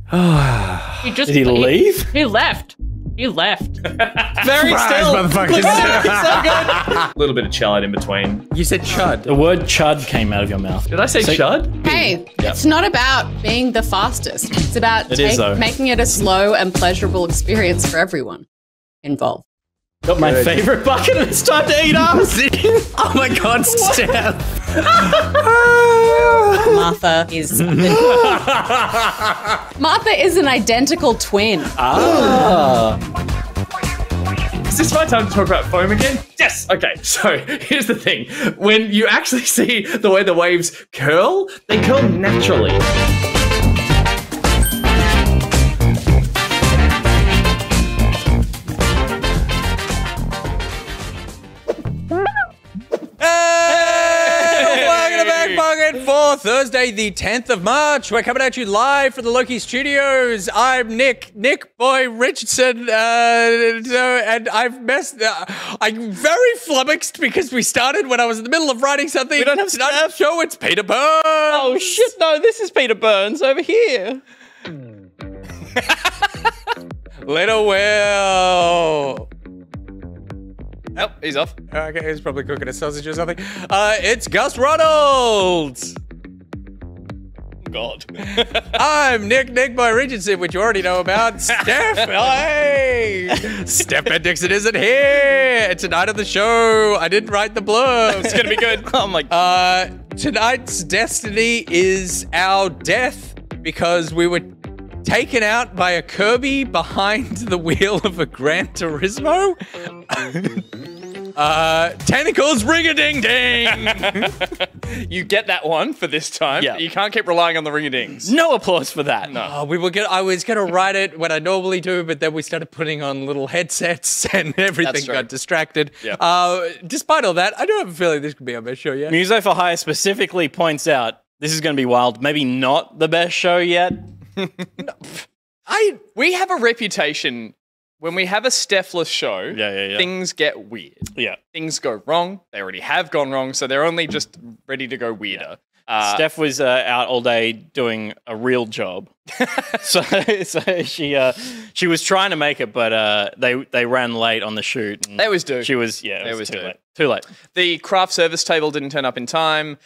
Did he leave? He left. He left. Very still. Motherfuckers. So good. A little bit of chud in between. You said chud. The word chud came out of your mouth. Did I say chud? Hey, it's not about being the fastest. It's about making it a slow and pleasurable experience for everyone involved. Got my favorite bucket and it's time to eat ass. Oh my god, Steph. Martha is Martha is an identical twin. Is this my time to talk about foam again? Yes! Okay, so here's the thing. When you actually see the way the waves curl, they curl naturally. Welcome to Back Pocket for Thursday, the 10th of March. We're coming at you live from the Loki Studios. I'm Nick Boy Richardson, and I've messed. I'm very flummoxed because we started when I was in the middle of writing something. We don't have Steph. Show it's Peter Burns. Oh shit! No, this is Peter Burns over here. Little Will. Oh, he's off. Okay, he's probably cooking a sausage or something. It's Gus Ronalds. God. I'm Nick Boy Richardson, which you already know about. Steph, hey! Steph Dixon isn't here. Tonight on the show, I didn't write the blurb. It's gonna be good. Oh my God. Tonight's destiny is our death because we were taken out by a Kirby behind the wheel of a Gran Turismo. Tentacles ring-a-ding-ding. You get that one for this time. Yeah. You can't keep relying on the ring-a-dings. No applause for that. No. I was gonna write it when I normally do, but then we started putting on little headsets and everything true. got distracted. Yeah. Despite all that, I do have a feeling this could be our best show yet. Muso for Hire specifically points out this is going to be wild. Maybe not the best show yet. We have a reputation when we have a Stephless show, things get weird. Yeah. Things go wrong. They already have gone wrong, so they're only just ready to go weirder. Steph was out all day doing a real job. so she was trying to make it, but they ran late on the shoot. They always do. She was, it was too late. The craft service table didn't turn up in time.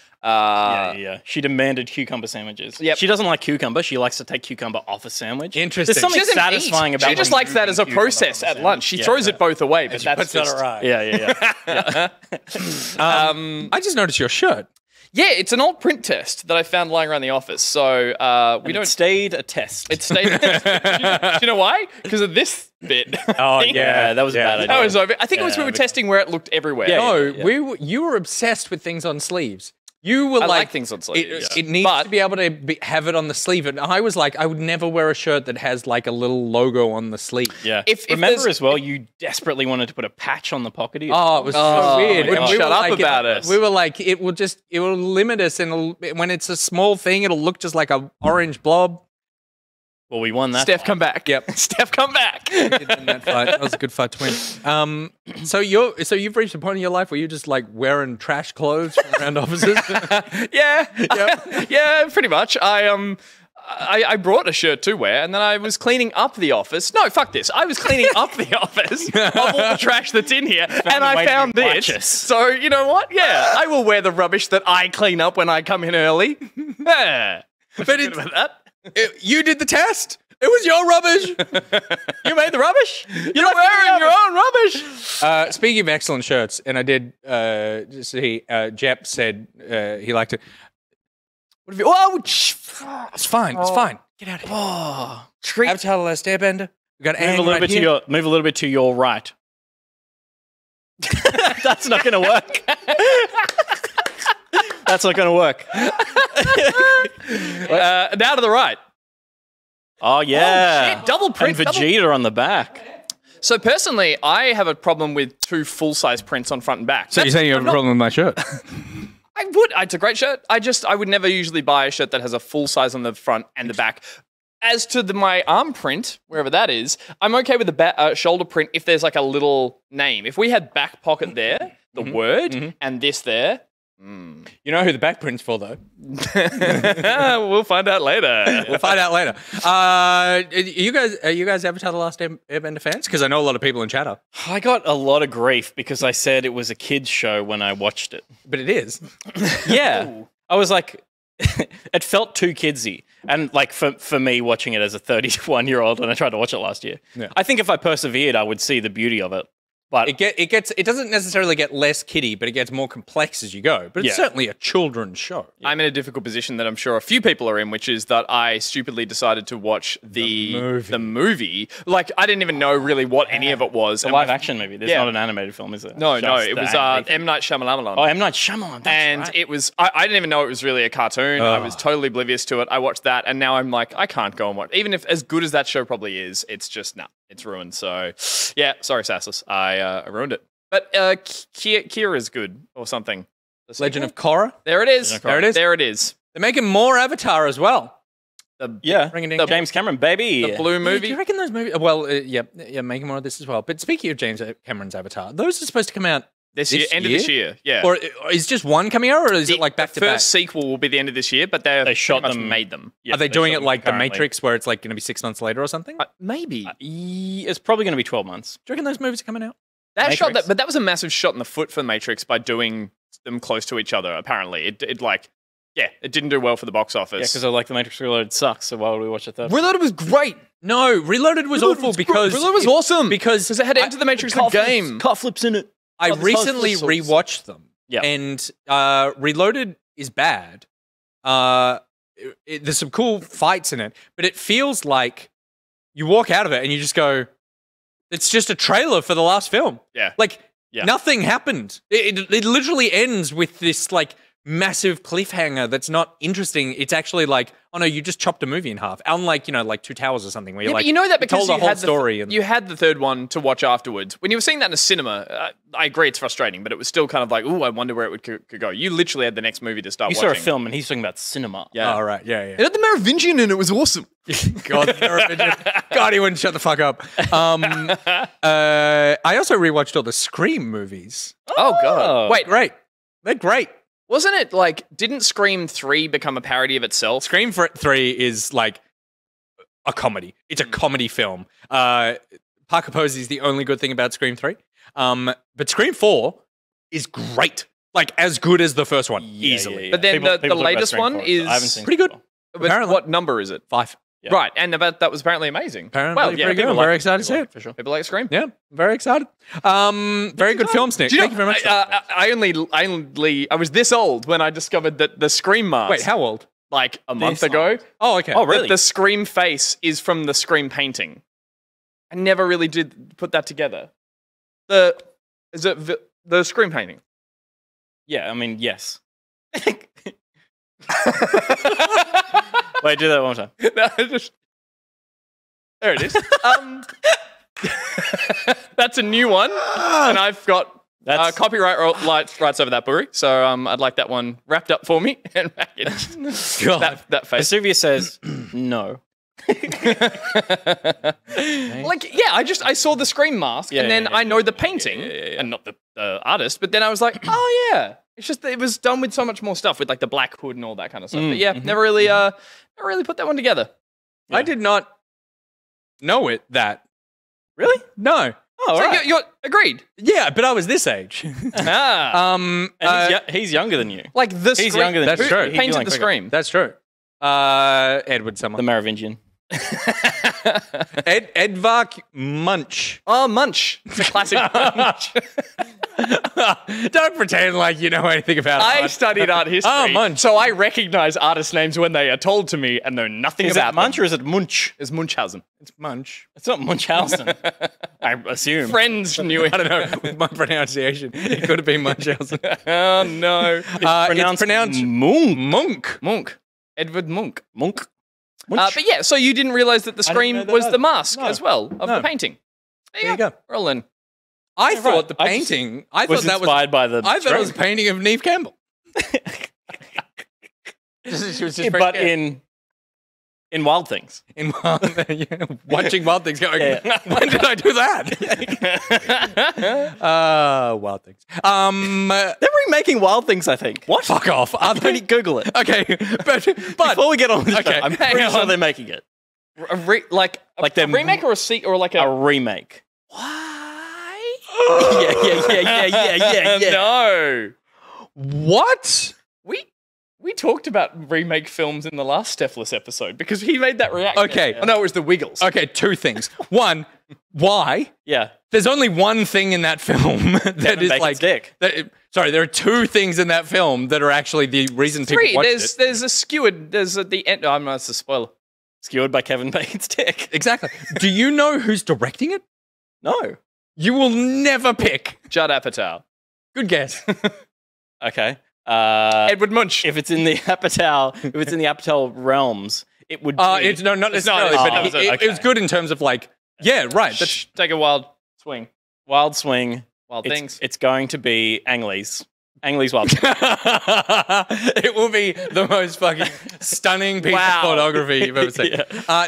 She demanded cucumber sandwiches. Yep. She doesn't like cucumber. She likes to take cucumber off a sandwich. Interesting. There's something She doesn't satisfying eat. about She just when likes you that as a eat cucumber process off a at lunch. She sandwich. throws it both away, but She that's puts it just... on right. Yeah. I just noticed your shirt. Yeah, it's an old print test that I found lying around the office. So we don't... It stayed a test. It stayed a test. Do you know why? Because of this bit. Oh, yeah, that was a bad idea. That was over. I think it was we were testing where it looked everywhere. You were obsessed with things on sleeves. You were like things on sleeves. It needs to be able to have it on the sleeve. And I was like, I would never wear a shirt that has like a little logo on the sleeve. Yeah. Remember as well, you desperately wanted to put a patch on the pocket. Oh, it was so weird. And we shut were up like, about it. We were like, it will limit us. And when it's a small thing, it'll look just like an orange blob. Well, we won that. Steph, come back. Yep. Steph, come back. That was a good fight to win. So you've reached a point in your life where you're just like wearing trash clothes around offices. Yeah, pretty much. I brought a shirt to wear, and then I was cleaning up the office. No, fuck this. I was cleaning up the office of all the trash that's in here, and I found this. Righteous. So you know what? Yeah, I will wear the rubbish that I clean up when I come in early. Yeah. But you did the test. It was your rubbish. You made the rubbish. You're wearing your own rubbish. Speaking of excellent shirts, and I did see Jepp said he liked it. What have you? Oh, it's fine. It's fine. Get out of here. Oh, Avatar: The Last Airbender. We got move a little bit to your right. That's not going to work. That's not going to work. Now to the right. Oh, yeah. Oh, shit. Double print. And Vegeta on the back. So personally, I have a problem with two full-size prints on front and back. So you're saying you have a problem with my shirt? I would. It's a great shirt. I would never usually buy a shirt that has a full size on the front and the back. As to my arm print, wherever that is, I'm okay with the shoulder print if there's like a little name. If we had back pocket there, the word, and this there, You know who the back print's for, though? We'll find out later. We'll find out later. Are you guys Avatar: The Last Airbender fans? Because I know a lot of people in chat are. I got a lot of grief because I said it was a kids show when I watched it. But it is. Yeah. I was like, it felt too kidsy. And like for me watching it as a 31-year-old when I tried to watch it last year. Yeah. I think if I persevered, I would see the beauty of it. But it doesn't necessarily get less kiddie, but it gets more complex as you go. But it's certainly a children's show. I'm in a difficult position that I'm sure a few people are in, which is that I stupidly decided to watch the movie. Like, I didn't even know really what any of it was. It's a live-action movie. There's not an animated film, is it? No, it was M. Night Shyamalan. Oh, M. Night Shyamalan. And it was, I didn't even know it was really a cartoon. I was totally oblivious to it. I watched that, and now I'm like, I can't go and watch. Even if as good as that show probably is, it's just, it's ruined. So, yeah, sorry, Sassus. I ruined it. But Kira's good or something. Legend of Korra? There it is. There it is. They're making more Avatar as well. The James Cameron, baby. The blue movie. Do you reckon those movies... Well, making more of this as well. But speaking of James Cameron's Avatar, those are supposed to come out this year? End of this year, yeah. Or is just one coming out, or is it like back to back? The first sequel will be the end of this year, but they shot them, made them. Yeah, are they doing it like The Matrix, where it's like going to be 6 months later or something? Maybe. It's probably going to be 12 months. Do you reckon those movies are coming out? But that was a massive shot in the foot for The Matrix by doing them close to each other, apparently. It didn't do well for the box office. Yeah, because The Matrix Reloaded sucks, so why would we watch it third? Reloaded was great. No, Reloaded was awful because... Reloaded was awesome. Because it had Enter the Matrix the game. Car flips in it. I recently rewatched them, and Reloaded is bad. There's some cool fights in it, but it feels like you walk out of it and you just go, it's just a trailer for the last film. Yeah. Nothing happened. It literally ends with this, like, massive cliffhanger that's not interesting. It's actually like, oh no, you just chopped a movie in half. Unlike, like Two Towers or something where you're like, you know that because told the whole story. You had the third one to watch afterwards. When you were seeing that in the cinema, I agree it's frustrating, but it was still kind of like, ooh, I wonder where it could go. You literally had the next movie to start watching. You saw a film and he's talking about cinema. Yeah. Oh, right. Yeah. It had the Merovingian in it. It was awesome. God, the Merovingian. God, he wouldn't shut the fuck up. I also rewatched all the Scream movies. Oh, God. Wait, great. They're great. Wasn't it like, didn't Scream 3 become a parody of itself? Scream 3 is like a comedy. It's a comedy film. Parker Posey is the only good thing about Scream 3. But Scream 4 is great. Like, as good as the first one, easily. Yeah. But then the latest one is pretty good. Apparently. What number is it? 5. Yeah. Right, and that was apparently amazing. Pretty good. I'm very excited to see it. For sure. People like Scream. Yeah, very excited. Very good film, Nick. Thank you very much. I was this old when I discovered that the Scream mask. Wait, how old? Like a month ago. Oh, okay. Oh, really? The Scream face is from the Scream painting. I never really did put that together. Is it the Scream painting? Yeah, I mean, yes. Wait, do that one more time. There it is. That's a new one, and I've got copyright rights over that, Buri. So I'd like that one wrapped up for me and back in. That face. Vesuvius says no. I saw the Scream mask, and then I know the painting and not the artist. But then I was like, oh yeah. It's just it was done with so much more stuff, with like the black hood and all that kind of stuff. But yeah, never really put that one together. Yeah. I did not know that. Really? No. Oh, so right. You're agreed. Yeah, but I was this age. He's younger than you. Like the He's younger than That's you. true. Who painted the Scream? That's true. Edward someone. The Merovingian. Edvard Munch. Oh, Munch. It's a classic Munch. Don't pretend like you know anything about I art. studied art history. Oh, Munch. So I recognize artist names when they are told to me and know nothing Is about it Munch them. or is it Munch? It's Munchausen. It's Munch. It's not Munchausen. I assume. Friends knew it. I don't know. With my pronunciation, it could have been Munchausen. Oh, no. It's pronounced Monk. Edward Monk. Monk. But yeah, so you didn't realize that the Scream was the mask as well of the painting. There you go. We're all in. I thought the painting. I thought that was inspired by the. I thought it was a painting of Neve Campbell. But in In Wild Things. Watching Wild Things going, when did I do that? Wild Things. They're remaking Wild Things, I think. What? Fuck off. Google it. Okay, but Before we get on with Okay, show, I'm pretty sure they're making it. A remake or a sequel or like A remake. Why? Yeah. No. what? We talked about remake films in the last Stephless episode because he made that reaction. Okay. Oh, no, it was the Wiggles. Okay, two things. One, why? Yeah. There's only one thing in that film that is Bacon's like dick. Sorry, there are two things in that film that are actually the reason people watched it. There's a skewered. There's at the end. Oh, I'm not. It's a spoiler. Skewered by Kevin Bacon's dick. Exactly. Do you know who's directing it? No. You will never pick. Judd Apatow. Good guess. Okay. Edward Munch. If it's in the Apatow realms, it would be... It's not necessarily, but it was good in terms of like, yeah, right. Shh, take a wild swing. Wild Swing. Wild It's- Things. It's going to be Ang Lee's. Ang Lee's Wild Swing. It will be the most fucking stunning piece of pornography you've ever seen.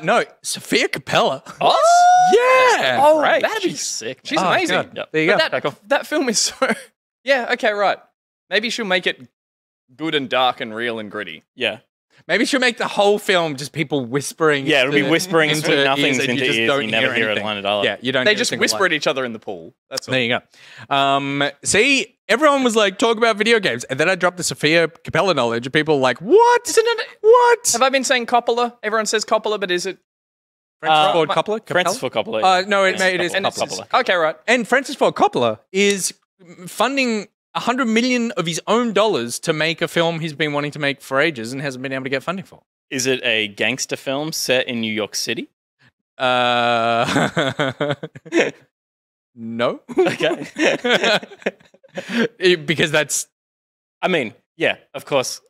No, Sophia Coppola. Oh! Yeah. Oh, Great. that'd be She's sick. She's man. amazing. God. Yep. There you go. But that film is so... Yeah, okay, right. Maybe she'll make it good and dark and real and gritty. Yeah. Maybe she'll make the whole film just people whispering. Yeah, it'll be whispering sweet nothings and into you just ears. don't You never hear a anything. line of dialogue. Yeah, you don't. They hear a just single whisper line. at each other in the pool. That's all. There you go. See, everyone was like, talk about video games. And then I dropped the Sophia Coppola knowledge, and people were like, what? Isn't it? What? Have I been saying Coppola? Everyone says Coppola, but is it? Francis Ford Coppola? Francis Ford Coppola. No, it is And Coppola. Okay, right. And Francis Ford Coppola is funding $100 million of his own dollars to make a film he's been wanting to make for ages and hasn't been able to get funding for. Is it a gangster film set in New York City? No. Okay. Because that's I mean, yeah, of course.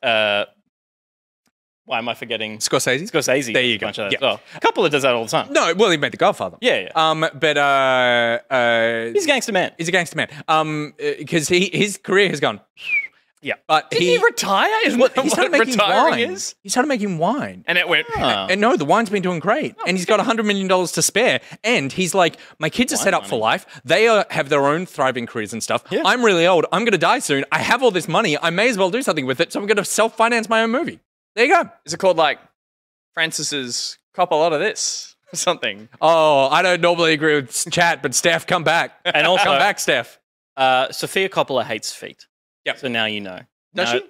Why am I forgetting? Scorsese. Scorsese. There you does a bunch go. of that Yeah. as well. Coppola does that all the time. No, well, he made The Godfather. Yeah. But He's a gangster man. he's a gangster man. Because his career has gone. Yeah. But Did he retire? Isn't that he started what making retiring wine. is? He started making wine. And it went. And no, the wine's been doing great. And he's got $100 million to spare. And he's like, my kids are set up for life. They have their own thriving careers and stuff. Yeah. I'm really old. I'm going to die soon. I have all this money. I may as well do something with it. So I'm going to self-finance my own movie. There you go. Is it called like Francis's Cop a Lot of This or something? Oh, I don't normally agree with chat, but Steph, come back. And also, Come back, Steph. Sophia Coppola hates feet. Yep. So now you know. Does she?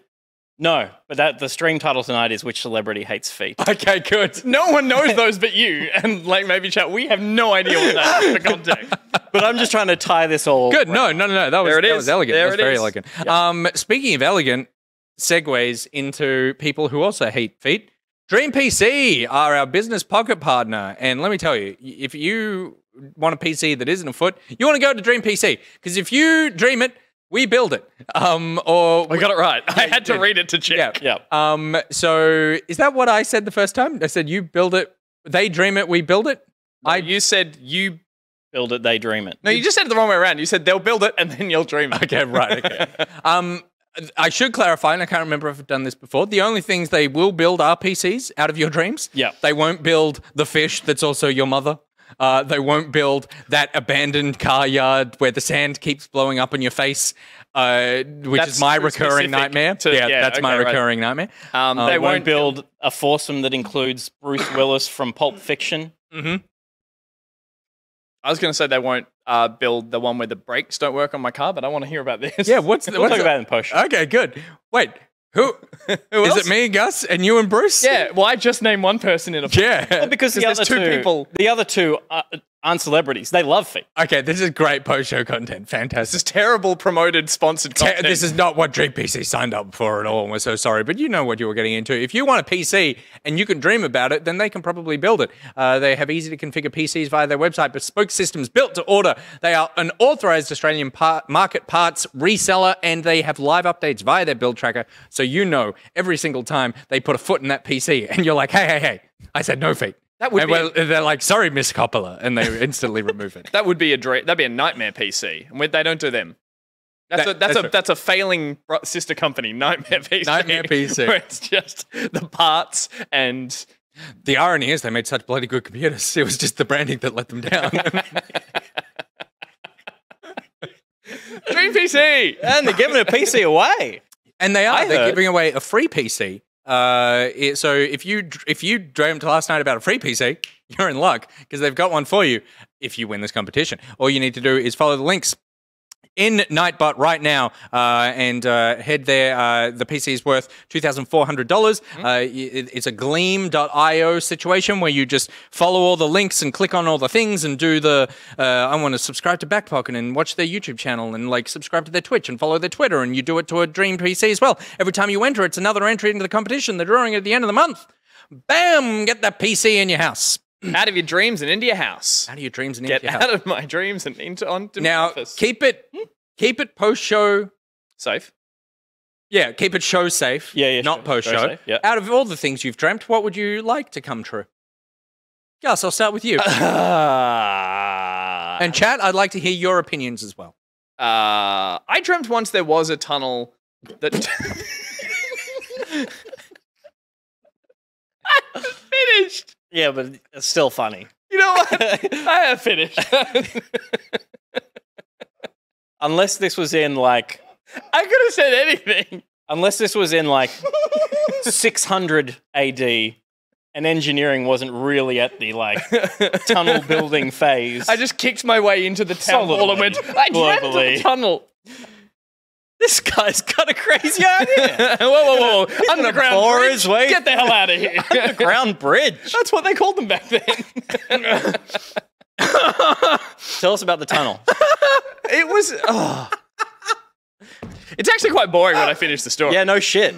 No, but the stream title tonight is Which Celebrity Hates Feet? Okay, good. No one knows those but you. And like maybe chat, we have no idea what that is for context. But I'm just trying to tie this all. Good. No. That was, There it that is. was elegant. There That was it very is. elegant. Speaking of elegant, segues into people who also hate feet. Dream PC are our business pocket partner. And let me tell you, if you want a PC that isn't a foot, you want to go to Dream PC. Because if you dream it, we build it. Or I got it right. I had to read it to check. Yeah. So is that what I said the first time? I said you build it, they dream it, we build it. You said you. Build it, they dream it. No, you just said it the wrong way around. You said they'll build it and then you'll dream it. Okay, right. Okay. I should clarify, and I can't remember if I've done this before. The only things they will build are PCs out of your dreams. Yeah. They won't build the fish that's also your mother. They won't build that abandoned car yard where the sand keeps blowing up in your face, which That's is my too recurring specific nightmare. to- yeah, yeah, that's my okay, right. recurring nightmare. They won't build a foursome that includes Bruce Willis from Pulp Fiction. I was going to say they won't build the one where the brakes don't work on my car, but I want to hear about this. Yeah, what's We'll talk about it in post. Okay, good. Wait, who is else? it? Me, Gus, and you and Bruce? Yeah, well, I just named one person in a. Yeah. Well, because the there's other two people. The other two aren't celebrities. They love feet. Okay, this is great post-show content. Fantastic. This is terrible promoted sponsored content. This is not what Dream PC signed up for at all, and we're so sorry, but you know what you were getting into. If you want a PC and you can dream about it, then they can probably build it. They have easy-to-configure PCs via their website, bespoke systems built to order. They are an authorized Australian market parts reseller, and they have live updates via their build tracker, so you know every single time they put a foot in that PC, and you're like, hey, I said no feet. That would And be. well, they're like, sorry, Miss Coppola, and they instantly remove it. That would be a that'd be a nightmare PC. And they don't do them. That's a failing sister company, Nightmare PC. Nightmare PC. Where it's just the parts and The irony is they made such bloody good computers. It was just the branding that let them down. Dream PC! And they're giving a PC away. And they're giving away a free PC. So if you dreamt last night about a free PC, you're in luck because they've got one for you if you win this competition. All you need to do is follow the links in Nightbot right now and head there. The PC is worth $2,400. It's a Gleam.io situation where you just follow all the links and click on all the things and do the I want to subscribe to Backpocket and watch their YouTube channel and like subscribe to their Twitch and follow their Twitter, and you do it to a Dream PC as well. Every time you enter, it's another entry into the competition. They're drawing at the end of the month. Bam! Get that PC in your house. Out of your dreams and into your house. Out of your dreams and into your house. Get out of my dreams and onto my now, office. Keep it post-show safe. Yeah, keep it show safe. Yeah, not post-show. Yeah. Out of all the things you've dreamt, what would you like to come true? Gus, I'll start with you. And chat, I'd like to hear your opinions as well. I dreamt once there was a tunnel that... I finished. Yeah, but it's still funny. You know what? I have finished. Unless this was in like... I could have said anything. Unless this was in like 600 AD and engineering wasn't really at the like tunnel building phase. I just kicked my way into the town hall and went, I dreamt of a tunnel. This guy's got a crazy idea. Whoa. Underground bridge. His way. Get the hell out of here. Underground bridge. That's what they called them back then. Tell us about the tunnel. It was... It's actually quite boring when I finish the story. Yeah, no shit.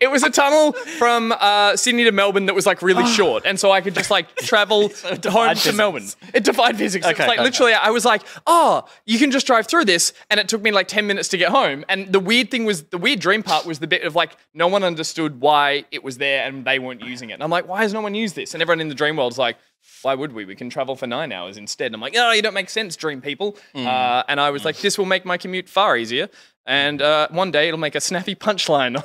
It was a tunnel from Sydney to Melbourne that was like really short, and so I could just like travel home to Melbourne. It defied physics. Okay, It's like literally, I was like, "Oh, you can just drive through this," and it took me like 10 minutes to get home. And the weird dream part was the bit of like no one understood why it was there and they weren't using it. And I'm like, "Why has no one used this?" And everyone in the dream world is like, "Why would we? We can travel for 9 hours instead." And I'm like, "Oh, you don't make sense, dream people." And I was like, "This will make my commute far easier." And one day it'll make a snappy punchline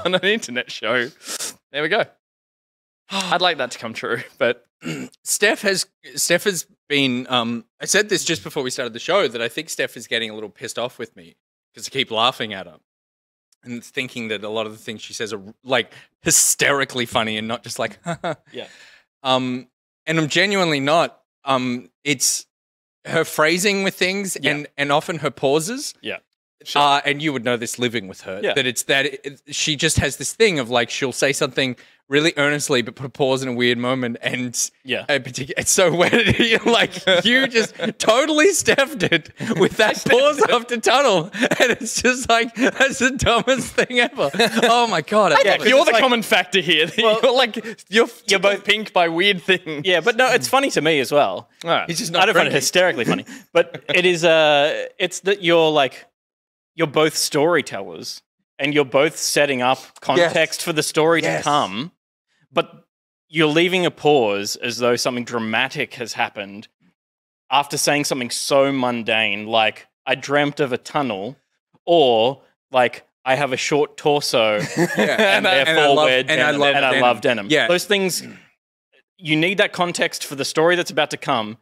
on an internet show. There we go. I'd like that to come true, but Steph has been. I said this just before we started the show that I think Steph is getting a little pissed off with me because I keep laughing at her and thinking that a lot of the things she says are like hysterically funny and not just like yeah. And I'm genuinely not. It's her phrasing with things and often her pauses. Yeah. Sure. And you would know this living with her, that she just has this thing of like she'll say something really earnestly but put a pause in a weird moment, and it's so weird. You just totally Stepped it with that pause after tunnel, and it's just like that's the dumbest thing ever. Oh my god! You're the common factor here. Well, you're both pink by weird things. Yeah, but no, it's funny to me as well. He's just not. I don't find it hysterically funny, but it is. It's that you're both storytellers and you're both setting up context for the story to come, but you're leaving a pause as though something dramatic has happened after saying something so mundane, like I dreamt of a tunnel, or like I have a short torso and therefore wear denim and I love denim. Yeah. Those things, you need that context for the story that's about to come,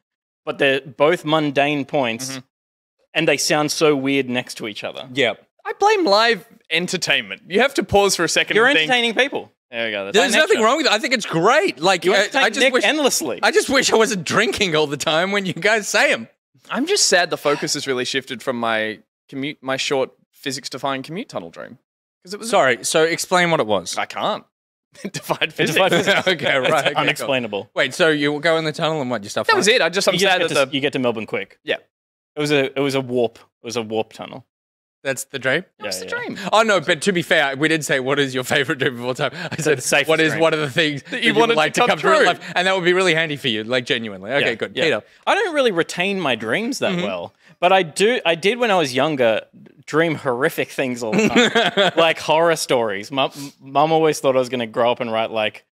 but they're both mundane points. And they sound so weird next to each other. Yeah. I blame live entertainment. You have to pause for a second You're and think. entertaining people. There we go. There's nothing wrong with it. I think it's great. Like You entertain Nick endlessly. I just wish I wasn't drinking all the time when you guys say them. I'm just sad the focus has really shifted from my short physics-defying commute tunnel dream. Because it was Sorry, so explain what it was. I can't. Defied physics. Okay, right. Okay, unexplainable. Cool. Wait, so you go in the tunnel and what? You stuff? That was it. I'm sad that you get to Melbourne quick. Yeah. It was a warp. It was a warp tunnel. That's the dream? That's the dream. Oh, no, but to be fair, we did say, what is your favourite dream of all time? I said, what are the things that you would like to come true in life? And that would be really handy for you, like genuinely. Okay, good. Yeah. Peter. I don't really retain my dreams that well, but I did when I was younger dream horrific things all the time, like horror stories. Mum always thought I was going to grow up and write like,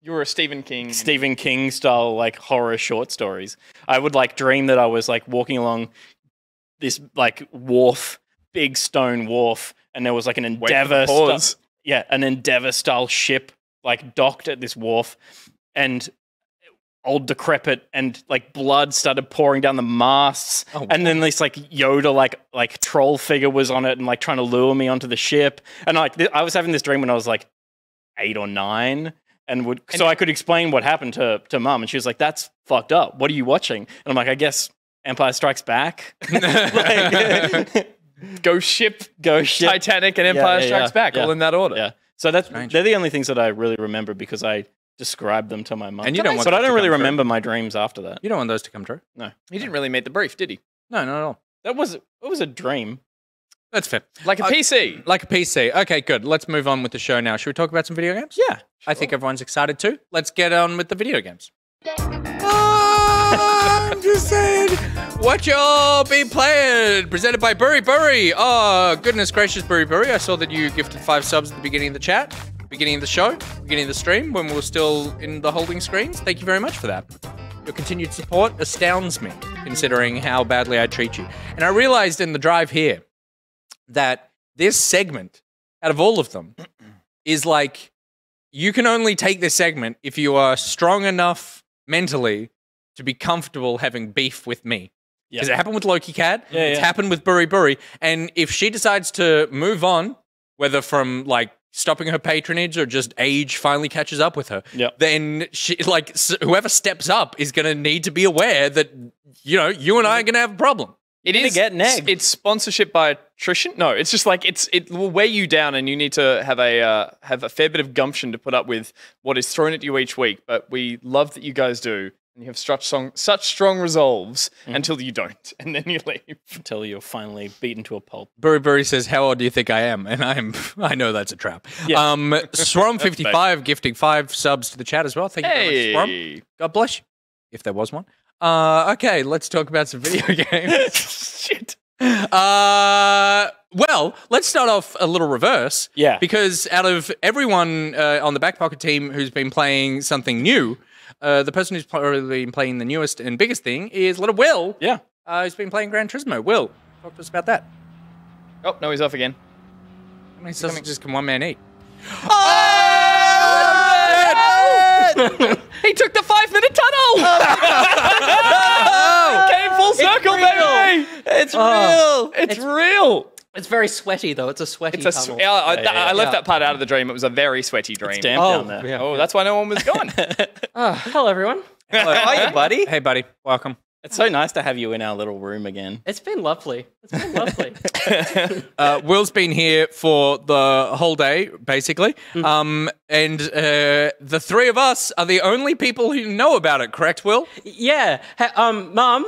you were a Stephen King style like horror short stories. I would like dream that I was like walking along this like wharf, big stone wharf, and there was like an Endeavour an Endeavour style ship like docked at this wharf, and old decrepit and like blood started pouring down the masts, and then this like Yoda like troll figure was on it and like trying to lure me onto the ship, and like I was having this dream when I was like 8 or 9, and so I could explain what happened to Mum, and she was like, "That's fucked up. What are you watching?" And I'm like, "I guess Empire Strikes Back." Ghost Ship, Titanic, and Empire Strikes Back, all in that order. Yeah. So they're the only things that I really remember because I described them to my mum. And you don't want but I don't really remember my dreams after that. You don't want those to come true. No. He didn't really meet the brief, did he? No, not at all. It was a dream. That's fair. Like a PC. Like a PC. Okay, good. Let's move on with the show now. Should we talk about some video games? Yeah. Sure. I think everyone's excited too. Let's get on with the video games. I'm just saying, what y'all been playing? Presented by BuriBuri. Oh, goodness gracious, BuriBuri. I saw that you gifted 5 subs at the beginning of the chat, beginning of the show, beginning of the stream, when we were still in the holding screens. Thank you very much for that. Your continued support astounds me, considering how badly I treat you. And I realized in the drive here that this segment, out of all of them, is like, you can only take this segment if you are strong enough mentally to be comfortable having beef with me. Because it happened with Loki Cat, it's happened with BuriBuri, and if she decides to move on, whether from like stopping her patronage or just age finally catches up with her, then she, like, whoever steps up is going to need to be aware that, you know, you and I are going to have a problem. It is get negged. It's sponsorship by attrition. No, it's just like it will weigh you down, and you need to have a fair bit of gumption to put up with what is thrown at you each week. But we love that you guys do, and you have such strong resolves until you don't, and then you leave until you're finally beaten to a pulp. BuriBuri says, "How old do you think I am?" And I know that's a trap. Yeah. Swarm55 gifting 5 subs to the chat as well. Thank you very much, Swarm. God bless you, if there was one. Okay, let's talk about some video games. Shit. Well, let's start off a little reverse. Yeah. Because out of everyone on the Back Pocket team who's been playing something new, the person who's probably been playing the newest and biggest thing is little Will. Yeah. Who's been playing Gran Turismo. Will, talk to us about that. Oh, no, he's off again. How many sausages can one man eat? He took the 5-minute tunnel! Came full circle, baby! It's real! It's real! It's very sweaty, though. It's a sweaty tunnel. I left that part out of the dream. It was a very sweaty dream. It's damp down there. Yeah. Oh, that's why no one was gone. Hello, everyone. How are you, buddy? Hey, buddy. Welcome. It's so nice to have you in our little room again. It's been lovely. Will's been here for the whole day, basically. And the 3 of us are the only people who know about it, correct, Will? Yeah. Mum,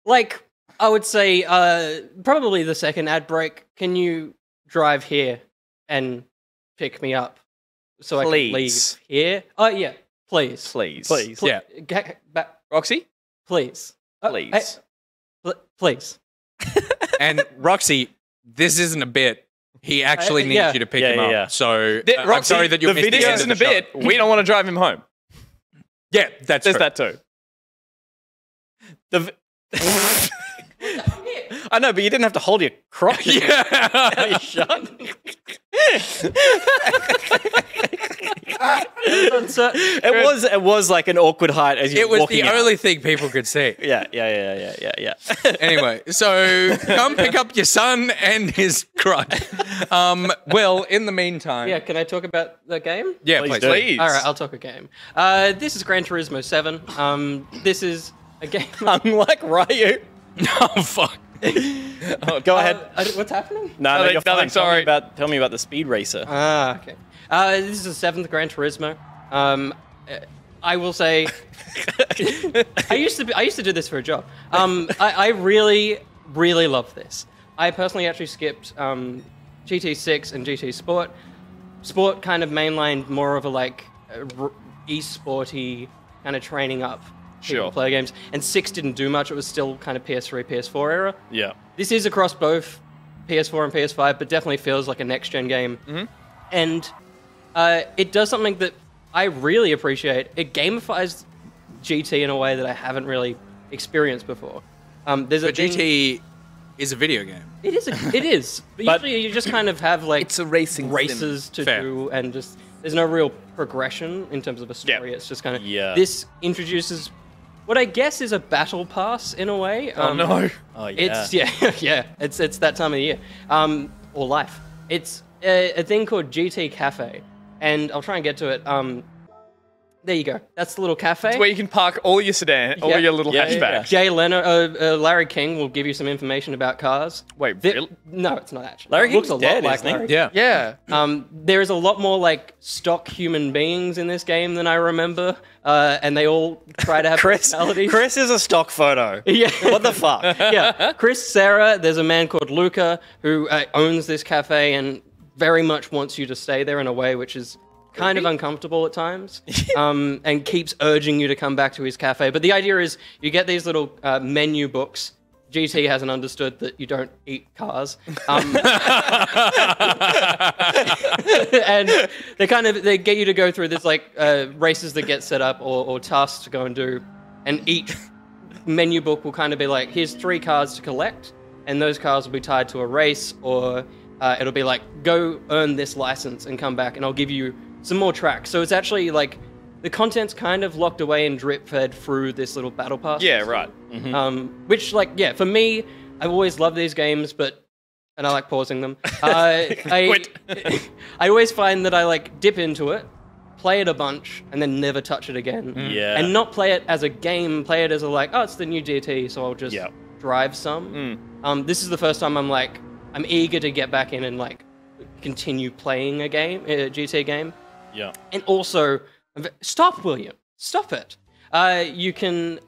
like, I would say probably the second ad break, can you drive here and pick me up so I can leave here? Oh, yeah. Please. Yeah. Roxy? Please. Please. Please. And Roxy, this isn't a bit. He actually needs you to pick him up. Yeah. So Roxy, I'm sorry that you missed the video end of isn't the a bit. show. We don't want to drive him home. Yeah, that's There's true. that too. I know, but you didn't have to hold your crotch. Yeah. Shut. It was like an awkward height as you It were was walking the out. only thing people could see. Yeah. Anyway, so come pick up your son and his crotch. Will, in the meantime. Yeah, can I talk about the game? Yeah, Please please. do. All right, I'll talk a game. This is Gran Turismo 7. This is a game. I'm like Ryu. Oh, fuck. Go ahead. What's happening? No, you're fine. nothing, sorry. Tell me about the Speed Racer. Okay. This is the 7th Gran Turismo. I will say, I used to do this for a job. I really, really love this. I personally actually skipped GT6 and GT Sport. Sport kind of mainlined more of a like e-sporty kind of training up Sure. play games, and 6 didn't do much. It was still kind of PS3, PS4 era. Yeah. This is across both PS4 and PS5, but definitely feels like a next-gen game. Mm-hmm. And it does something that I really appreciate. It gamifies GT in a way that I haven't really experienced before. GT is a video game. It is. It is. But usually you just kind of have like It's a racing races to Fair. do and just there's no real progression in terms of a story. Yeah. It's just kind of this introduces what I guess is a battle pass in a way. Oh no! Oh yeah. It's It's that time of the year, or life. It's a thing called GT Cafe, and I'll try and get to it. There you go. That's the little cafe. It's where you can park all your sedan, all your little hatchbacks. Jay Leno, Larry King will give you some information about cars. Wait, really? No, it's not actually. Larry looks King's a lot dead, like isn't he? Larry. Yeah. Yeah. There is a lot more like stock human beings in this game than I remember, and they all try to have personalities. Chris is a stock photo. Yeah. What the fuck? Yeah. Chris, Sarah, there's a man called Luca who owns this cafe and very much wants you to stay there in a way which is kind of uncomfortable at times, and keeps urging you to come back to his cafe. But the idea is you get these little menu books. GT hasn't understood that you don't eat cars. And they get you to go through this like races that get set up or tasks to go and do. And each menu book will kind of be like, here's 3 cars to collect. And those cars will be tied to a race, or it'll be like, go earn this license and come back and I'll give you some more tracks. So it's actually like the content's kind of locked away and drip fed through this little battle pass. Yeah, right. Which, like, yeah, for me, I've always loved these games, and I like pausing them. I always find that I like dip into it, play it a bunch, and then never touch it again. Yeah. And not play it as a game, play it as a like, oh, it's the new GT, so I'll just drive some. This is the first time I'm eager to get back in and like continue playing a GT game. Yeah. And also, stop, William. Stop it. You can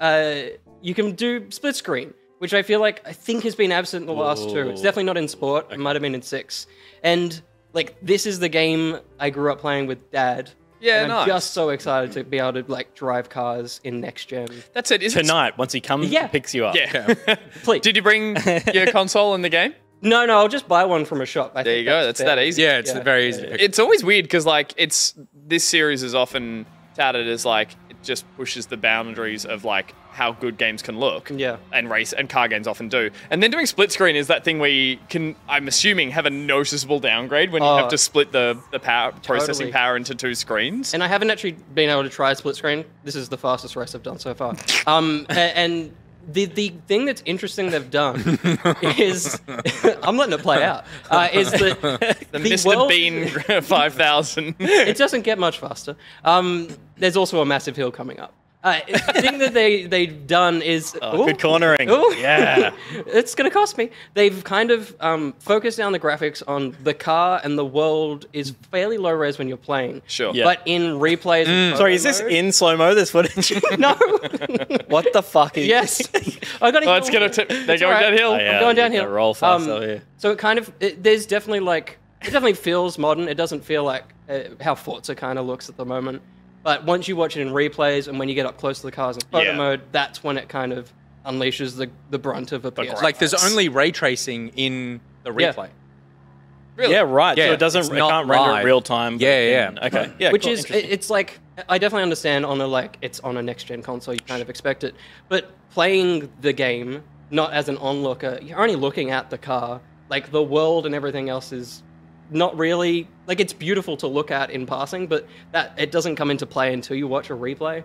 do split screen, which I think has been absent in the last 2. It's definitely not in Sport. It might have been in 6. And like, this is the game I grew up playing with Dad. Yeah, and I'm just so excited to be able to like drive cars in next gen. That's it. Tonight, once he comes and picks you up. Yeah. Please. Did you bring your console in the game? No, I'll just buy one from a shop. There you go. That's that easy. Yeah, it's very easy to pick. It's always weird because like this series is often touted as like it just pushes the boundaries of like how good games can look. Yeah. And race and car games often do. And then doing split screen is that thing where you can, I'm assuming, have a noticeable downgrade when you have to split the power processing power into 2 screens. And I haven't actually been able to try split screen. This is the fastest race I've done so far. And the thing that's interesting they've done is I'm letting it play out. Is that the Mr. world, Bean 5000. It doesn't get much faster. There's also a massive hill coming up. The thing that they've done is good cornering. Yeah, it's going to cost me. They've kind of focused down the graphics on the car, and the world is fairly low res when you're playing. Sure. Yeah. But in replays, and Sorry, is this mode, in slow mo? This footage? No. What the fuck is? Yes. I got Oh, it's gonna. They're going downhill. Oh, yeah, I'm going you downhill. gotta roll fast over here. So it kind of there's definitely like it definitely feels modern. It doesn't feel like how Forza kind of looks at the moment. But once you watch it in replays and when you get up close to the cars in photo mode, that's when it kind of unleashes the brunt of a PS. Like there's only ray tracing in the replay. Really? Yeah, right. Yeah, so it doesn't. It can't render live. it real time. Yeah. Okay. Yeah. Which cool, is interesting. it's like I definitely understand on it's on a next gen console, you kind of expect it. But playing the game not as an onlooker, you're only looking at the car. Like the world and everything else is not really like it's beautiful to look at in passing, but that it doesn't come into play until you watch a replay.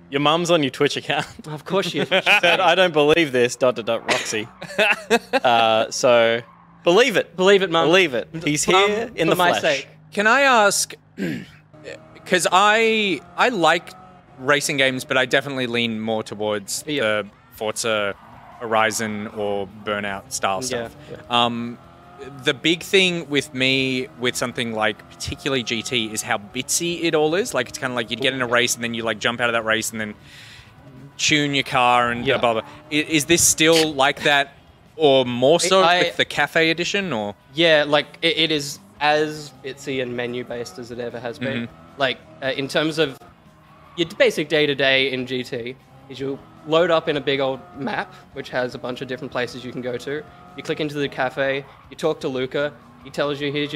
Your mum's on your Twitch account. Of course you. Said, I don't believe this. ... Roxy. So believe it. Believe it, Mum. Believe it. He's here in the for my flesh. sake. Can I ask? Because I like racing games, but I definitely lean more towards the Forza Horizon or Burnout style stuff. Yeah. The big thing with me with something like particularly GT is how bitsy it all is. Like it's kind of like you'd get in a race and then you like jump out of that race and then tune your car and blah, blah, blah. Is this still like that or more so with the cafe edition or? Yeah, like it is as bitsy and menu based as it ever has been. Like in terms of your basic day-to-day in GT is you'll load up in a big old map, which has a bunch of different places you can go to. You click into the cafe, you talk to Luca, he tells you, here's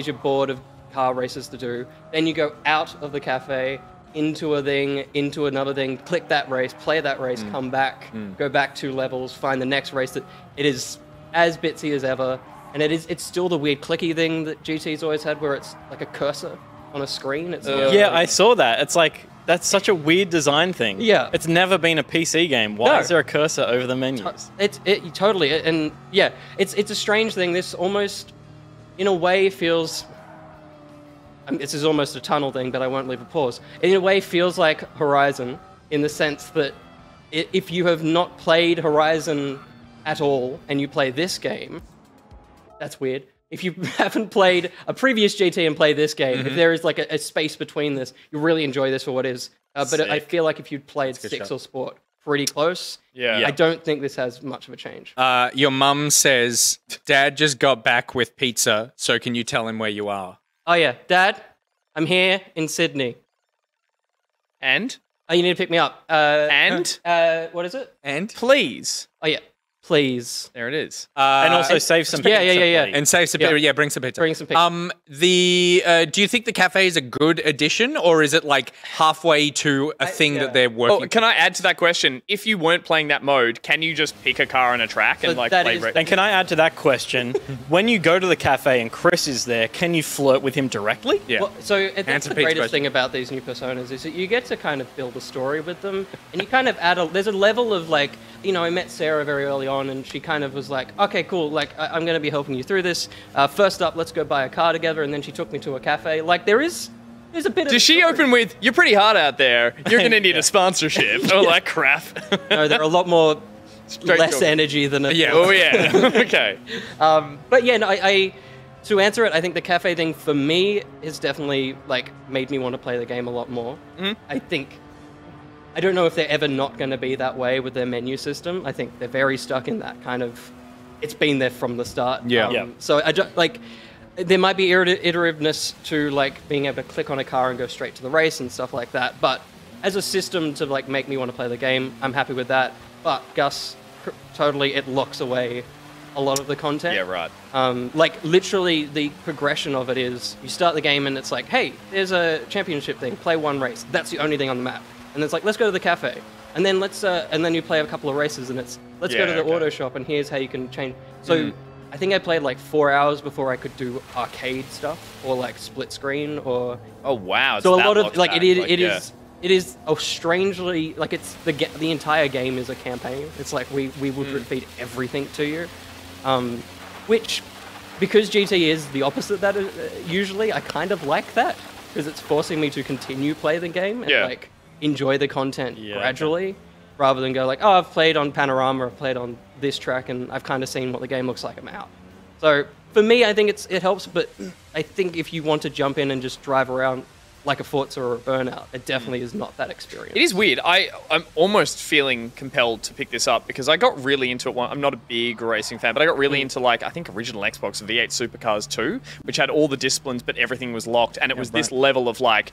your board of car races to do. Then you go out of the cafe, into a thing, into another thing, click that race, play that race, come back, go back 2 levels, find the next race. That it is as bitsy as ever, and it's still the weird clicky thing that GT's always had, where it's like a cursor on a screen. It's yeah, I saw that. It's like, that's such a weird design thing. Yeah. It's never been a PC game. Why is there a cursor over the menus? It totally, and yeah, it's a strange thing. This almost, in a way, feels... this is almost a tunnel thing, but I won't leave a pause. In a way, feels like Horizon, in the sense that if you have not played Horizon at all, and you play this game, that's weird. If you haven't played a previous GT and play this game, if there is like a space between this, you really enjoy this for what it is. But I feel like if you'd played Six or Sport pretty close, I don't think this has much of a change. Your mum says, Dad just got back with pizza, so can you tell him where you are? Oh yeah, Dad, I'm here in Sydney. And? Oh, you need to pick me up. And? What is it? And? Please. Oh yeah. Please. There it is. And also save some pizza. Yeah. And save some pizza. Yeah, bring some pizza. Bring some pizza. Do you think the cafe is a good addition, or is it like halfway to a thing that they're working? Oh, can I add to that question? If you weren't playing that mode, can you just pick a car on a track and like play? And can I add to that question? When you go to the cafe and Chris is there, can you flirt with him directly? Yeah. Well, so that's the greatest thing about these new personas is that you get to kind of build a story with them, and you kind of add there's a level of like, you know, I met Sarah very early on, and she kind of was like, okay, cool, like, I'm going to be helping you through this. First up, let's go buy a car together, and then she took me to a cafe. Like, there's a bit of... Does she open with, you're pretty hot out there, you're going to need a sponsorship? Oh, that crap. No, they're a lot more... less energy than... Oh, yeah. Okay. But yeah, no, to answer it, I think the cafe thing, for me, has definitely, like, made me want to play the game a lot more. I don't know if they're ever not going to be that way with their menu system. I think they're very stuck in that kind of... It's been there from the start. So I don't, like, there might be iterativeness to like being able to click on a car and go straight to the race and stuff like that. But as a system to like make me want to play the game, I'm happy with that. But Gus, totally, it locks away a lot of the content. Yeah, right. Like literally, the progression of it is you start the game and it's like, hey, there's a championship thing. Play one race. That's the only thing on the map. And it's like, let's go to the cafe. And then and then you play a couple of races, and it's let's go to the auto shop, and here's how you can change. So I think I played like 4 hours before I could do arcade stuff or like split screen or. Oh wow! So a lot of like it is strangely like it's the entire game is a campaign. It's like we would repeat everything to you, which because GT is the opposite that usually I kind of like that because it's forcing me to continue play the game and like. Enjoy the content gradually rather than go like, oh, I've played on Panorama, I've played on this track, and I've kind of seen what the game looks like, I'm out. So for me, I think it helps, but I think if you want to jump in and just drive around like a Forza or a Burnout, it definitely is not that experience. It is weird. I'm almost feeling compelled to pick this up because I got really into it. I'm not a big racing fan, but I got really into like, I think original Xbox V8 Supercars 2, which had all the disciplines, but everything was locked, and it was this level of like,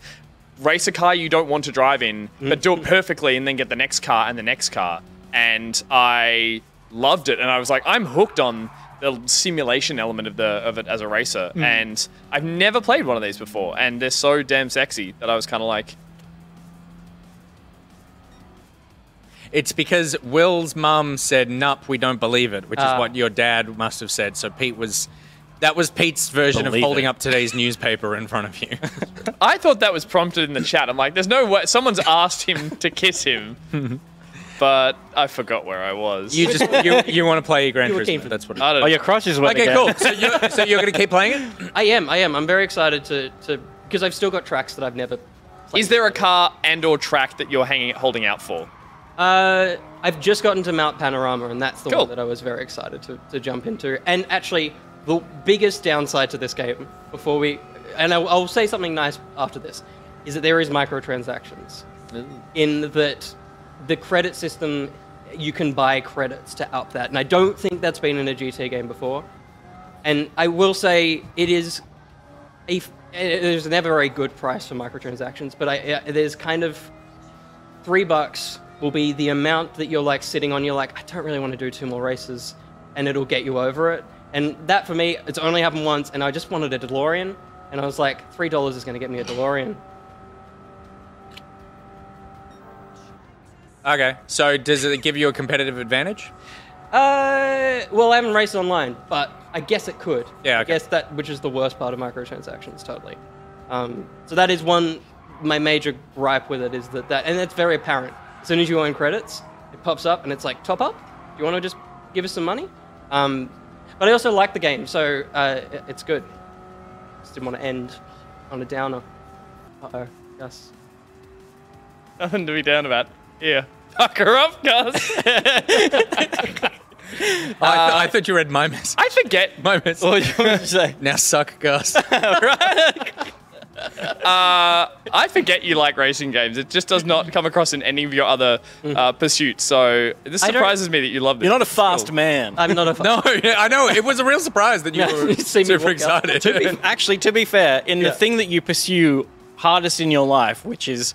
race a car you don't want to drive in, but do it perfectly and then get the next car and the next car. And I loved it. And I was like, I'm hooked on the simulation element of it as a racer. And I've never played one of these before. And they're so damn sexy that I was kind of like... It's because Will's mum said, "Nup, we don't believe it," which is what your dad must have said. So that was Pete's version of holding up today's newspaper in front of you. I thought that was prompted in the chat. I'm like, there's no way. Someone's asked him to kiss him. But I forgot where I was. You want to play Gran Turismo. That's what it is. Oh, your crush is what. Okay, cool. So you're going to keep playing it? I am. I'm very excited to because I've still got tracks that I've never played. Is there a car and or track that you're holding out for? I've just gotten to Mount Panorama, and that's the one that I was very excited to jump into. And actually... The biggest downside to this game, I'll say something nice after this, is that there is microtransactions. In that the credit system, you can buy credits to up that. And I don't think that's been in a GT game before. And I will say there's never a good price for microtransactions, but there's kind of $3 will be the amount that you're like sitting on. You're like, I don't really want to do 2 more races, and it'll get you over it. And that, for me, it's only happened once, and I just wanted a DeLorean, and I was like, $3 is going to get me a DeLorean. Okay, so does it give you a competitive advantage? Well, I haven't raced online, but I guess it could. Yeah, okay. I guess which is the worst part of microtransactions, totally. So that is my major gripe with it is that, and it's very apparent. As soon as you earn credits, it pops up and it's like, top up? Do you want to just give us some money? But I also like the game, so it's good. Just didn't want to end on a downer. Uh-oh, Gus. Nothing to be down about. Yeah. Fuck her up, Gus. I thought you read my message. I forget. My message. What did you say? Now suck, Gus. I forget you like racing games. It just does not come across in any of your other pursuits. So this surprises me that you love this. You're not a fast man. I'm not a No, I know. It was a real surprise that you were super excited. To be fair, in the thing that you pursue hardest in your life, which is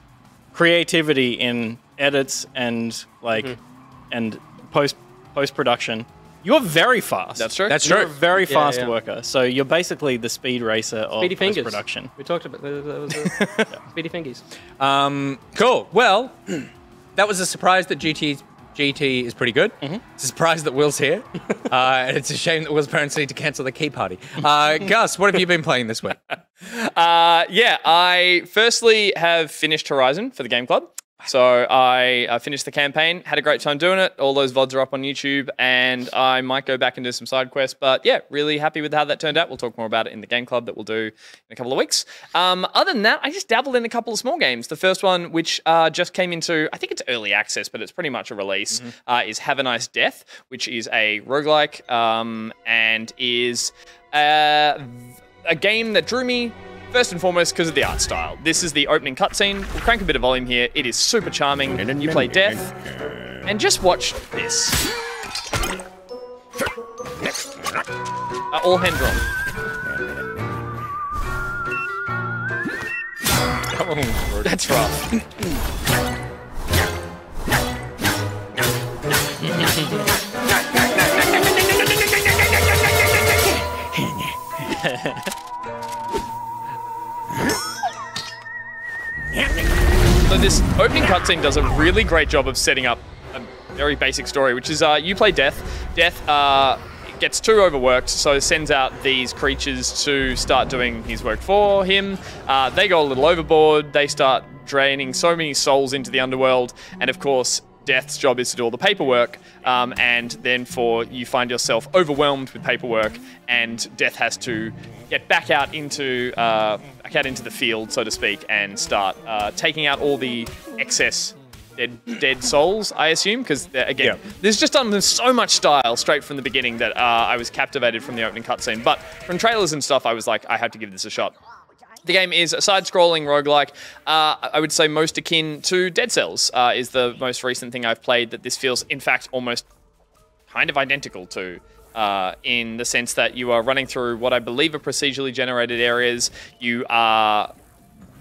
creativity in edits and and post-production, you're very fast. That's true. That's You're true. a very fast worker. So you're basically the speed racer of Speedy fingers. post-production. We talked about Speedy Fingies. Cool. Well, that was a surprise that GT is pretty good. It's a surprise that Will's here. And it's a shame that Will's parents need to cancel the key party. Gus, what have you been playing this week? I firstly have finished Horizon for the Game Club. So I finished the campaign, had a great time doing it. All those VODs are up on YouTube, and I might go back and do some side quests. But yeah, really happy with how that turned out. We'll talk more about it in the Game Club that we'll do in a couple of weeks. Other than that, I just dabbled in a couple of small games. The first one, which just came into, I think it's early access, but it's pretty much a release, is Have a Nice Death, which is a roguelike and is a game that drew me first and foremost because of the art style. This is the opening cutscene. We'll crank a bit of volume here. It is super charming. You play Death. And just watch this. All hand drawn. That's rough. So this opening cutscene does a really great job of setting up a very basic story, which is you play Death. Death gets too overworked, so sends out these creatures to start doing his work for him. They go a little overboard. They start draining so many souls into the underworld, and of course, Death's job is to do all the paperwork, and then you find yourself overwhelmed with paperwork, and Death has to get back out into the field, so to speak, and start taking out all the excess dead souls, I assume, because again, there's just done so much style straight from the beginning that I was captivated from the opening cutscene. But from trailers and stuff, I was like, I have to give this a shot. The game is a side-scrolling roguelike. I would say most akin to Dead Cells is the most recent thing I've played that this feels, in fact, almost kind of identical to, in the sense that you are running through what I believe are procedurally generated areas. You are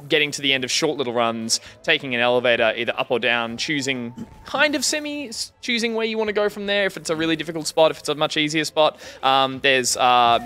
getting to the end of short little runs, taking an elevator either up or down, choosing where you want to go from there, if it's a really difficult spot, if it's a much easier spot. There's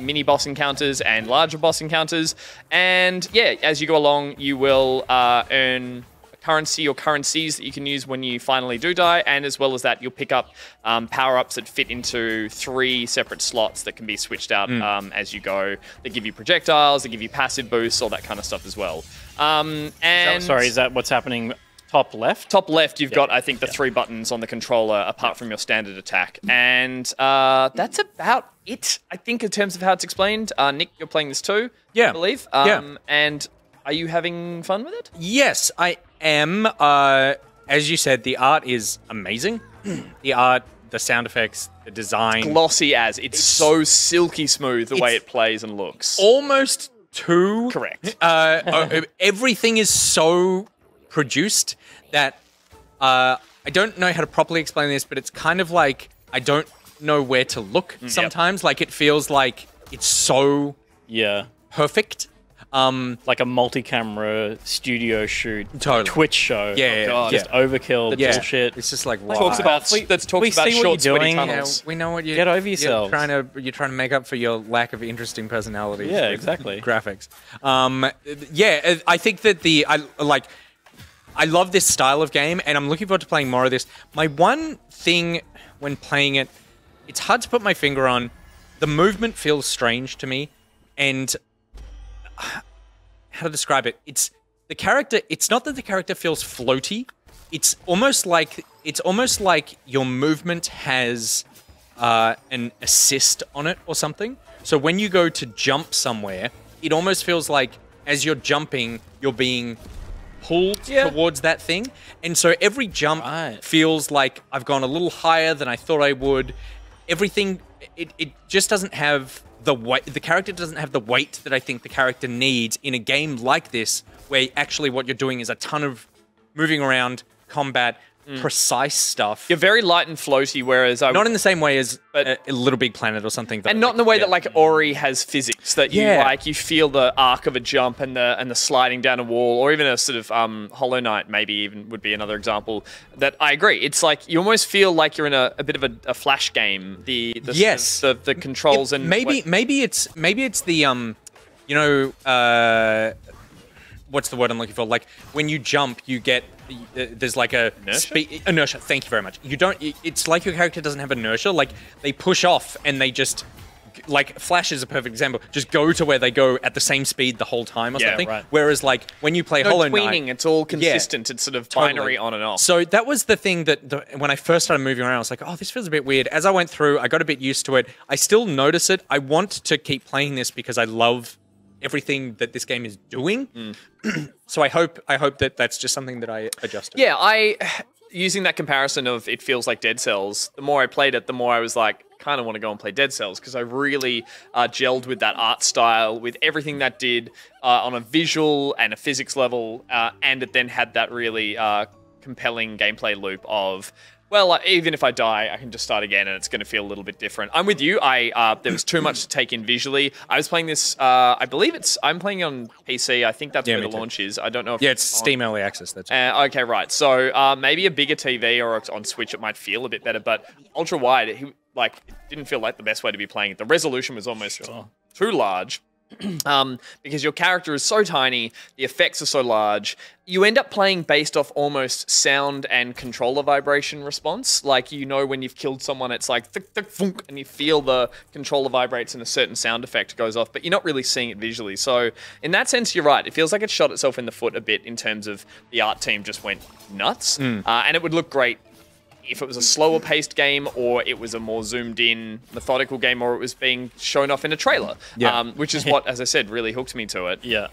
mini boss encounters and larger boss encounters. And yeah, as you go along, you will earn currency or currencies that you can use when you finally do die, and as well as that, you'll pick up power-ups that fit into 3 separate slots that can be switched out as you go. They give you projectiles, they give you passive boosts, all that kind of stuff as well. Is that what's happening top left? Top left, you've got, I think, the 3 buttons on the controller apart from your standard attack. And that's about it, I think, in terms of how it's explained. Nick, you're playing this too, I believe. And are you having fun with it? Yes, I am. As you said, the art is amazing. The art, the sound effects, the design. Glossy as. It's so silky smooth the way it plays and looks. Almost too. Correct. Everything is so produced that I don't know how to properly explain this, but it's kind of like I don't know where to look sometimes. Like it feels like it's so perfect. Like a multi-camera studio shoot, totally. Twitch show. Just overkill bullshit. It's just like wow. Talks about short, sweaty tunnels. We know what you get over yourself. You're trying to make up for your lack of interesting personality. Yeah, exactly. Graphics. I think that I love this style of game, and I'm looking forward to playing more of this. My one thing when playing it, it's hard to put my finger on. The movement feels strange to me, and how to describe it. It's the character. It's not that the character feels floaty. It's almost like your movement has an assist on it or something. So when you go to jump somewhere, it almost feels like as you're jumping, you're being pulled towards that thing. And so every jump feels like I've gone a little higher than I thought I would. Everything, it just doesn't have the weight. The character doesn't have the weight that I think the character needs in a game like this, where actually what you're doing is a ton of moving around, combat, precise stuff. You're very light and floaty, whereas not in the same way as a Little Big Planet or something. And not in the way that like Ori has physics that you like. You feel the arc of a jump and the sliding down a wall, or even a sort of Hollow Knight maybe even would be another example. That I agree. It's like you almost feel like you're in a bit of a flash game. The controls and maybe it's the what's the word I'm looking for? Like when you jump, you get there's like a inertia. Thank you very much. You don't. It's like your character doesn't have inertia. Like they push off and they just like Flash is a perfect example. Just go to where they go at the same speed the whole time or something. Right. Whereas like when you play Hollow Knight, tweening, it's all consistent. It's sort of binary on and off. So that was the thing that when I first started moving around, I was like, oh, this feels a bit weird. As I went through, I got a bit used to it. I still notice it. I want to keep playing this because I love everything that this game is doing. So I hope that that's just something that I adjust to. Yeah, using that comparison of it feels like Dead Cells, the more I played it, the more I was like, kind of want to go and play Dead Cells because I really gelled with that art style, with everything that did on a visual and a physics level, and it then had that really compelling gameplay loop of, well, even if I die, I can just start again and it's going to feel a little bit different. I'm with you. There was too much to take in visually. I was playing this, I believe I'm playing on PC. I think that's where the launch is. I don't know if it's Steam Early Access. That's okay, right. So maybe a bigger TV or on Switch, it might feel a bit better, but ultra wide, it didn't feel like the best way to be playing it. The resolution was almost too large. Because your character is so tiny, the effects are so large, you end up playing based off almost sound and controller vibration response. Like, you know, when you've killed someone, it's like thick, thick, thunk, and you feel the controller vibrates and a certain sound effect goes off, but you're not really seeing it visually. So in that sense, you're right. It feels like it shot itself in the foot a bit in terms of the art team just went nuts. And it would look great if it was a slower paced game, or it was a more zoomed in methodical game, or it was being shown off in a trailer, which is what, as I said, really hooked me to it. Yeah.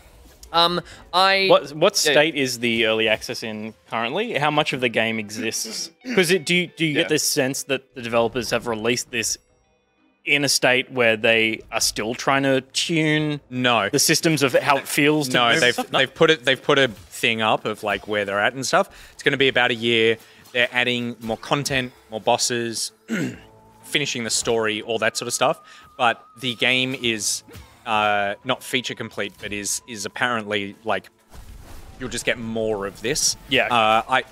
What state is the early access in currently? How much of the game exists? Because do you get this sense that the developers have released this in a state where they are still trying to tune the systems of how it feels? They've put a thing up of like where they're at and stuff. It's going to be about a year. They're adding more content, more bosses, finishing the story, all that sort of stuff. But the game is not feature complete, but is apparently like you'll just get more of this. Yeah.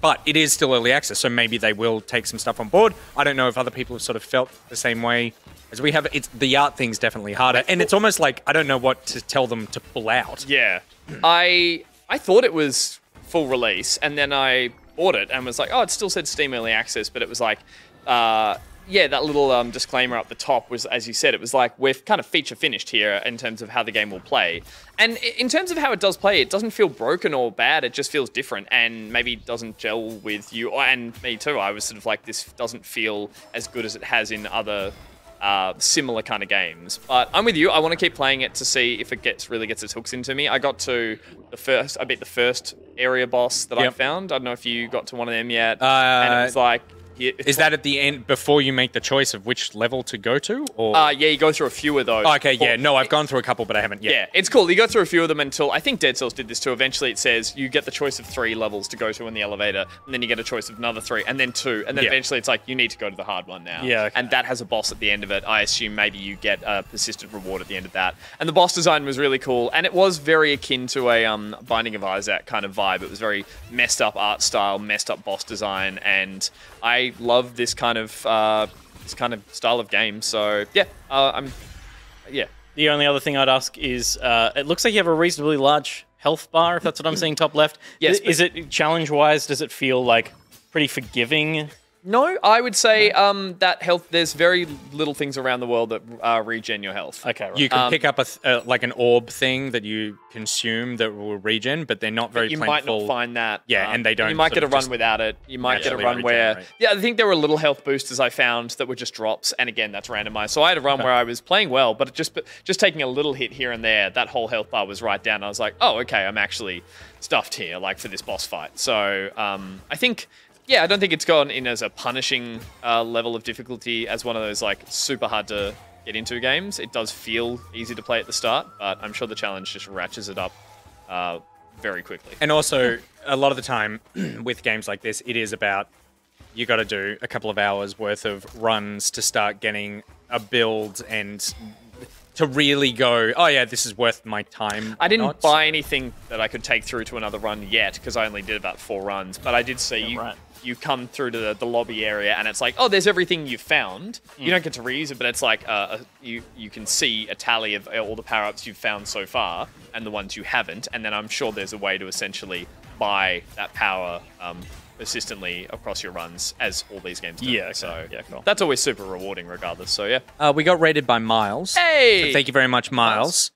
But it is still early access, so maybe they will take some stuff on board. I don't know if other people have sort of felt the same way as we have. It's the art thing's definitely harder, and it's almost like I don't know what to tell them to pull out. Yeah. I thought it was full release, and then I bought it and was like, oh, it still said Steam Early Access, but it was like, that little disclaimer up the top was, as you said, it was like, we're kind of feature finished here in terms of how the game will play. And in terms of how it does play, it doesn't feel broken or bad, it just feels different and maybe doesn't gel with you, and me too. I was sort of like, this doesn't feel as good as it has in other similar kind of games. But I'm with you. I want to keep playing it to see if it really gets its hooks into me. I got to I beat the first area boss that I found. I don't know if you got to one of them yet. And it was like, is that at the end before you make the choice of which level to go to? Or you go through a few of those. Oh, okay, yeah. No, I've gone through a couple, but I haven't yet. Yeah, it's cool. You go through a few of them until, I think Dead Cells did this too. Eventually it says you get the choice of 3 levels to go to in the elevator, and then you get a choice of another 3, and then 2, and then eventually it's like, you need to go to the hard one now. Yeah. Okay. And that has a boss at the end of it. I assume maybe you get a persistent reward at the end of that. And the boss design was really cool, and it was very akin to a Binding of Isaac kind of vibe. It was very messed up art style, messed up boss design, and I love this kind of style of game. So yeah, The only other thing I'd ask is, it looks like you have a reasonably large health bar, if that's what I'm seeing top left. Yes. Is it challenge-wise? Does it feel like pretty forgiving No, I would say that health. There's very little things around the world that regen your health. Okay, right. You can pick up like an orb thing that you consume that will regen, but they're not very You plentiful. might not find that. Yeah, and they don't. You might get a sort of run just without it. You might get a naturally run where... regenerate. Yeah, I think there were little health boosters I found that were just drops, and again, that's randomized. So I had a run where I was playing well, but just taking a little hit here and there, that whole health bar was right down. I was like, oh, okay, I'm actually stuffed here, like for this boss fight. So I think... Yeah, I don't think it's gone in as a punishing level of difficulty as one of those like super hard to get into games. It does feel easy to play at the start, but I'm sure the challenge just ratchets it up very quickly. And also, a lot of the time with games like this, it is about you got to do a couple of hours worth of runs to start getting a build and to really go, oh yeah, this is worth my time. I didn't buy anything that I could take through to another run yet because I only did about 4 runs, but I did see you come through to the lobby area and it's like, oh, there's everything you've found. You don't get to reuse it, but it's like you can see a tally of all the power-ups you've found so far and the ones you haven't, and then I'm sure there's a way to essentially buy that power persistently across your runs, as all these games do. Yeah, okay. So yeah, cool. That's always super rewarding regardless, so yeah. We got rated by Miles. Hey! So thank you very much, Miles.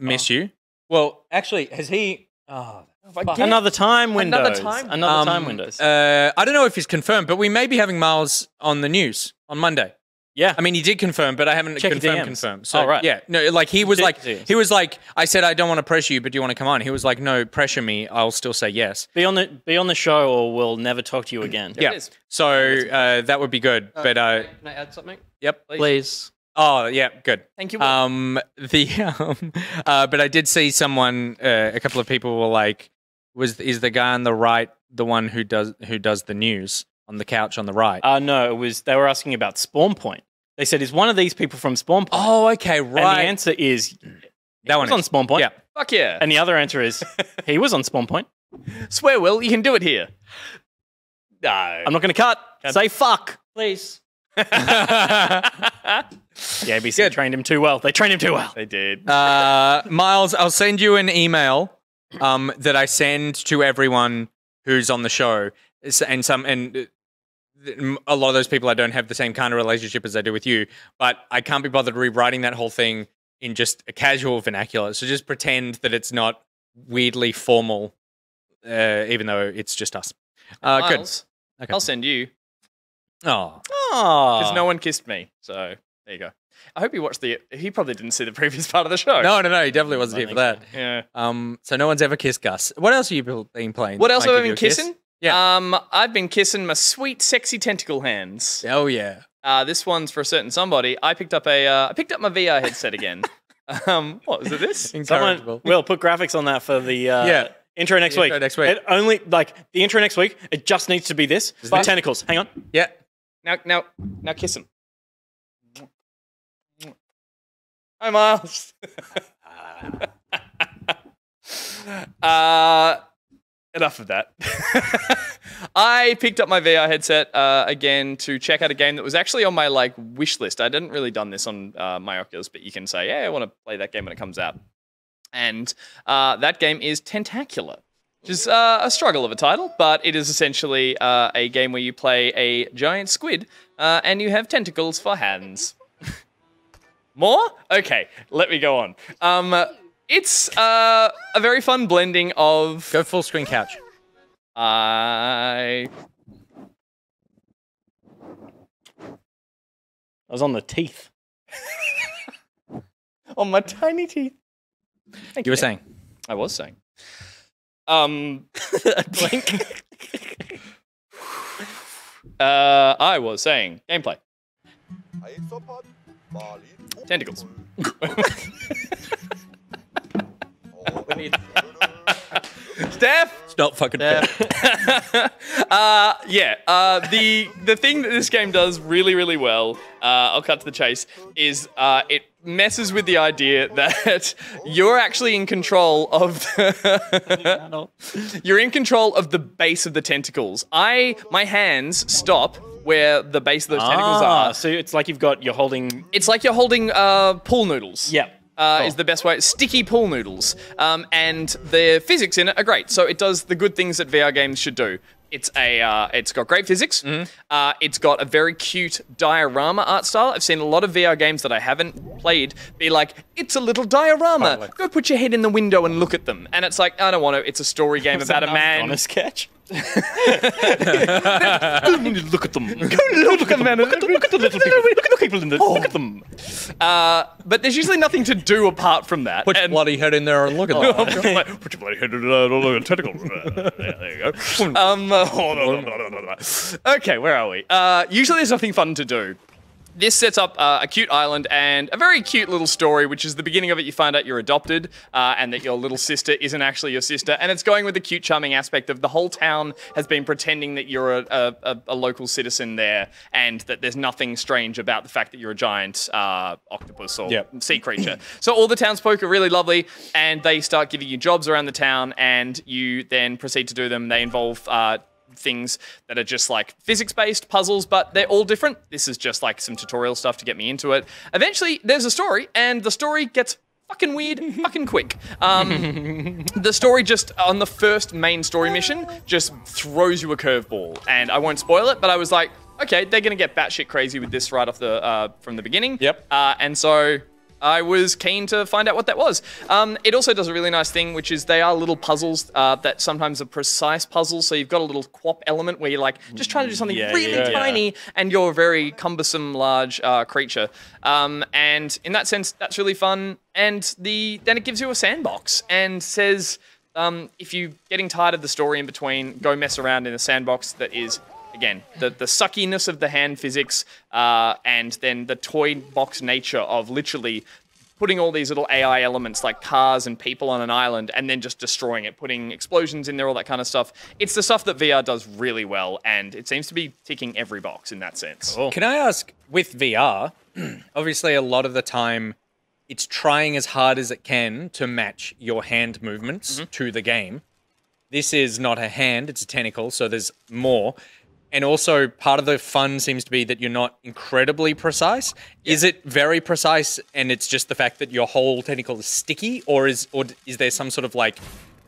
Miss you. Well, actually, has he... Oh, Another time Windows. Another time. Windows. I don't know if he's confirmed, but we may be having Miles on the news on Monday. Yeah. I mean, he did confirm, but I haven't Check your DMs. confirmed. So, oh, right. Yeah. No, like he was like, DMs. I said, I don't want to pressure you, but do you want to come on? He was like, no, pressure me. I'll still say yes. Be on the show or we'll never talk to you again. Yeah. So that would be good. But can I add something? Yep. Please. Oh, yeah, good. Thank you. But I did see someone, a couple of people were like, is the guy on the right the one who does the news on the couch on the right? No, they were asking about Spawn Point. They said, is one of these people from Spawn Point? Oh, okay, right. And the answer is that one was on Spawn Point. Yeah. Fuck yeah. And the other answer is he was on Spawn Point. Swear, Will, you can do it here. No. I'm not going to cut. Say fuck. Please. The ABC trained him too well. They trained him too well. They did. Miles, I'll send you an email that I send to everyone who's on the show, and a lot of those people I don't have the same kind of relationship as I do with you, but I can't be bothered rewriting that whole thing in just a casual vernacular. So just pretend that it's not weirdly formal, even though it's just us. Miles, good. Okay. I'll send you. Oh. Because no one kissed me. So there you go. I hope you watched he probably didn't see the previous part of the show. No, he definitely wasn't here for that. So. Yeah. So no one's ever kissed Gus. What else have you been playing? What else have I been kissing? Yeah. I've been kissing my sweet, sexy tentacle hands. Oh yeah. This one's for a certain somebody. I picked up my VR headset again. What was it? This? Someone will put graphics on that for the intro next week. It only the intro next week. It just needs to be this. Tentacles. Hang on. Yeah. Now kiss him. Hi, Miles. Enough of that. I picked up my VR headset again to check out a game that was actually on my wish list. I didn't really done this on my Oculus, but you can say, yeah, I want to play that game when it comes out. And that game is Tentacular, which is a struggle of a title, but it is essentially a game where you play a giant squid and you have tentacles for hands. More? Okay, let me go on. It's a very fun blending of... Go full screen couch. I was on the teeth. On my tiny teeth. You were saying? I was saying. Blink. I was saying gameplay. Tentacles. Steph! Stop fucking the thing that this game does really, really well, I'll cut to the chase, is it messes with the idea that you're actually in control of you're in control of the base of the tentacles. My hands stop where the base of those tentacles are. So it's like you're holding... It's like you're holding pool noodles. Yeah. Is the best way. Sticky pool noodles. And the physics in it are great. So it does the good things that VR games should do. It's got great physics. It's got a very cute diorama art style. I've seen a lot of VR games that I haven't played be like, it's a little diorama. Totally. Go put your head in the window and look at them. And it's like, I don't want to. It's a story game about a man. On a sketch. Look at them. Go look at them. Look at the little people. Look at the people in the. Look at them. But there's usually nothing to do apart from that. Put your bloody head in there and look at them. Put your bloody head in the tentacle. There you go. Okay, where are we? Usually there's nothing fun to do. This sets up a cute island and a very cute little story, which is the beginning of it. You find out you're adopted and that your little sister isn't actually your sister. And it's going with the cute, charming aspect of the whole town has been pretending that you're a local citizen there and that there's nothing strange about the fact that you're a giant octopus or sea creature. So all the townsfolk are really lovely and they start giving you jobs around the town and you then proceed to do them. They involve things that are just like physics-based puzzles, but they're all different. This is just like some tutorial stuff to get me into it. Eventually, there's a story, and the story gets fucking weird, fucking quick. The story just, on the first main story mission, just throws you a curveball. And I won't spoil it, but I was like, okay, they're going to get batshit crazy with this right off the from the beginning. Yep. And so I was keen to find out what that was. It also does a really nice thing, which is they are little puzzles that sometimes are precise puzzles. So you've got a little quap element where you're like just trying to do something really tiny and you're a very cumbersome, large creature. And in that sense, that's really fun. And then it gives you a sandbox and says, if you're getting tired of the story in between, go mess around in a sandbox that is, again, the suckiness of the hand physics and then the toy box nature of literally putting all these little AI elements like cars and people on an island and then just destroying it, putting explosions in there, all that kind of stuff. It's the stuff that VR does really well, and it seems to be ticking every box in that sense. Cool. Can I ask, with VR, obviously a lot of the time it's trying as hard as it can to match your hand movements to the game. This is not a hand, it's a tentacle, so there's more. And also, part of the fun seems to be that you're not incredibly precise. Yeah. Is it very precise and it's just the fact that your whole tentacle is sticky? Or is there some sort of like,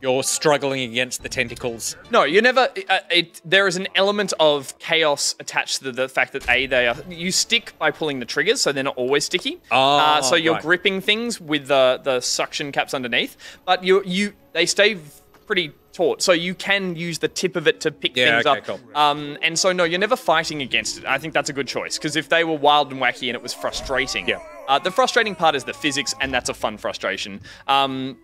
you're struggling against the tentacles? No, you never... there is an element of chaos attached to the fact that, you stick by pulling the triggers, so they're not always sticky. So you're gripping things with the suction caps underneath. But they stay pretty taut, so you can use the tip of it to pick things up. Cool. And so, no, you're never fighting against it. I think that's a good choice, because if they were wild and wacky and it was frustrating, the frustrating part is the physics, and that's a fun frustration. The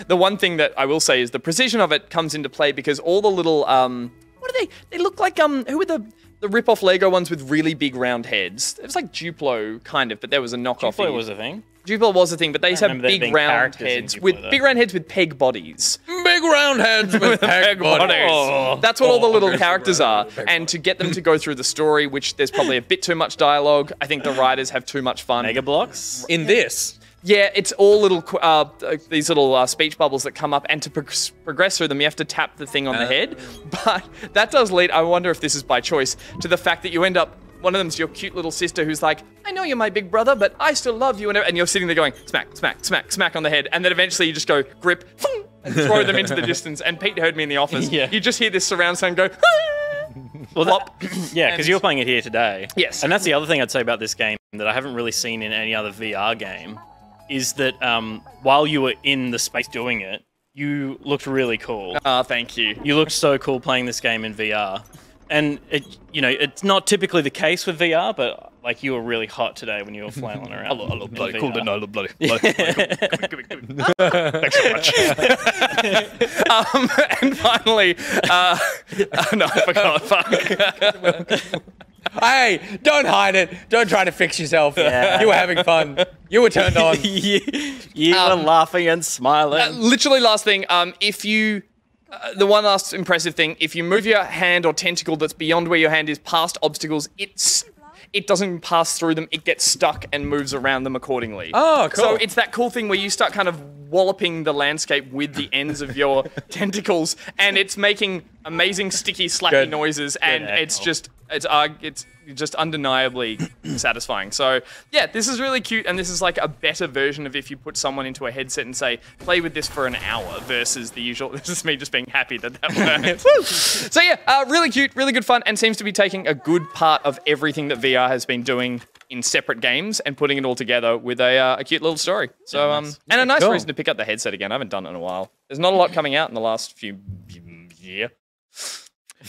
one thing that I will say is the precision of it comes into play because all the little, what are they? They look like, who are the rip-off Lego ones with really big round heads? It was like Duplo, kind of, but there was a knockoff. Duplo was a thing. Duplo was a thing, but they used to have big round heads with peg bodies. Big round heads with peg bodies. Oh. That's what all the little characters are. And to get them to go through the story, which there's probably a bit too much dialogue, I think the writers have too much fun. Mega blocks? In this? Yeah, it's all little these little speech bubbles that come up, and to progress through them, you have to tap the thing on the head. But that does lead, I wonder if this is by choice, to the fact that you end up, one of them's your cute little sister who's like, I know you're my big brother, but I still love you. And you're sitting there going, smack, smack, smack, smack on the head. And then eventually you just go, grip, and throw them into the distance. And Pete heard me in the office. You just hear this surround sound go, well, because you're playing it here today. Yes. And that's the other thing I'd say about this game that I haven't really seen in any other VR game, is that while you were in the space doing it, you looked really cool. Thank you. You looked so cool playing this game in VR. And it's not typically the case with VR, but like you were really hot today when you were flailing around. I love bloody cool. I love bloody. Thanks so much. And finally, no, I forgot. Fuck. Hey, don't hide it. Don't try to fix yourself. You were having fun. You were turned on. You were laughing and smiling. Literally, last thing. If you. The one last impressive thing, if you move your hand or tentacle that's beyond where your hand is past obstacles, it doesn't pass through them, it gets stuck and moves around them accordingly. Oh, cool. So it's that cool thing where you start kind of walloping the landscape with the ends of your tentacles, and it's making amazing sticky slappy noises, and it's just undeniably satisfying. So yeah, this is really cute, and this is like a better version of if you put someone into a headset and say, play with this for an hour versus the usual. This is me just being happy that worked. So yeah, really cute, really good fun, and seems to be taking a good part of everything that VR has been doing in separate games and putting it all together with a cute little story. So and a nice reason to pick up the headset again. I haven't done it in a while. There's not a lot coming out in the last few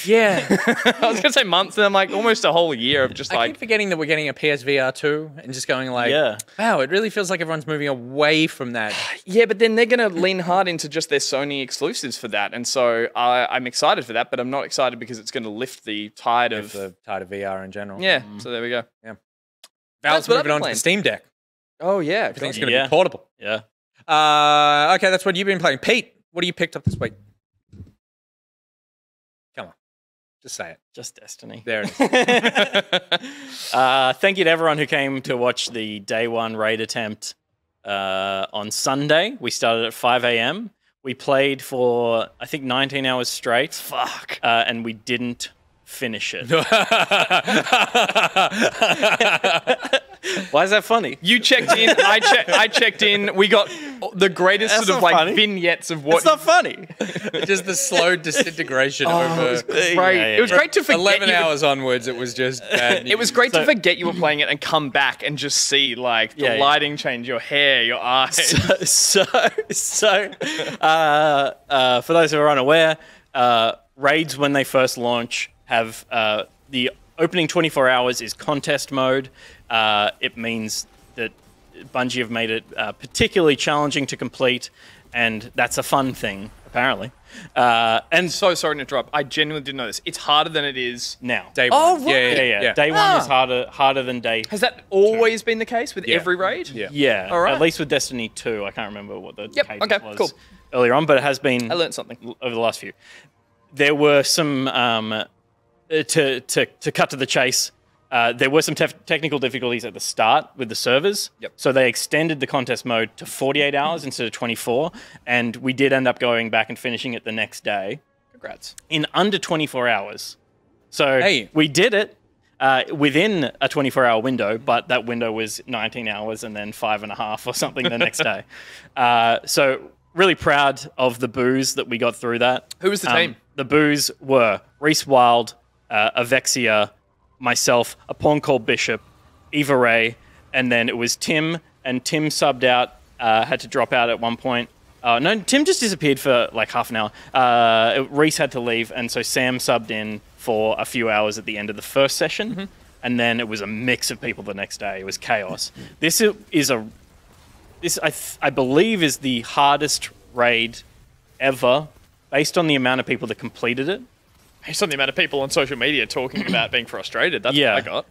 Yeah. I was going to say months, and I'm like almost a whole year of just I keep forgetting that we're getting a PSVR 2 and just going like, wow, it really feels like everyone's moving away from that. Yeah, but then they're going to lean hard into just their Sony exclusives for that. And so I'm excited for that, but I'm not excited because it's going to lift the tide of VR in general. Yeah, so there we go. Yeah. Valve's moving on to the Steam Deck. Oh, yeah. Everything's going to be portable. Yeah. Okay, that's what you've been playing. Pete, what have you picked up this week? Come on. Just say it. Just Destiny. There it is. Thank you to everyone who came to watch the day one raid attempt on Sunday. We started at 5 a.m. We played for, I think, 19 hours straight. Fuck. And we didn't finish it. Why is that funny? You checked in, I checked in. We got the greatest sort of like vignettes of what. It's not funny. Just the slow disintegration over. It was great. It was great to forget. 11 hours onwards, it was just bad news. It was great to forget you were playing it and come back and just see like the lighting change, your hair, your eyes. So for those who are unaware, raids when they first launch have the opening 24 hours is contest mode. It means that Bungie have made it particularly challenging to complete, and that's a fun thing, apparently. And so sorry to interrupt. I genuinely didn't know this. It's harder than it is now. Day one. Oh, right. Yeah. Day one is harder than day. Has that always been the case with every raid? Yeah. All right. At least with Destiny 2. I can't remember what the cadence was cool. earlier on, but it has been. I learned something over the last few. There were some to cut to the chase. There were some technical difficulties at the start with the servers. So they extended the contest mode to 48 hours instead of 24. And we did end up going back and finishing it the next day. Congrats. In under 24 hours. So we did it within a 24-hour window, but that window was 19 hours and then 5.5 or something the next day. So really proud of the boos that we got through that. Who was the team? The boos were Reese Wild, Avexia, myself, a pawn called Bishop, Eva Ray, and then it was Tim, and Tim subbed out, had to drop out at one point. No, Tim just disappeared for like half an hour. Reese had to leave, and so Sam subbed in for a few hours at the end of the first session, and then it was a mix of people the next day. It was chaos. This I believe is the hardest raid ever, based on the amount of people that completed it. Based on the amount of people on social media talking about being frustrated. That's what I got.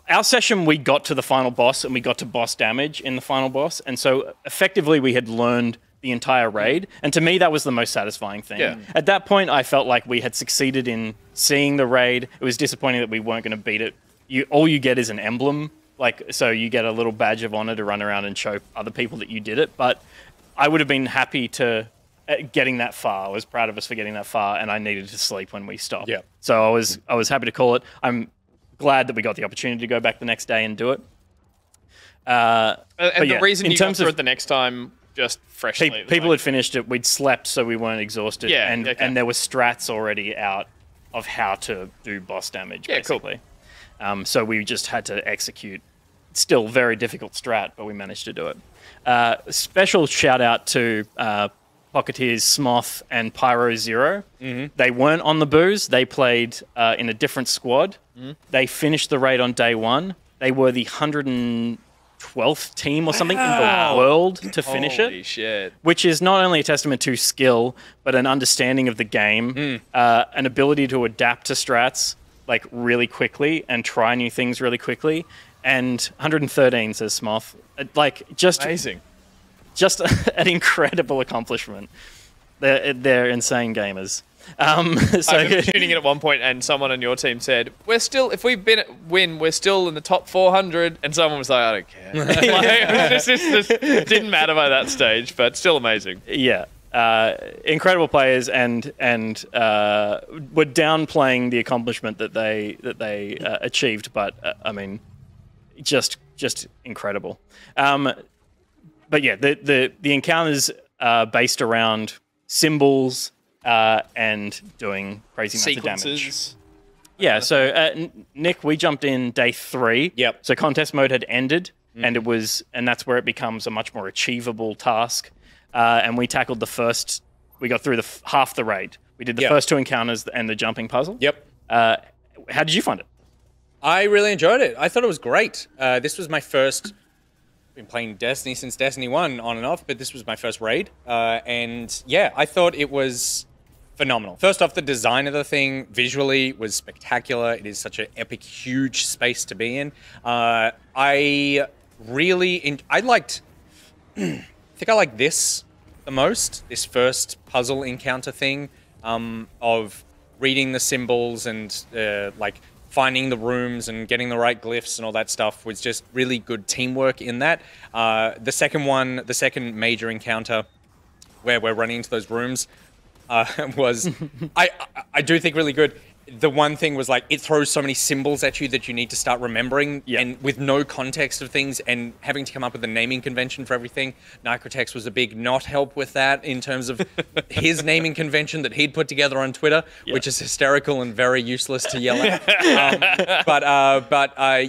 Our session, we got to the final boss and we got to boss damage in the final boss. And so effectively we had learned the entire raid. And to me, that was the most satisfying thing. Yeah. At that point, I felt like we had succeeded in seeing the raid. It was disappointing that we weren't going to beat it. All you get is an emblem. So you get a little badge of honor to run around and show other people that you did it. But I would have been happy to getting that far. I was proud of us for getting that far, and I needed to sleep when we stopped. Yeah. So I was happy to call it. I'm glad that we got the opportunity to go back the next day and do it. And the reason you got through it the next time, just freshly. People had finished it. We'd slept, so we weren't exhausted. Yeah, and there were strats already out of how to do boss damage, basically. Cool. So we just had to execute. Still very difficult strat, but we managed to do it. Special shout out to Pocketeers Smoth and Pyro Zero. They weren't on the booze. They played in a different squad. They finished the raid on day one. They were the 112th team or something in the world to finish it. Holy shit. Which is not only a testament to skill, but an understanding of the game, an ability to adapt to strats like really quickly and try new things really quickly. And 113, says Smoth. Just amazing. Just an incredible accomplishment. They're insane gamers. I was tuning in at one point, and someone on your team said, if we win, we're still in the top 400. And someone was like, I don't care. Like, this didn't matter by that stage, but still amazing. Yeah. Incredible players, and were downplaying the accomplishment that they achieved, but I mean, just incredible. But yeah, the encounters are based around symbols and doing crazy amounts of damage. Yeah. So Nick, we jumped in day 3. Yep. So contest mode had ended, and that's where it becomes a much more achievable task. And we tackled we got through half the raid. We did the first 2 encounters and the jumping puzzle. Yep. How did you find it? I really enjoyed it. I thought it was great. This was my first... Been playing Destiny since Destiny 1 on and off, but this was my first raid. And yeah, I thought it was phenomenal. First off, the design of the thing visually was spectacular. It is such an epic, huge space to be in. I liked... I think I like this the most, this first puzzle encounter thing of reading the symbols and like finding the rooms and getting the right glyphs and all that stuff was just really good teamwork in that. The second major encounter where we're running into those rooms was, I do think really good. The one thing was like, it throws so many symbols at you that you need to start remembering, and with no context of things and having to come up with a naming convention for everything. Nicrotex was a big not help with that in terms of his naming convention that he'd put together on Twitter, which is hysterical and very useless to yell at.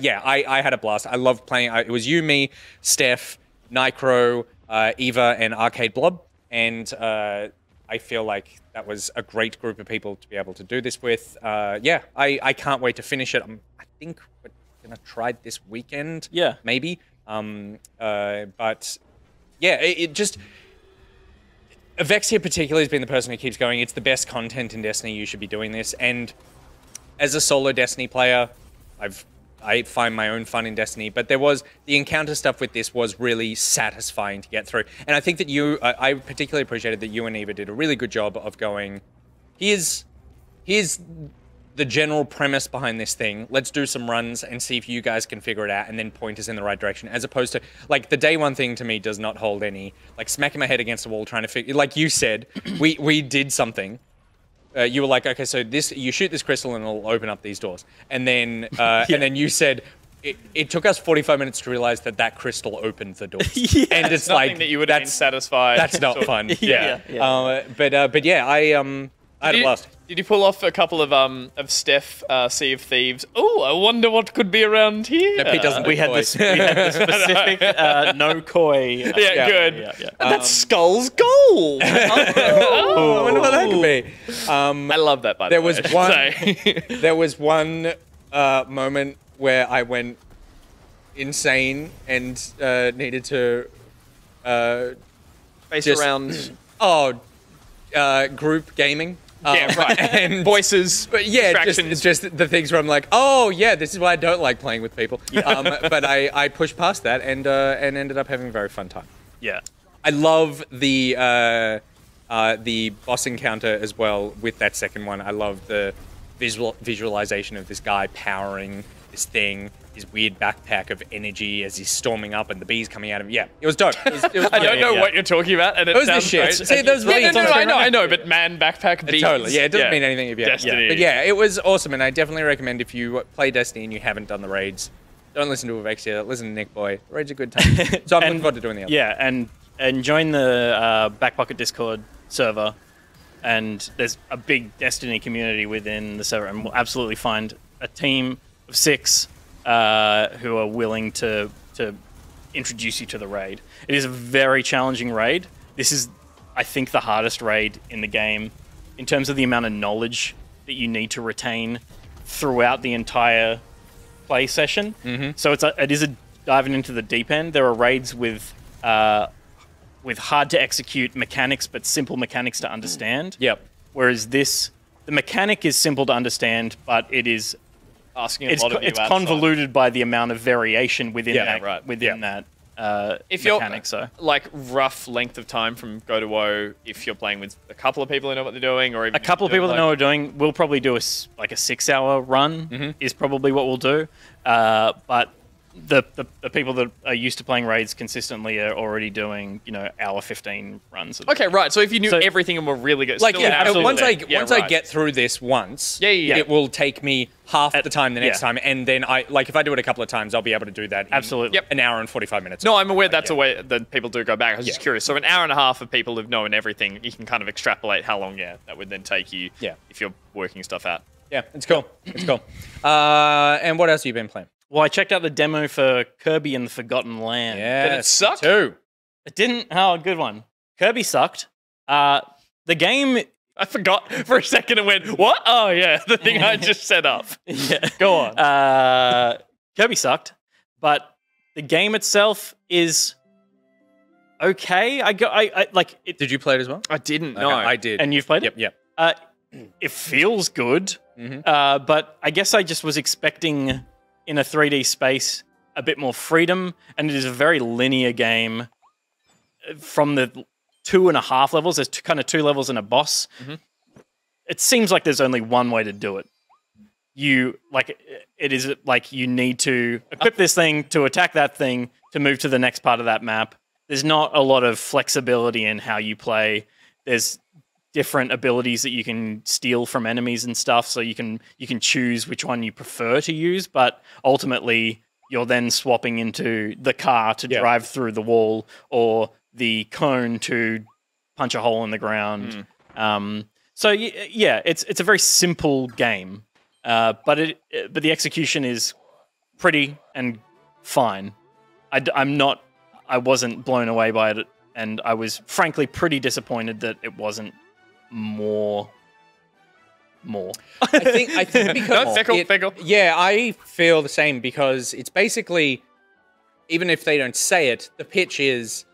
Yeah, I had a blast. I loved playing. It was you, me, Steph, Nicro, Eva, and Arcade Blob, and I feel like that was a great group of people to be able to do this with. Yeah, I can't wait to finish it. I think we're going to try it this weekend. Yeah. Maybe. But yeah, it just... Avexia particularly has been the person who keeps going. It's the best content in Destiny. You should be doing this. And as a solo Destiny player, I find my own fun in Destiny, but the encounter stuff with this was really satisfying to get through. And I think that I particularly appreciated that you and Eva did a really good job of going, here's the general premise behind this thing. Let's do some runs and see if you guys can figure it out and then point us in the right direction. As opposed to, like, the day one thing to me does not hold any, like, smacking my head against the wall trying to figure, like you said, we did something. You were like, okay, so you shoot this crystal and it'll open up these doors. And then and then you said, it took us 45 minutes to realize that crystal opened the doors. And it's like, that you would have been satisfied. That's not fun. Yeah. But yeah, I had a blast. Did you pull off a couple of Steph Sea of Thieves? Oh, I wonder what could be around here. No, Pete doesn't. We had the specific no koi. Yeah, good. Yeah. That's Skull's gold. I wonder what that could be. I love that. By the way, there was one moment where I went insane and needed to face around. Group gaming. Yeah, right. And voices, but yeah, just the things where I'm like, oh yeah, this is why I don't like playing with people. But I pushed past that and ended up having a very fun time. Yeah, I love the boss encounter as well with that second one. I love the visualization of this guy powering this thing, his weird backpack of energy as he's storming up and the bees coming at him. Yeah, it was dope. I don't know what you're talking about, and it was sounds the shit. great. See, those bees. I know, but man, backpack bees. Totally. Yeah, it doesn't mean anything if you Destiny. But yeah, it was awesome, and I definitely recommend if you play Destiny and you haven't done the raids, don't listen to Avexia, listen to Nick Boy. The raids are a good time. So I'm looking forward to doing the other. Yeah, and join the Backpocket Discord server, and there's a big Destiny community within the server, and we'll absolutely find a team of 6 who are willing to introduce you to the raid. It is a very challenging raid. This is, I think, the hardest raid in the game in terms of the amount of knowledge that you need to retain throughout the entire play session. Mm-hmm. So it is a diving into the deep end. There are raids with hard to execute mechanics, but simple mechanics to understand. Yep. Whereas the mechanic is simple to understand, but it is asking a lot of you. It's convoluted by the amount of variation within that mechanic. So, like, rough length of time from go to O, if you're playing with a couple of people who know what they're doing, or even a couple of people that know what they're doing, we'll probably do a 6-hour run. Is probably what we'll do. But the people that are used to playing raids consistently are already doing hour 15 runs. Okay, right. So if you knew everything and were really good, like once I get through this once, it will take me half the time the next time, and then if I do it a couple of times, I'll be able to do that in an hour and 45 minutes. No, I'm aware that's a way that people do go back. I was just curious. So an hour and a half of people who've known everything, you can kind of extrapolate how long that would then take you if you're working stuff out. Yeah, it's cool. It's cool. And what else have you been playing? Well, I checked out the demo for Kirby and the Forgotten Land. Yeah, did it suck? Too. It didn't. Oh, good one. Kirby sucked. The game. I forgot for a second and went, what? Oh, yeah, the thing I just set up. Yeah. Go on. Kirby sucked, but the game itself is okay. Did you play it as well? I didn't. Okay, No, I did. And you've played it? Yep. It feels good, but I guess I just was expecting in a 3D space a bit more freedom, and it is a very linear game from the 2.5 levels. There's kind of 2 levels and a boss. It seems like there's only one way to do it. You need to equip this thing to attack that thing to move to the next part of that map. There's not a lot of flexibility in how you play. There's different abilities that you can steal from enemies and stuff, so you can choose which one you prefer to use, but ultimately you're then swapping into the car to drive through the wall or the cone to punch a hole in the ground. So it's a very simple game, but the execution is pretty and fine. I wasn't blown away by it, and I was frankly pretty disappointed that it wasn't more. I think because fickle. Yeah, I feel the same because it's basically, even if they don't say it, the pitch is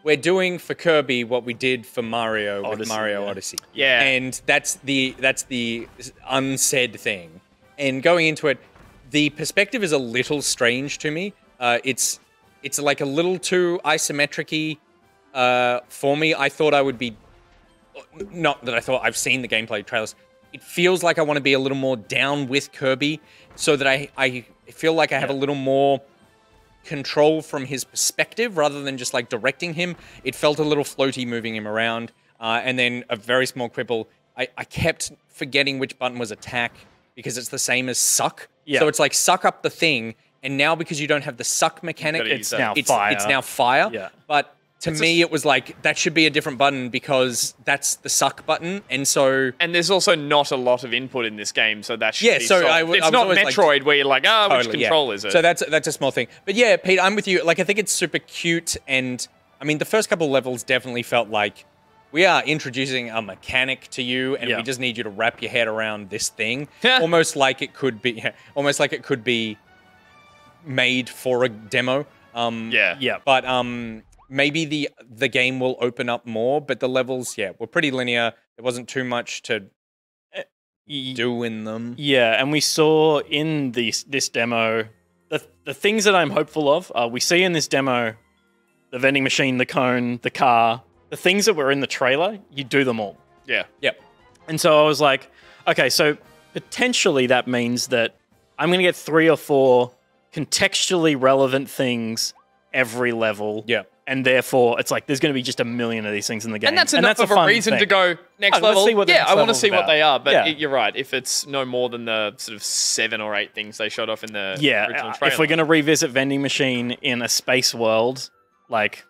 we're doing for Kirby what we did for Mario Odyssey, with Mario Odyssey. Yeah. And that's the unsaid thing. And going into it, the perspective is a little strange to me. It's like a little too isometric-y for me. I thought I would be... Not that I thought I've seen the gameplay trailers. It feels like I want to be a little more down with Kirby so that I feel like I have a little more control from his perspective rather than just like directing him. It felt a little floaty moving him around. And then a very small quibble. I kept forgetting which button was attack because it's the same as suck. Yeah. So it's like suck up the thing. And now because you don't have the suck mechanic, it's now fire. Yeah. But to me, it was like, that should be a different button because that's the suck button. And so... And there's also not a lot of input in this game, so that should be so solved. It's not Metroid where you're like, which control is it? So that's a small thing. But yeah, Pete, I'm with you. Like, I think it's super cute. And I mean, the first couple levels definitely felt like we are introducing a mechanic to you and we just need you to wrap your head around this thing. Almost like it could be made for a demo. But maybe the game will open up more, but the levels, were pretty linear. There wasn't too much to do in them. Yeah, and we saw in this demo the things that I'm hopeful of. We see in this demo the vending machine, the cone, the car, the things that were in the trailer. You do them all. Yeah. Yep. And so I was like, okay, so potentially that means that I'm going to get 3 or 4 contextually relevant things every level. Yeah. And therefore, it's like there's going to be just a million of these things in the game. And that's enough of a reason to go next level. I want to see what they are. But you're right. If it's no more than the sort of 7 or 8 things they showed off in the original trailer. If we're going to revisit Vending Machine in a space world, like...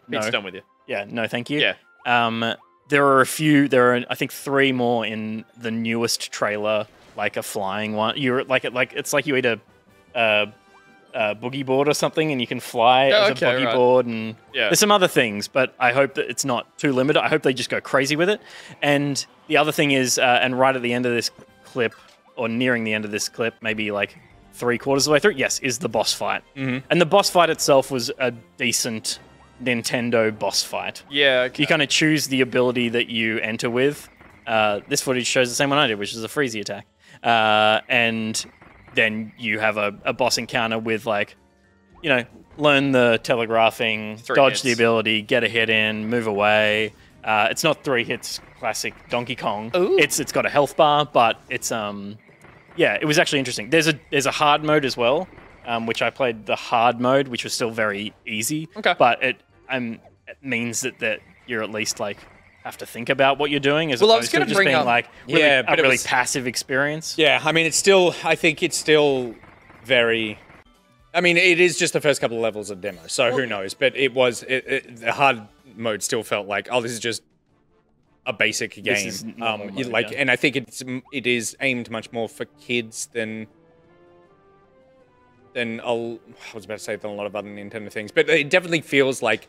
It's done with you. Yeah, no, thank you. Yeah. There are, I think, 3 more in the newest trailer, like a flying one. You're it's like you eat a boogie board or something, and you can fly as a boogie board, and there's some other things, but I hope that it's not too limited. I hope they just go crazy with it. And the other thing is, and right at the end of this clip, or nearing the end of this clip, maybe like 3/4 of the way through, is the boss fight. Mm-hmm. And the boss fight itself was a decent Nintendo boss fight. Yeah, you kind of choose the ability that you enter with. This footage shows the same one I did, which is a freezy attack. And then you have a boss encounter with, like, you know, learn the telegraphing, dodge the ability, get a hit in, move away. It's not 3 hits classic Donkey Kong. Ooh. It's got a health bar, but it's yeah, it was actually interesting. There's a hard mode as well, which I played the hard mode, which was still very easy. Okay. But it means that you're at least like have to think about what you're doing as Well, I opposed was to gonna just bring being up- like Yeah, a but it really was- passive experience. Yeah, I mean, I think it's still very... I mean, it is just the first couple of levels of demo, so who knows? But the hard mode still felt like, oh, this is just a basic game. This is normal mode, yeah. And I think it is aimed much more for kids than than a lot of other Nintendo things. But it definitely feels like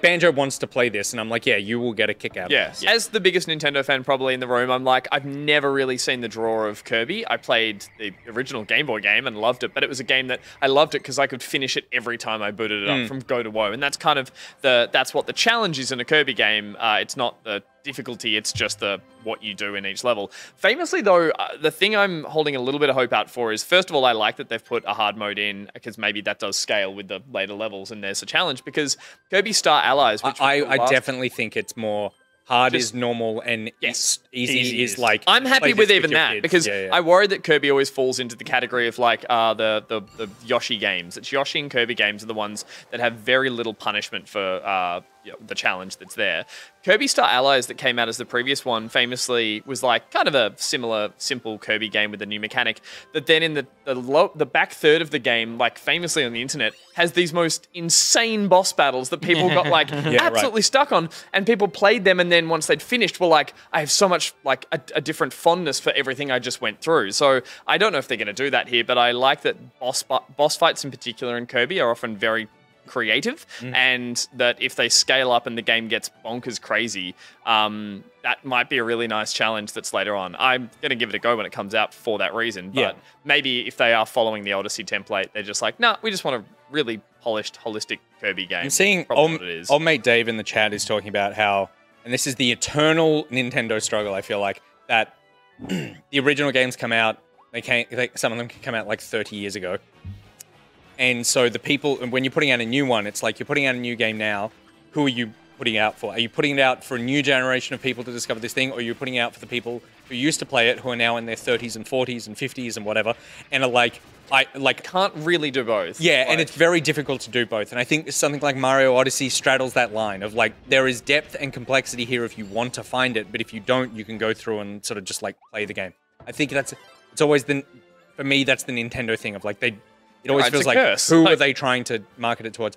Banjo wants to play this, and I'm like, yeah, you will get a kick out of Yeah. this. As the biggest Nintendo fan probably in the room, I'm like, I've never really seen the draw of Kirby. I played the original Game Boy game and loved it, but it was a game that I loved it because I could finish it every time I booted it up from go to woe. And that's kind of that's what the challenge is in a Kirby game. It's not the difficulty, it's just what you do in each level. Famously though, the thing I'm holding a little bit of hope out for is, first of all, I like that they've put a hard mode in because maybe that does scale with the later levels and there's a challenge, because Kirby Star Allies, which I definitely think it's more hard is normal and easy is like... I'm happy with even that kids. because Yeah. I worry that Kirby always falls into the category of like the Yoshi games. It's Yoshi and Kirby games are the ones that have very little punishment for the challenge that's there. Kirby Star Allies that came out as the previous one famously was like kind of a similar simple Kirby game with a new mechanic that then in the back third of the game, like famously on the internet, has these most insane boss battles that people got like absolutely stuck on, and people played them and then once they'd finished were like, I have so much like a different fondness for everything I just went through. So I don't know if they're going to do that here, but I like that boss fights in particular in Kirby are often very creative, and that if they scale up and the game gets bonkers crazy, that might be a really nice challenge that's later on. I'm going to give it a go when it comes out for that reason, but maybe if they are following the Odyssey template, they're just like, nah, we just want a really polished, holistic Kirby game. I'm seeing old mate Dave in the chat is talking about how, and this is the eternal Nintendo struggle, I feel like, that the original games come out, some of them can come out like 30 years ago. And so the people, when you're putting out a new one, it's like you're putting out a new game now. Who are you putting it out for? Are you putting it out for a new generation of people to discover this thing, or are you putting it out for the people who used to play it, who are now in their 30s and 40s and 50s and whatever, and are like, can't really do both. Yeah, and it's very difficult to do both. And I think something like Mario Odyssey straddles that line of like, there is depth and complexity here if you want to find it, but if you don't, you can go through and sort of just like play the game. I think it's always for me, that's the Nintendo thing of like, it always feels like, who are they trying to market it towards?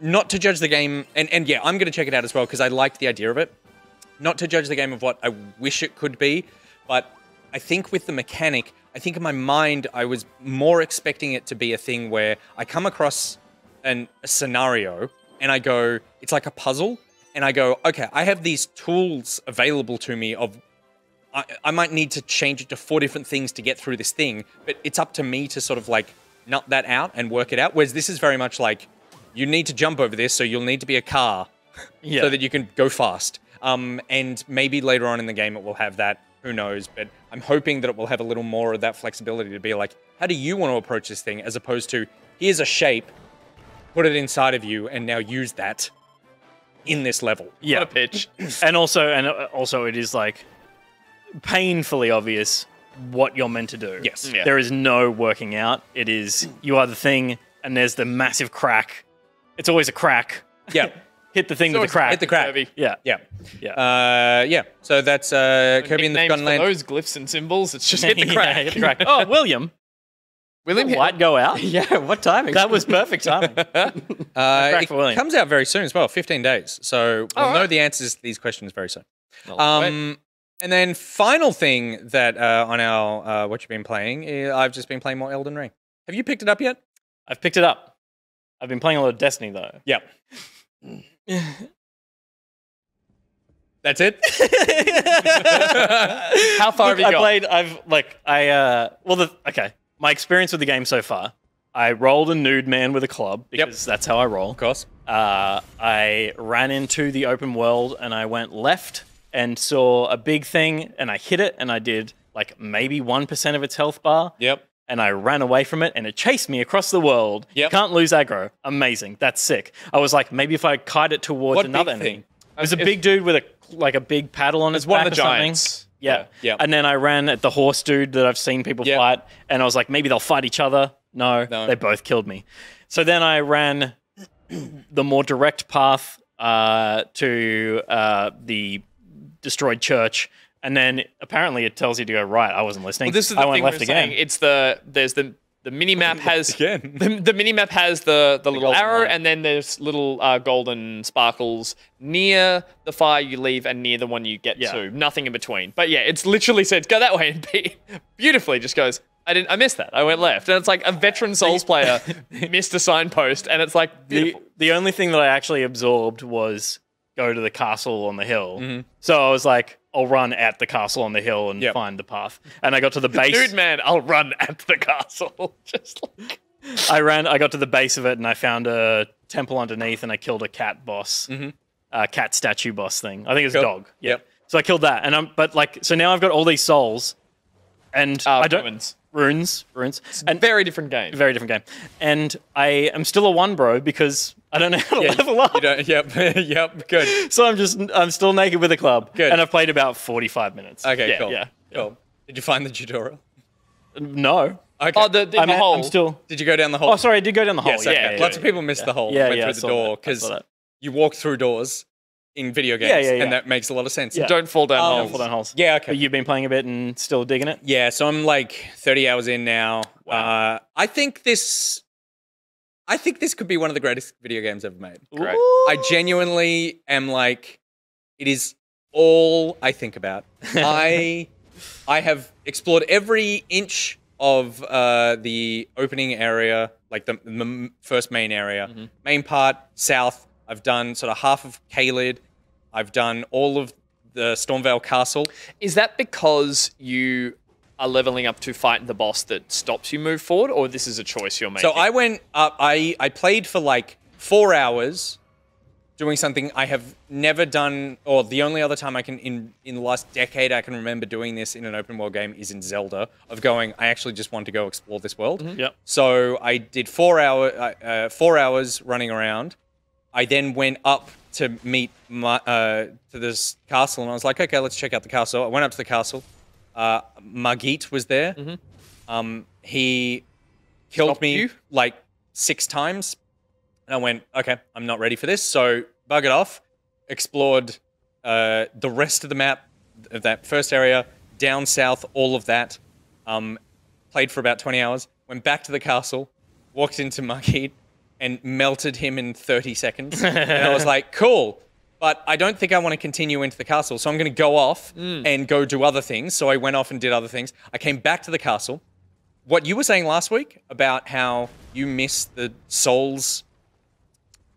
Not to judge the game, and yeah, I'm going to check it out as well because I liked the idea of it. Not to judge the game of what I wish it could be, but I think with the mechanic, I think in my mind, I was more expecting it to be a thing where I come across a scenario and I go, it's like a puzzle, and I go, okay, I have these tools available to me of I might need to change it to 4 different things to get through this thing, but it's up to me to sort of like nut that out and work it out. Whereas this is very much like, you need to jump over this, so you'll need to be a car so that you can go fast. And maybe later on in the game it will have that, who knows, but I'm hoping that it will have a little more of that flexibility to be like, how do you want to approach this thing, as opposed to, here's a shape, put it inside of you, and now use that in this level. Yeah. What a pitch. And also it is like painfully obvious what you're meant to do. Yes. Yeah. There is no working out. It is, you are the thing, and there's the massive crack. It's always a crack. Yeah. Hit the thing with the crack. Hit the crack. Kirby. Yeah. Yeah. Yeah. So that's Kirby in the Forgotten Land. Those glyphs and symbols, it's just hit the crack. Yeah, hit the crack. Oh, William. William Did the light go out? Yeah, what timing? That was perfect timing. It for William. comes out very soon as well, 15 days. So we'll know the answers to these questions very soon. And then final thing that on our What You've Been Playing, I've just been playing more Elden Ring. Have you picked it up yet? I've picked it up. I've been playing a lot of Destiny though. Yeah. That's it? How far have you got? Okay. My experience with the game so far, I rolled a nude man with a club because that's how I roll. Of course. I ran into the open world and I went left and saw a big thing and I hit it and I did like maybe 1% of its health bar. Yep. and I ran away from it, and it chased me across the world. Yep. Can't lose aggro. Amazing. That's sick. I was like, maybe if I kite it towards What another big enemy. thing? It was a big dude with a big paddle on his back. one of the or something. giants. Yeah. Yeah. And then I ran at the horse dude that I've seen people fight, and I was like, maybe they'll fight each other. No, they both killed me. So then I ran the more direct path to the destroyed church, and then apparently it tells you to go right. I wasn't listening. Well, this is the I went thing left we're saying. again. It's the mini map has Again. the mini map has the little golden arrow, line. and then there's little golden sparkles near the fire you leave and near the one you get to. Nothing in between. But yeah, it's literally said go that way, and B beautifully just goes. I missed that. I went left, and it's like a veteran Souls player missed a signpost, and it's like beautiful. The only thing that I actually absorbed was go to the castle on the hill. So I was like, I'll run at the castle on the hill and find the path. And I got to the base. Dude, man, I'll run at the castle. Just like I got to the base of it, and I found a temple underneath, and I killed a cat boss, cat statue boss thing. I think it's a dog. Yeah. Yep. So I killed that, and so now I've got all these souls, and I don't runes, and very different game. very different game, and I am still a 1 bro because I don't know how to level up. You don't, yep, good. So I'm still naked with a club, Good. and I've played about 45 minutes. Okay, cool. Yeah. Cool. Did you find the tutorial? No. Okay. Oh, the hole. I'm still. Did you go down the hole? Oh, sorry, I did go down the hole. Yes, okay. Lots of people miss the hole. Yeah, went I through the saw door that. I because saw that. you walk through doors in video games, and that makes a lot of sense. Yeah. Don't fall down Don't holes. fall down holes. Yeah, okay. But you've been playing a bit and still digging it? Yeah, so I'm like 30 hours in now. Wow. I think this could be one of the greatest video games ever made. Great. I genuinely am like, it is all I think about. I have explored every inch of the opening area, like the first main area. Main part, south. I've done sort of half of Caelid. I've done all of the Stormvale Castle. Is that because you are leveling up to fight the boss that stops you move forward, or this is a choice you're making? So I went up, I played for like 4 hours doing something I have never done, or the only other time I can, in the last decade, I can remember doing this in an open world game is in Zelda, of going, I actually just want to go explore this world. Yep. So I did 4 hours running around. I then went up to meet to this castle, and I was like, okay, let's check out the castle. I went up to the castle. Margit was there. He killed me like 6 times. And I went, okay, I'm not ready for this. So bug it off. Explored the rest of the map, of that first area, down south, all of that. Played for about 20 hours. Went back to the castle. Walked into Margit and melted him in 30 seconds. And I was like, cool. But I don't think I want to continue into the castle. So I'm going to go off and go do other things. So I went off and did other things. I came back to the castle. What you were saying last week about how you miss the souls,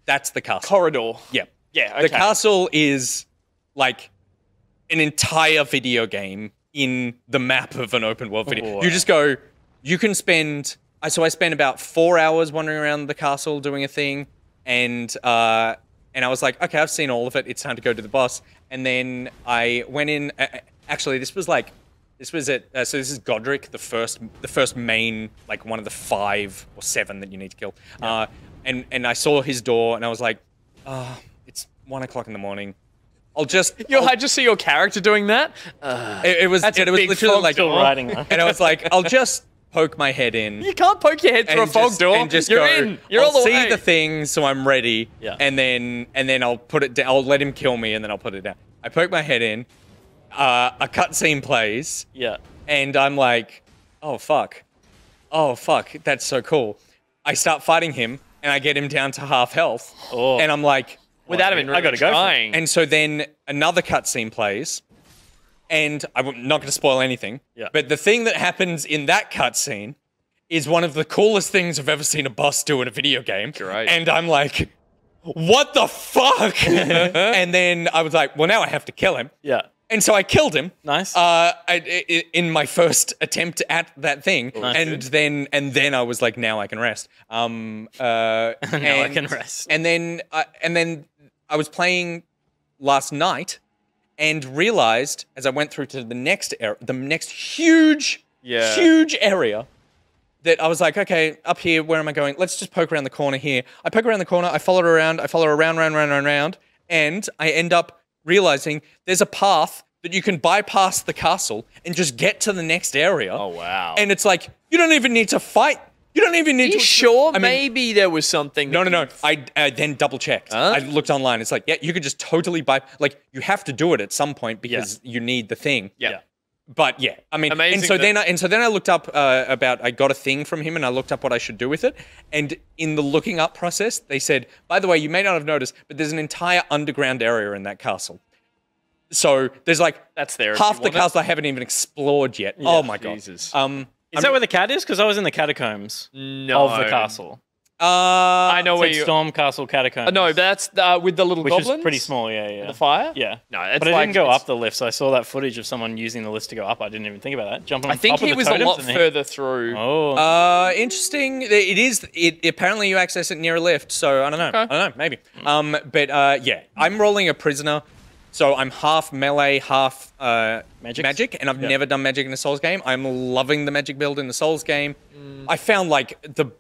that's the castle. corridor. Yeah. Yeah, okay. The castle is like an entire video game in the map of an open world video. Oh, You just go, you can spend... So I spent about 4 hours wandering around the castle doing a thing, and I was like, okay, I've seen all of it. It's time to go to the boss. And then I went in. Actually, this was at. So this is Godric, the first main, like one of the 5 or 7 that you need to kill. Yeah. And I saw his door, and I was like, it's 1 o'clock in the morning. I just see your character doing that. It was big literally fog like still riding. and I was like, I'll just poke my head in. You can't poke your head through a fog door. And just You're go, in. You're I'll all the see way. the thing, so I'm ready. Yeah. And then I'll put it down. I'll let him kill me, and then I'll put it down. I poke my head in. A cutscene plays. Yeah. And I'm like, oh fuck, that's so cool. I start fighting him, and I get him down to half health. Oh. And I'm like, Without even I gotta go for it. trying. and so then another cutscene plays, and I'm not going to spoil anything. Yeah. But the thing that happens in that cutscene is one of the coolest things I've ever seen a boss do in a video game. Great. And I'm like, what the fuck? And then I was like, well, now I have to kill him. Yeah. And so I killed him. Nice. In my first attempt at that thing, Nice. and then I was like, now I can rest. Now I can rest. And then I was playing last night, and realized as I went through to the next huge area, that I was like, okay, up here, where am I going? Let's just poke around the corner here. I poke around the corner, I follow it around, round, and I end up realizing there's a path that you can bypass the castle and just get to the next area. Oh, wow. And it's like, you don't even need to fight. You don't even need to... Sure? Maybe there was something... No. I then double-checked. I looked online. It's like, yeah, you could just totally like, you have to do it at some point because you need the thing. Yeah. But yeah, I mean, Amazing and so then I looked up I got a thing from him and I looked up what I should do with it. And in the looking up process, they said, by the way, you may not have noticed, but there's an entire underground area in that castle. So there's like that's there half the castle I haven't even explored yet. Yeah, oh my God. Jesus. Is that where the cat is? Because I was in the catacombs of the castle. I know where you... Storm Castle Catacombs. No, that's with the little goblins? Which is pretty small, yeah. The fire? Yeah. No, it's but I didn't go up the lift, so I saw that footage of someone using the list to go up. I didn't even think about that. Jumping I think he was a lot further through. Oh. Interesting. Apparently you access it near a lift, so I don't know. Okay. I don't know, maybe. But yeah, I'm rolling a prisoner. So I'm half melee, half magic, and I've never done magic in a Souls game. I'm loving the magic build in the Souls game. I found like the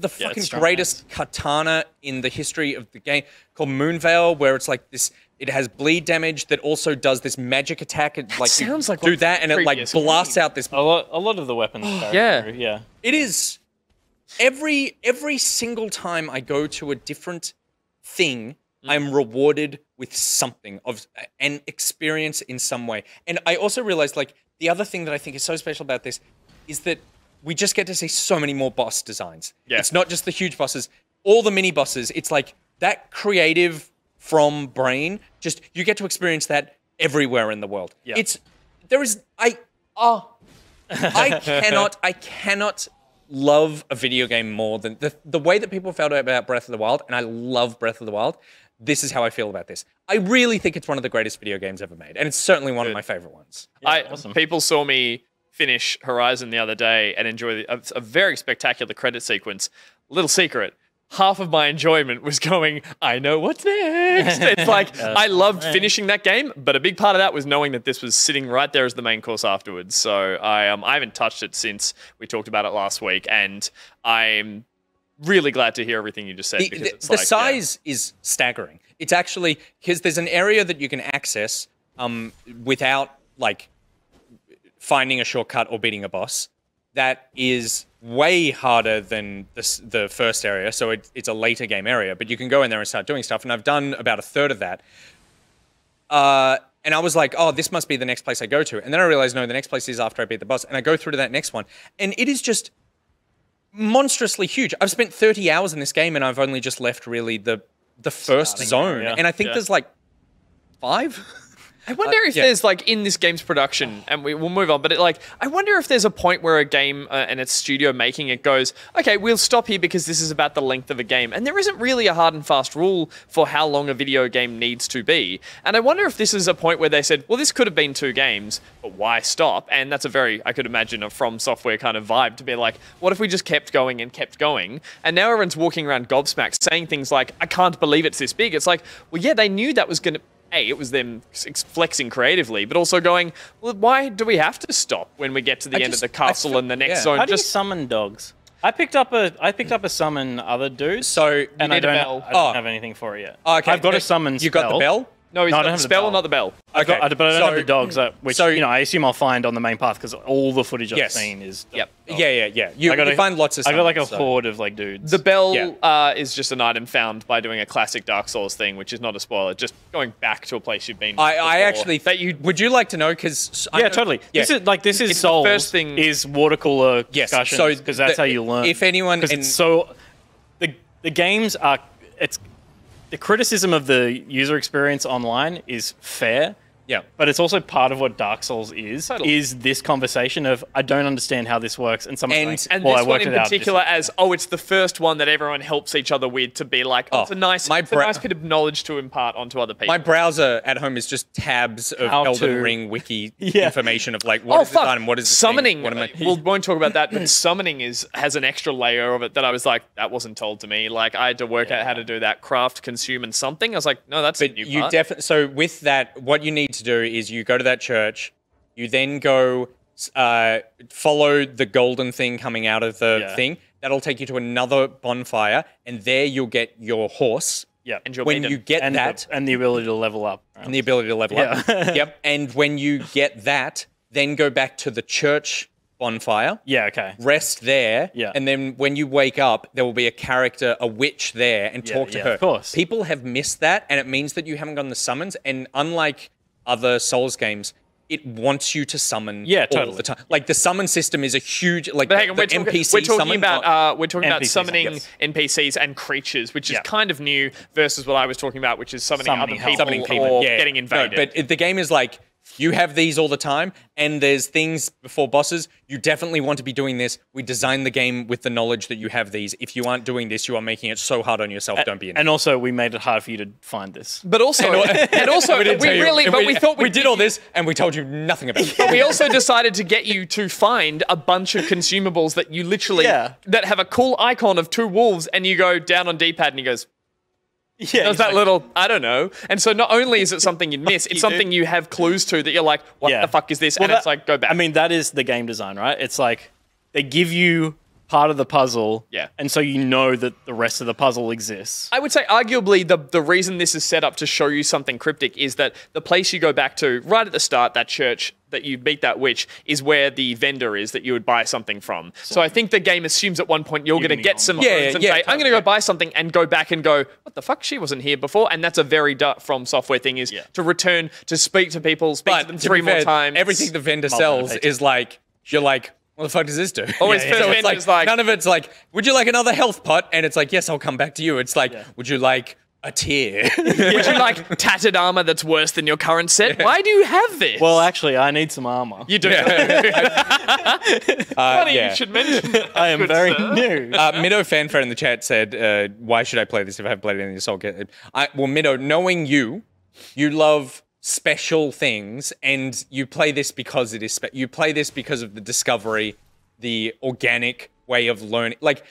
fucking greatest katana in the history of the game called Moonveil, where it's like this. It has bleed damage that also does this magic attack. It like sounds like do that, and it like blasts out this. A lot of the weapons. Yeah. It is every single time I go to a different thing, I'm rewarded with something of an experience in some way. And I also realized, like, the other thing that I think is so special about this is that we just get to see so many more boss designs. Yeah. It's not just the huge bosses, all the mini bosses. It's like that creative from brain, just you get to experience that everywhere in the world. Yeah. I cannot love a video game more than the way that people felt about Breath of the Wild, and I love Breath of the Wild. This is how I feel about this. I really think it's one of the greatest video games ever made, and it's certainly one of my favorite ones. Awesome. People saw me finish Horizon the other day and enjoy a very spectacular credit sequence. Little secret, half of my enjoyment was going, I know what's next. It's like, I loved finishing that game, but a big part of that was knowing that this was sitting right there as the main course afterwards. So I haven't touched it since we talked about it last week, and I'm really glad to hear everything you just said. The size is staggering. It's actually, because there's an area that you can access without, like, finding a shortcut or beating a boss that is way harder than the first area. So it's a later game area, but you can go in there and start doing stuff. And I've done about a third of that. And I was like, oh, this must be the next place I go to. And then I realized, no, the next place is after I beat the boss. And I go through to that next one. And it is just monstrously huge. I've spent 30 hours in this game and I've only just left really the first zone. Yeah. And I think there's like 5. I wonder if there's, like, in this game's production, and we'll move on, but I wonder if there's a point where a game and its studio making it goes, okay, we'll stop here because this is about the length of a game. And there isn't really a hard and fast rule for how long a video game needs to be. And I wonder if this is a point where they said, well, this could have been 2 games, but why stop? And that's a very, I could imagine, a From Software kind of vibe to be like, what if we just kept going and kept going? And now everyone's walking around gobsmacked saying things like, I can't believe it's this big. It's like, well, yeah, they knew that was going to... it was them flexing creatively, but also going, well, why do we have to stop when we get to the end of the castle and the next zone? How do you summon dogs? I picked up a summon other dude. So and I don't have anything for it yet. Okay, I've got a summon spell. You got the bell? No, he's got the spell or not the bell. Okay, but I don't have the dogs, which I assume I'll find on the main path because all the footage I've seen is. Yep. Yeah. You find lots of. I got like a horde of like dudes. The bell is just an item found by doing a classic Dark Souls thing, which is not a spoiler. Just going back to a place you've been. I actually would you like to know? Because totally. Yeah. This is Souls. The first thing is water cooler discussions because that's how you learn. If anyone, the games are the criticism of the user experience online is fair. Yeah. But it's also part of what Dark Souls is this conversation of, I don't understand how this works. And someone's saying, well, I worked it out. And this one in particular it's the first one that everyone helps each other with to be like, it's a nice bit of knowledge to impart onto other people. My browser at home is just tabs of Elden Ring wiki information of like, what is this item, what is this summoning. Thing? We won't talk about that, but summoning has an extra layer of it that I was like, that wasn't told to me. Like, I had to work out how to do that, craft, consume, and something. I was like, no, that's a new part. So with that, what you need to do is you go to that church, you then go follow the golden thing coming out of the thing. That'll take you to another bonfire, and there you'll get your horse. Yeah, and when you get and the ability to level up. Right? And the ability to level up. Yep. And when you get that, then go back to the church bonfire. Yeah, okay. Rest there. Yeah. And then when you wake up, there will be a character, a witch there, and talk to her. Of course. People have missed that, and it means that you haven't gotten the summons. And unlike other Souls games, it wants you to summon all the time. Like the summon system is a huge But hang on, we're talking about summoning NPCs and creatures, which is kind of new versus what I was talking about, which is summoning other people or getting invaded. No, but the game is like, you have these all the time, and there's things before bosses. You definitely want to be doing this. We designed the game with the knowledge that you have these. If you aren't doing this, you are making it so hard on yourself. Don't be in it. And also, we made it hard for you to find this. But also, we did all this, and we told you nothing about it. But we also decided to get you to find a bunch of consumables that you literally, that have a cool icon of 2 wolves, and you go down on D-pad, and he goes, there's that little, I don't know. And so not only is it something you'd miss, it's something you have clues to that you're like, what the fuck is this? And it's like, go back. I mean, that is the game design, right? It's like, they give you part of the puzzle, and so you know that the rest of the puzzle exists. I would say arguably the reason this is set up to show you something cryptic is that the place you go back to right at the start, that church, that you beat that witch, is where the vendor is that you would buy something from. So I think the game assumes at one point you're going to get some coins and say, I'm going to go buy something, and go back and go, what the fuck? She wasn't here before. And that's a very From Software thing, is to return, to speak to people, speak to them 3 more times. Everything the vendor sells is like, you're like, what the fuck does this do? Always so it's like, none of it's like, would you like another health pot? And it's like, yes, I'll come back to you. It's like, would you like a tear? Would you like tattered armor that's worse than your current set? Why do you have this? Well, actually, I need some armor. You do. Funny you should mention that. I am very new. Middo Fanfare in the chat said, why should I play this if I haven't played any of the Soul Games? Well, Middo, knowing you love special things, and you play this because it is you play this because of the discovery, the organic way of learning. Like,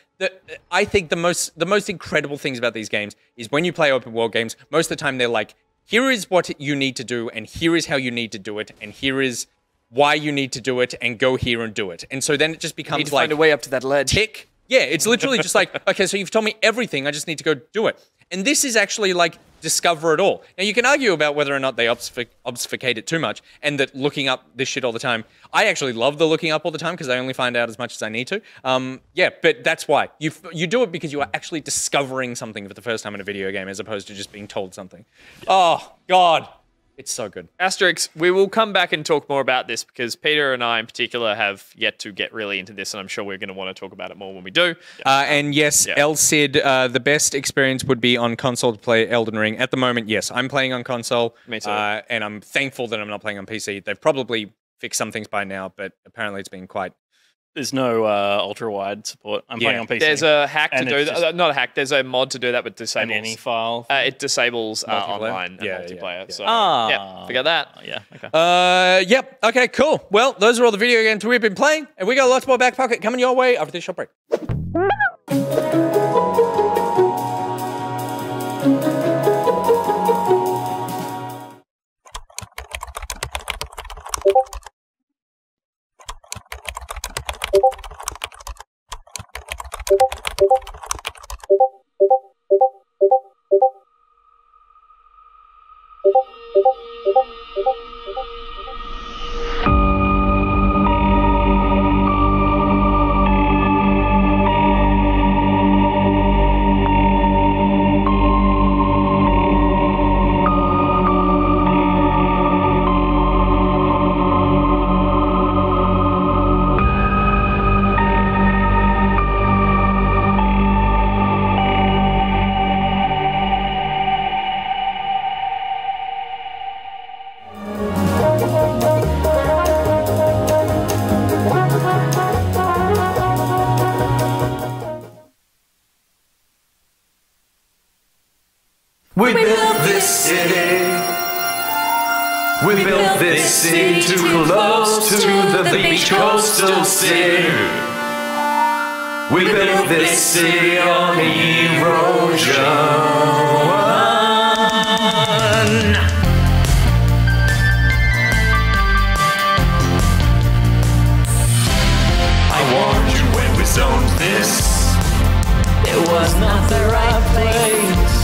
I think the most incredible things about these games is when you play open world games, most of the time they're like, here is what you need to do, and here is how you need to do it, and here is why you need to do it, and go here and do it. And so then it just becomes like, find a way up to that ledge. Tick. Yeah, it's literally just like, okay, so you've told me everything, I just need to go do it. And this is actually like, discover it all. Now, you can argue about whether or not they obfuscate it too much, and that looking up this shit all the time. I actually love the looking up all the time, because I only find out as much as I need to. But that's why. You do it because you are actually discovering something for the first time in a video game, as opposed to just being told something. Oh, God. It's so good. Asterix, we will come back and talk more about this, because Peter and I in particular have yet to get really into this, and I'm sure we're going to want to talk about it more when we do. And yes, El Cid, the best experience would be on console to play Elden Ring. At the moment, yes, I'm playing on console. Me too. And I'm thankful that I'm not playing on PC. They've probably fixed some things by now, but apparently it's been quite... There's no ultra-wide support. I'm playing on PC. There's a hack to do that. Not a hack. There's a mod to do that with disables. Any file. It disables online and multiplayer. So, forget that. Okay. Yep. Okay, cool. Well, those are all the video games we've been playing, and we got lots more back pocket coming your way after this short break. We built this city. We built this city too close to the beach coastal city. We built this city on erosion. zoned this. It was not the right place.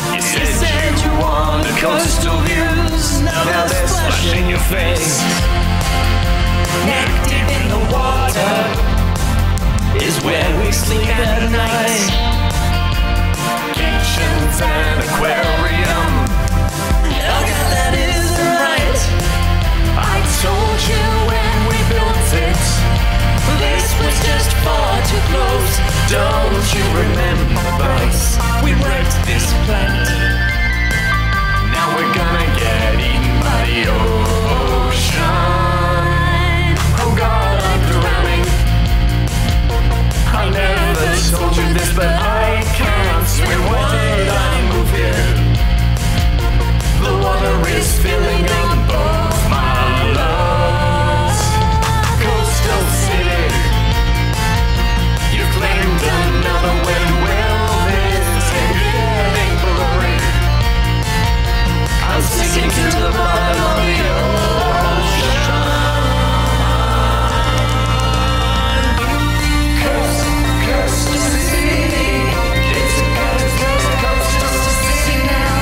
You said you wanted coastal views. Now they're splashing your face. Neck deep in the water is where we sleep at night. Kitchens and aquarium. Oh God, that isn't right. I told you when we built it, this was just far too close. Don't you remember, Bryce? We wrecked this planet. Now we're gonna get eaten by the ocean. Oh God, I'm drowning. I never told you this, but I can't swim. Why did I move here? The water is filling up both my lungs. Coastal City, you claimed another when will this end? Getting blurry. I'm sinking to the bottom of the ocean. Coastal City, it's a coastal city now.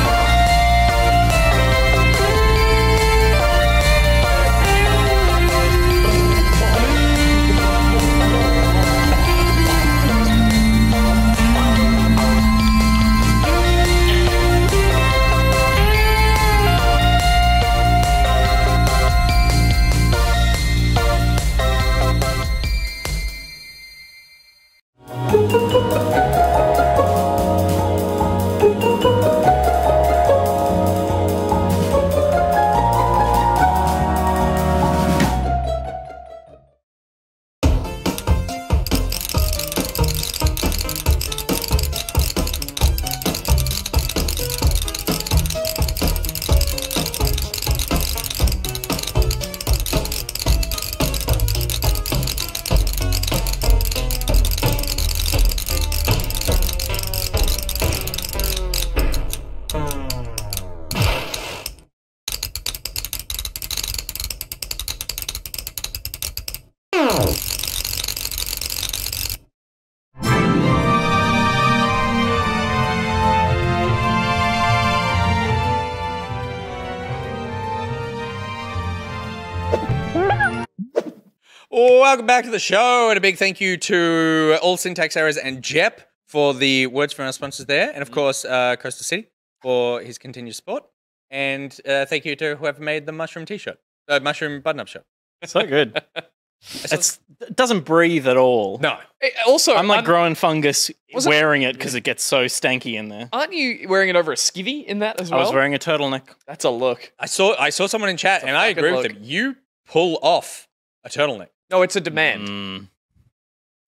Welcome back to the show, and a big thank you to AllSyntaxErrors and Jepp for the words from our sponsors there, and of course Coastal City for his continued support, and thank you to whoever made the mushroom t-shirt, mushroom button-up shirt. So good. It doesn't breathe at all. No. Also, I'm like growing fungus wearing it because it gets so stanky in there. Aren't you wearing it over a skivvy in that as well? I was wearing a turtleneck. That's a look. I saw someone in chat, and I agree with them. You pull off a turtleneck. No, it's a demand.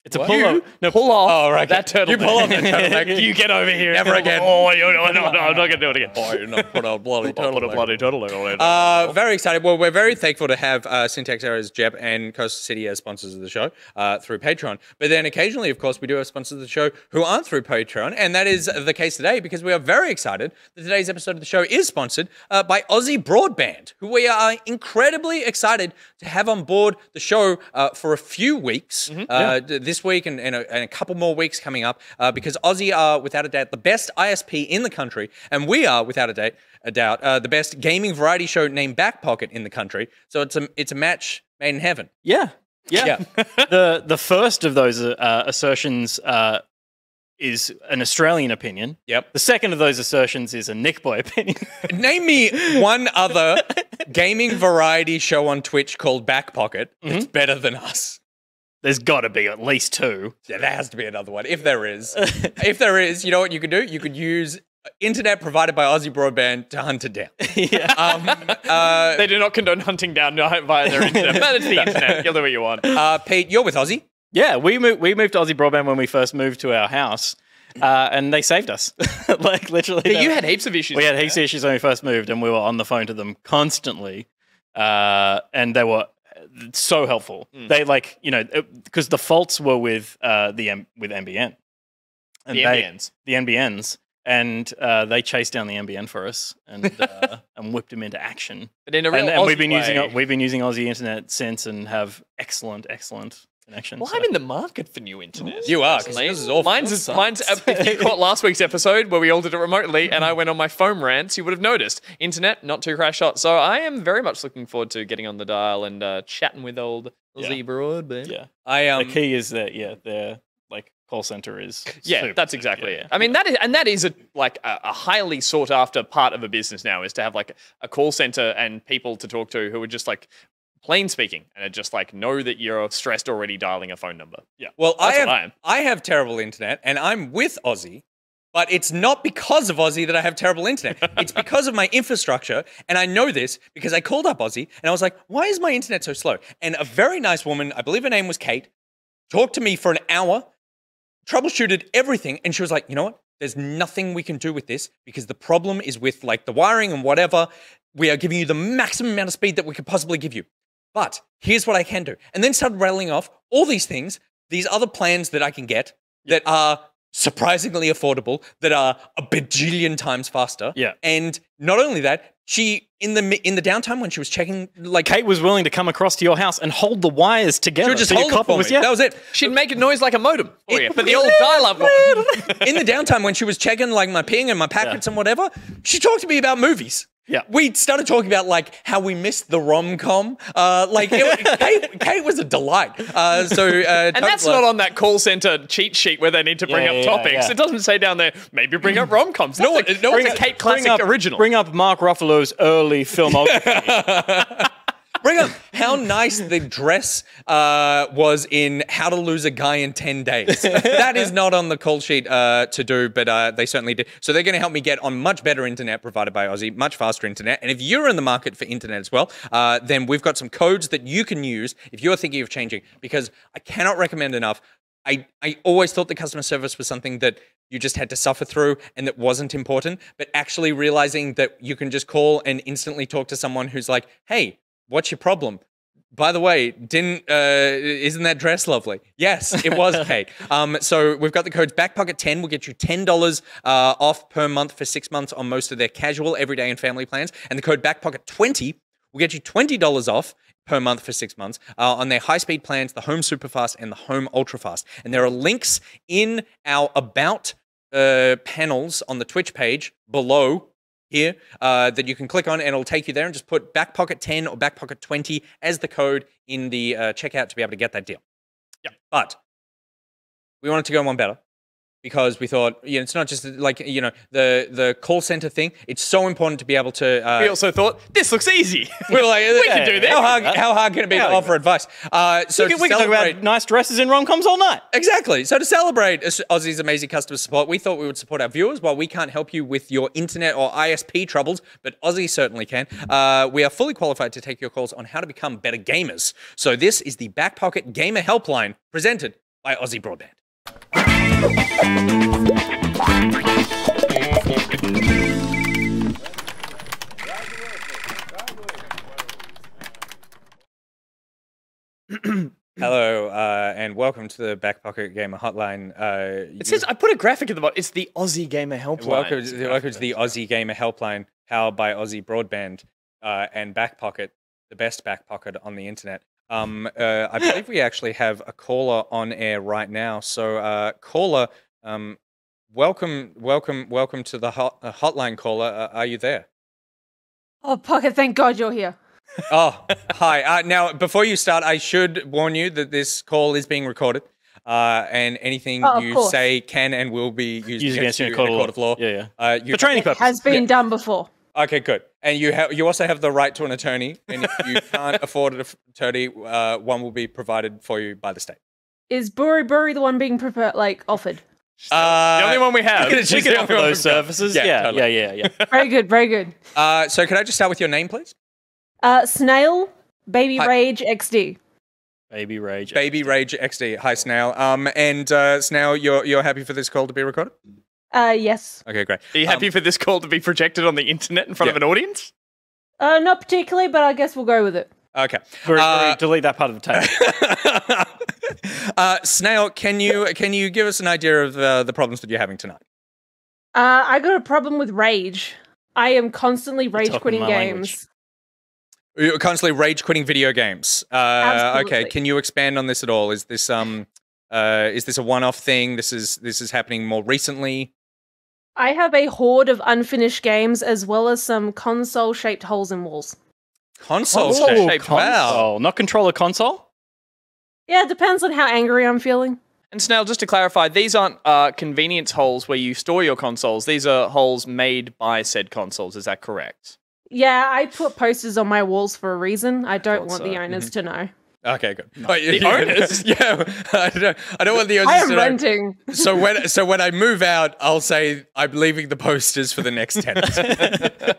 It's a pull-off. No, pull off. Oh, right. That turtleneck. You pull off that turtleneck. You get over here. Never again. Oh, no, I'm not going to do it again. Oh, you're not put a bloody turtleneck. Put a bloody turtleneck on it. Very excited. Well, we're very thankful to have AllSyntaxErrors, Jepp, and Coastal City as sponsors of the show through Patreon. But then occasionally, of course, we do have sponsors of the show who aren't through Patreon, and that is the case today because we are very excited that today's episode of the show is sponsored by Aussie Broadband, who we are incredibly excited to have on board the show for a few weeks, this week and a couple more weeks coming up, because Aussie are, without a doubt, the best ISP in the country, and we are, without a doubt, the best gaming variety show named Back Pocket in the country. So it's a match made in heaven. Yeah. The first of those assertions is an Australian opinion. Yep. The second of those assertions is a Nick Boy opinion. Name me one other gaming variety show on Twitch called Back Pocket that's better than us. There's got to be at least two. Yeah, there has to be another one. If there is. If there is, you know what you could do? You could use internet provided by Aussie Broadband to hunt it down. They do not condone hunting down via their internet, but it's the internet. You'll do what you want. Pete, you're with Aussie. Yeah, we moved to Aussie Broadband when we first moved to our house, and they saved us. Like literally. But you had heaps of issues. We had heaps of issues when we first moved, and we were on the phone to them constantly, and they were so helpful. They because the faults were with NBN. And NBNs. The NBNs. And they chased down the NBN for us and whipped them into action. But in a real Aussie we've been using Aussie internet since and have excellent connection. Well, I'm in the market for new internet. You are, because this is awful. Mine's if you caught last week's episode where we all did it remotely and I went on my foam rants, you would have noticed. Internet, not too crash hot. So I am very much looking forward to getting on the dial and chatting with old Aussie Broadband. Yeah. The key is that, their like call center is that's exactly it. I mean, that is a highly sought after part of a business now, is to have like a call center and people to talk to who are just like plain speaking and are just like know that you're stressed already dialing a phone number. Yeah. Well, I have terrible internet and I'm with Aussie, but it's not because of Aussie that I have terrible internet. It's because of my infrastructure, and I know this because I called up Aussie and I was like, why is my internet so slow? And a very nice woman, I believe her name was Kate, talked to me for an hour, troubleshooted everything, and she was like, you know what? There's nothing we can do with this because the problem is with like the wiring and whatever. We are giving you the maximum amount of speed that we could possibly give you. But here's what I can do. And then started rattling off all these things, these other plans that I can get that are surprisingly affordable, that are a bajillion times faster. Yeah. And not only that, she, in the downtime when she was checking, like... Kate was willing to come across to your house and hold the wires together. She would just hold it for me. That was it. She'd make a noise like a modem for you, but the old dial-up one. In the downtime when she was checking like my ping and my packets and whatever, she talked to me about movies. Yeah, we started talking about like how we missed the rom-com. Kate was a delight. And that's not on that call center cheat sheet where they need to bring up topics. Yeah. It doesn't say down there maybe bring up rom-coms. No, it's a Kate classic original. Bring up Mark Ruffalo's early filmography. Bring up how nice the dress was in How to Lose a Guy in 10 Days. That is not on the call sheet to do, but they certainly did. So they're going to help me get on much better internet provided by Aussie, much faster internet. And if you're in the market for internet as well, then we've got some codes that you can use if you're thinking of changing, because I cannot recommend enough. I always thought the customer service was something that you just had to suffer through and that wasn't important, but actually realizing that you can just call and instantly talk to someone who's like, hey, what's your problem? By the way, isn't that dress lovely? Yes, it was, Kate. So we've got the codes. Backpocket10 will get you $10 off per month for 6 months on most of their casual, everyday, and family plans. And the code Backpocket20 will get you $20 off per month for 6 months on their high-speed plans, the Home Superfast and the Home Ultrafast. And there are links in our About panels on the Twitch page below here that you can click on, and it'll take you there, and just put Backpocket10 or Backpocket20 as the code in the checkout to be able to get that deal. Yeah. But we wanted to go one better, because we thought, it's not just like, the call center thing. It's so important to be able to... we also thought, this looks easy. We were like, we can do this. How hard can it be to offer advice? So we can talk about nice dresses in rom-coms all night. Exactly. So to celebrate Aussie's amazing customer support, we thought we would support our viewers. While we can't help you with your internet or ISP troubles, but Aussie certainly can. We are fully qualified to take your calls on how to become better gamers. So this is the Backpocket Gamer Helpline, presented by Aussie Broadband. Hello, and welcome to the Backpocket Gamer Hotline. It says, I put a graphic at the bottom. It's the Aussie Gamer Helpline. Welcome to the Aussie Gamer Helpline, powered by Aussie Broadband and Backpocket, the best backpocket on the internet. I believe we actually have a caller on air right now. So, caller, welcome to the hotline, caller. Are you there? Oh, Pocket, thank God you're here. Oh, hi. Now, before you start, I should warn you that this call is being recorded, and anything you say can and will be used against you in a court of law. Yeah. For training purposes. Has been done before. Okay, good. And you also have the right to an attorney, and if you can't afford an attorney, one will be provided for you by the state. Is BuriBuri the one being offered? The only one we have. We can offer those services. Yeah, totally. Yeah. Very good, very good. So could I just start with your name, please? Snail, Baby Rage XD. Baby Rage XD. Hi, Snail. And Snail, you're happy for this call to be recorded? Yes. Okay, great. Are you happy for this call to be projected on the internet in front of an audience? Not particularly, but I guess we'll go with it. Okay. Delete that part of the tape. Snail, can you give us an idea of the problems that you're having tonight? I got a problem with rage. I am constantly rage quitting games. You're constantly rage quitting video games. Okay, can you expand on this at all? Is this a one-off thing? This is happening more recently? I have a horde of unfinished games as well as some console-shaped holes in walls. Console-shaped? Wow. Not controller console? Yeah, it depends on how angry I'm feeling. And Snail, just to clarify, these aren't convenience holes where you store your consoles. These are holes made by said consoles. Is that correct? Yeah, I put posters on my walls for a reason. I don't want the owners to know. Okay, good. The owners? Yeah, I don't want the owners I am to know. renting. So when I move out, I'll say I'm leaving the posters for the next tenant.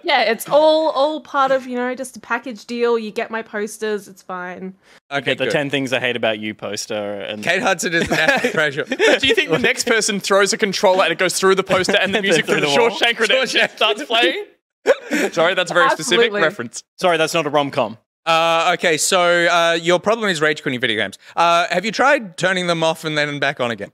Yeah, it's all part of, just a package deal. You get my posters, it's fine. Okay, the 10 things I hate about you poster. And Kate Hudson is national treasure. Do you think the next person throws a controller and it goes through the poster and the music from the Shawshank Redemption starts playing? Sorry, that's a very specific reference. Sorry, that's not a rom-com. Okay, so your problem is rage quitting video games. Have you tried turning them off and then back on again?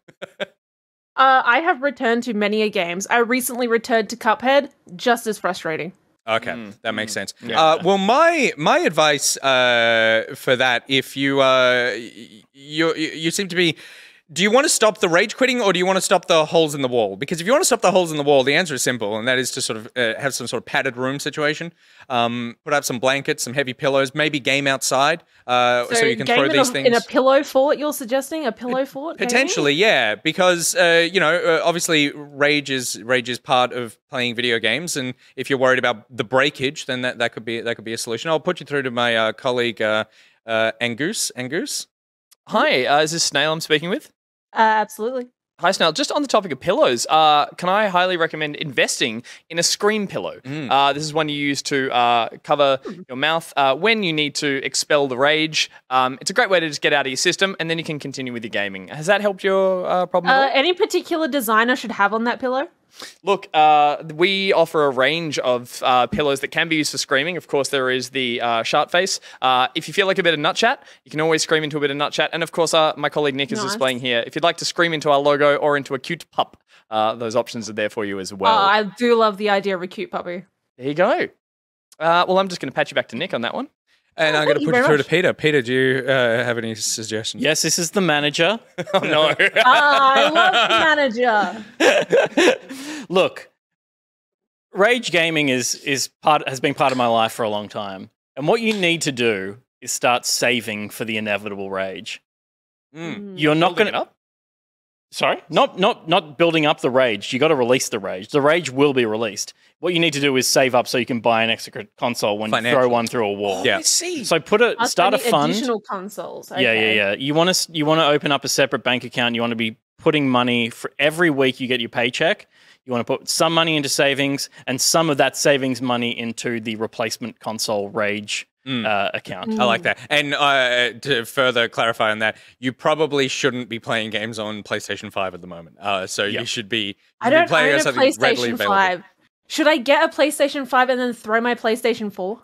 I have returned to many a games. I recently returned to Cuphead, just as frustrating. Okay, that makes sense. Yeah. Well, my advice for that, if you seem to be, do you want to stop the rage quitting or do you want to stop the holes in the wall? Because if you want to stop the holes in the wall, the answer is simple, and that is to sort of have some sort of padded room situation. Put up some blankets, some heavy pillows, maybe game outside, so you can throw these things in a pillow fort. You're suggesting a pillow fort? Potentially, yeah, because obviously rage is part of playing video games, and if you're worried about the breakage, then that could be a solution. I'll put you through to my colleague Angus. Angus, hi, is this Snail I'm speaking with? Absolutely. Hi, Snail. Just on the topic of pillows, can I highly recommend investing in a scream pillow? This is one you use to cover your mouth when you need to expel the rage. It's a great way to just get out of your system, and then you can continue with your gaming. Has that helped your problem at all? Any particular design I should have on that pillow? Look, we offer a range of pillows that can be used for screaming. Of course, there is the shark face. If you feel like a bit of nut chat, you can always scream into a bit of nut chat. And of course, my colleague Nick is displaying here. If you'd like to scream into our logo or into a cute pup, those options are there for you as well. I do love the idea of a cute puppy. There you go. Well, I'm just going to patch you back to Nick on that one. And I'm going to put you through to Peter. Peter, do you have any suggestions? Yes, this is the manager. Oh, no. I love the manager. Look, rage gaming has been part of my life for a long time. And what you need to do is start saving for the inevitable rage. You're not going to... Sorry? Not building up the rage. You got to release the rage. The rage will be released. What you need to do is save up so you can buy an extra console when you throw one through a wall. Yeah. I see. So start a fund. Additional consoles. Okay. Yeah. You want to open up a separate bank account. You want to be putting money for every week you get your paycheck. You want to put some money into savings and some of that savings money into the replacement console rage account. I like that. And to further clarify on that, you probably shouldn't be playing games on PlayStation 5 at the moment. You should be I don't playing own a something readily PlayStation available. 5. Should I get a PlayStation 5 and then throw my PlayStation 4?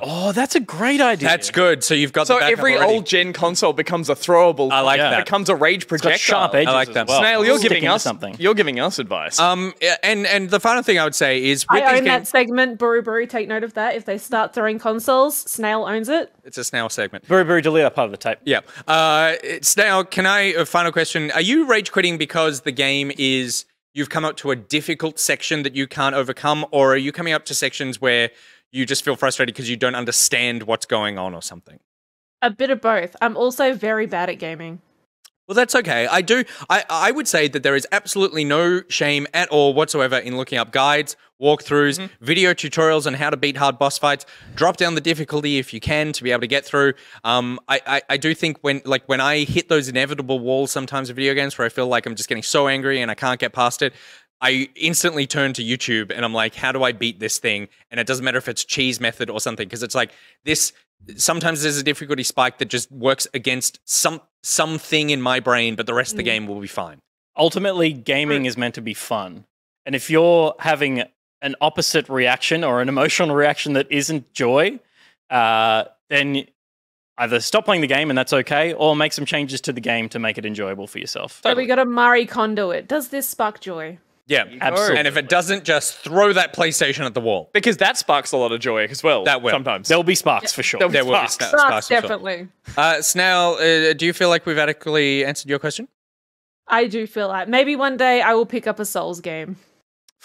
Oh, that's a great idea. That's good. So you've got the backup every already. old gen console becomes a throwable. I like that. Becomes a rage projectile. It's got sharp edges. I like as that. well. Snail, you're Stick giving into us something. You're giving us advice. And the final thing I would say is with I these own that games, segment. BuriBuri, take note of that. If they start throwing consoles, Snail owns it. it's a Snail segment. BuriBuri, delete that part of the tape. Yeah. Snail, can a final question? Are you rage quitting because the game is you've come up to a difficult section that you can't overcome, or are you coming up to sections where you just feel frustrated because you don't understand what's going on or something? A bit of both. I'm also very bad at gaming. Well, that's okay. I would say that there is absolutely no shame at all whatsoever in looking up guides, walkthroughs, video tutorials on how to beat hard boss fights. Drop down the difficulty if you can to be able to get through. I do think when I hit those inevitable walls sometimes in video games where I feel like I'm just getting so angry and I can't get past it, I instantly turn to YouTube and I'm like, how do I beat this thing? And it doesn't matter if it's cheese method or something, because it's like this. Sometimes there's a difficulty spike that just works against something in my brain, but the rest of the game will be fine. Ultimately, gaming is meant to be fun. And if you're having an opposite reaction or an emotional reaction that isn't joy, then either stop playing the game and that's okay, or make some changes to the game to make it enjoyable for yourself. So we got a Marie Kondo it. Does this spark joy? Yeah, absolutely. And if it doesn't, just throw that PlayStation at the wall. Because that sparks a lot of joy as well. That will. Sometimes. There'll be sparks for sure. There will be sparks for sure. Definitely. Snail, do you feel like we've adequately answered your question? I do feel like maybe one day I will pick up a Souls game.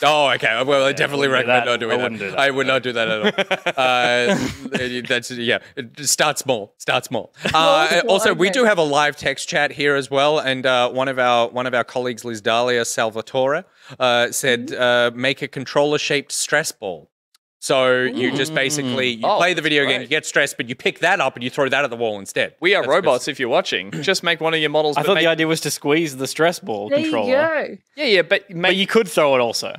Oh, okay. Well, I definitely recommend not doing I wouldn't do that. I would not do that at all. That's Start small. Start small. Also, we do have a live text chat here as well, and one of our colleagues, Liz Dahlia Salvatore, said make a controller-shaped stress ball. So you just basically play the video game, you get stressed, but you pick that up and you throw that at the wall instead. We are robots. If you're watching, just make one of your models. I thought the idea was to squeeze the stress ball controller. There you go. Yeah, but you could throw it also.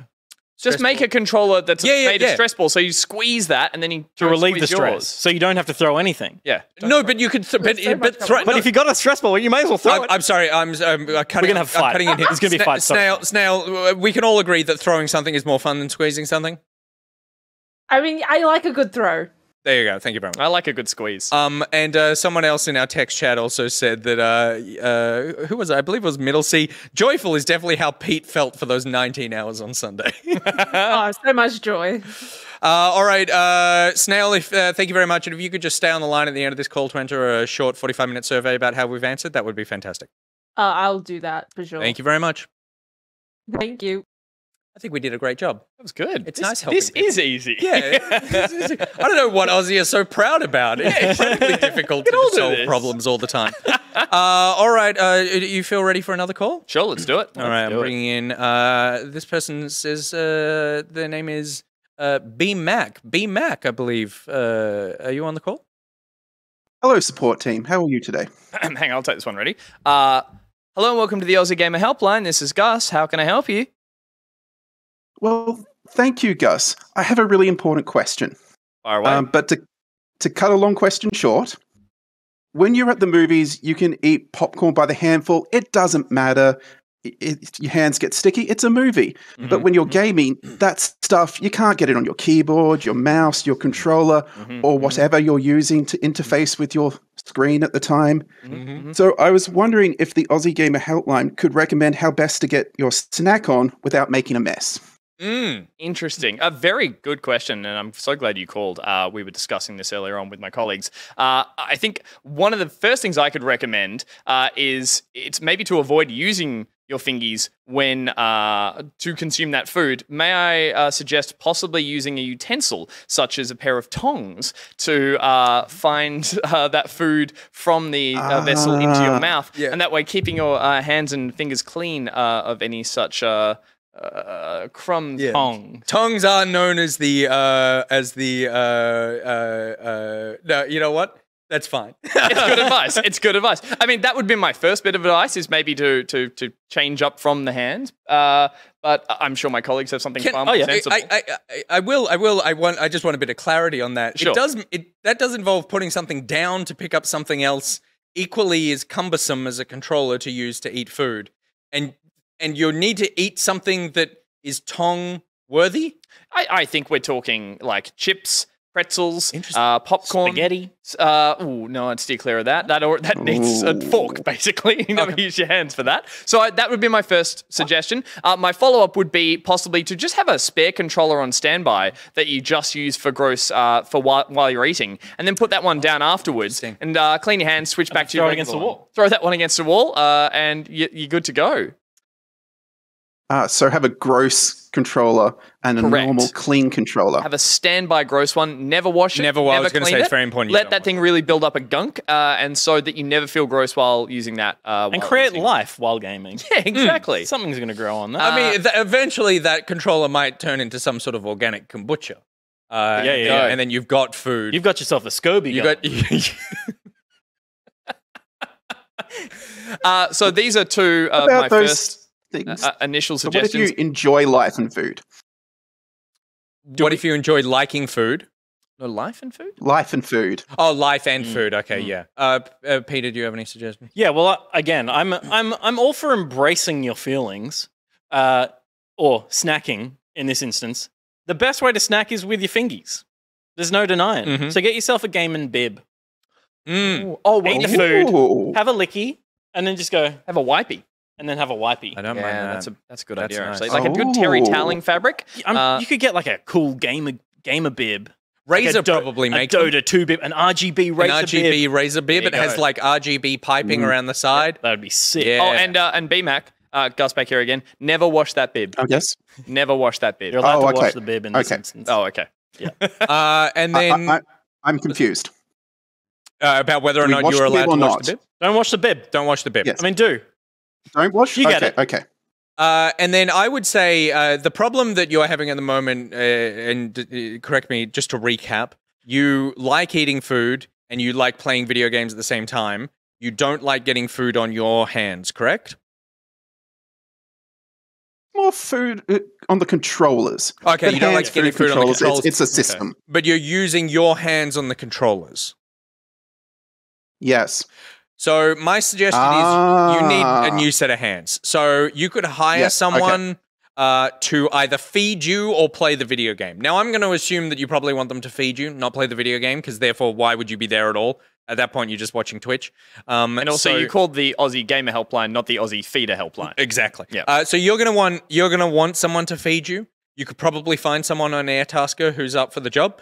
Just make a controller that's made of stress ball, so you squeeze that and then you to relieve the stress, yours. so you don't have to throw anything. Yeah. No, but you could. But if you got a stress ball, you may as well throw it. I'm sorry. I'm cutting. We're gonna have a fight. Cutting in here. It's gonna be a fight. Snail. We can all agree that throwing something is more fun than squeezing something. I mean, I like a good throw. There you go. Thank you very much. I like a good squeeze. And someone else in our text chat also said that who was it? I believe it was Middle C. Joyful is definitely how Pete felt for those 19 hours on Sunday. Oh, so much joy. All right, Snail. Thank you very much. And if you could just stay on the line at the end of this call to enter a short 45-minute survey about how we've answered, that would be fantastic. I'll do that for sure. Thank you very much. Thank you. I think we did a great job. That was good. It's nice helping This people. is easy. Yeah. I don't know what Aussie is so proud about. It's incredibly difficult to solve problems all the time. All right. You feel ready for another call? Sure, let's do it. All right. I'm bringing in. This person says their name is B Mac. B Mac, I believe. Are you on the call? Hello, support team. How are you today? Hang on, I'll take this one. Ready? Hello and welcome to the Aussie Gamer Helpline. This is Gus. How can I help you? Well, thank you, Gus. I have a really important question. Fire away. But to cut a long question short, when you're at the movies, you can eat popcorn by the handful. It doesn't matter. Your hands get sticky. It's a movie. Mm-hmm. But when you're gaming, that stuff, you can't get it on your keyboard, your mouse, your controller, or whatever you're using to interface with your screen at the time. Mm-hmm. So I was wondering if the Aussie Gamer Helpline could recommend how best to get your snack on without making a mess. Interesting. A very good question, and I'm so glad you called. We were discussing this earlier on with my colleagues. I think one of the first things I could recommend is it's maybe to avoid using your fingies when to consume that food. May I suggest possibly using a utensil, such as a pair of tongs, to find that food from the vessel into your mouth, and that way keeping your hands and fingers clean of any such crumbs. Yeah. Tongs are known as the no, you know what? That's fine. It's good advice. It's good advice. I mean, that would be my first bit of advice, is maybe to change up from the hand. But I'm sure my colleagues have something far more sensible. I just want a bit of clarity on that. Sure. That does involve putting something down to pick up something else equally as cumbersome as a controller to use to eat food. And you need to eat something that is tong worthy? I think we're talking like chips, pretzels, popcorn. Spaghetti. No, I'd steer clear of that. That needs a fork, basically. You never use your hands for that. So that would be my first suggestion. My follow-up would be possibly to just have a spare controller on standby that you just use for while you're eating, and then put that one down afterwards and clean your hands, switch back to your against the wall. Throw that one against the wall, and you're good to go. So have a gross controller and a normal clean controller. Have a standby gross one. Never wash it. I was going to say it's very important. Let that thing really build up a gunk, and so that you never feel gross while using that. And create life while gaming. Yeah, exactly. Something's going to grow on that. I mean, eventually that controller might turn into some sort of organic kombucha. And then you've got food. You've got yourself a SCOBY gun. So these are two of my first initial suggestions. So what if you enjoy life and food? What if you enjoy liking food? No, life and food? Life and food. Oh, life and food. Okay, yeah. Peter, do you have any suggestions? Yeah, well, again, I'm all for embracing your feelings, or snacking in this instance. The best way to snack is with your fingies. There's no denying. Mm-hmm. So get yourself a gaming bib. Eat the food, have a licky, and then just go have a wipey. and then have a wipey. I don't mind that. That's a good That's idea, nice. actually. Like a good terry toweling fabric. You could get like a cool gamer bib. Razer like probably a makes Dota 2 bib, an RGB Razer bib. It has like RGB piping around the side. That would be sick. Yeah. Oh, and BMAC, Gus back here again. Never wash that bib. Oh, yes. Never wash that bib. You're allowed to wash the bib in this instance. Oh, okay. Yeah. And then I'm confused. about whether or Do we not wash you're the bib allowed to or wash not? the bib. Don't wash the bib. Don't wash the bib. Yes. I mean, do. Don't wash? You get it. Okay. And then I would say the problem that you're having at the moment, and correct me, just to recap, you like eating food and you like playing video games at the same time. You don't like getting food on your hands, correct? More food on the controllers. Okay, you don't like getting food on the controllers. It's a system. Okay. But you're using your hands on the controllers. Yes. So my suggestion is you need a new set of hands. So you could hire someone to either feed you or play the video game. Now, I'm going to assume that you probably want them to feed you, not play the video game, because therefore, why would you be there at all? At that point, you're just watching Twitch. And also, you called the Aussie Gamer Helpline, not the Aussie Feeder Helpline. Exactly. Yeah. So you're gonna want someone to feed you. You could probably find someone on Airtasker who's up for the job.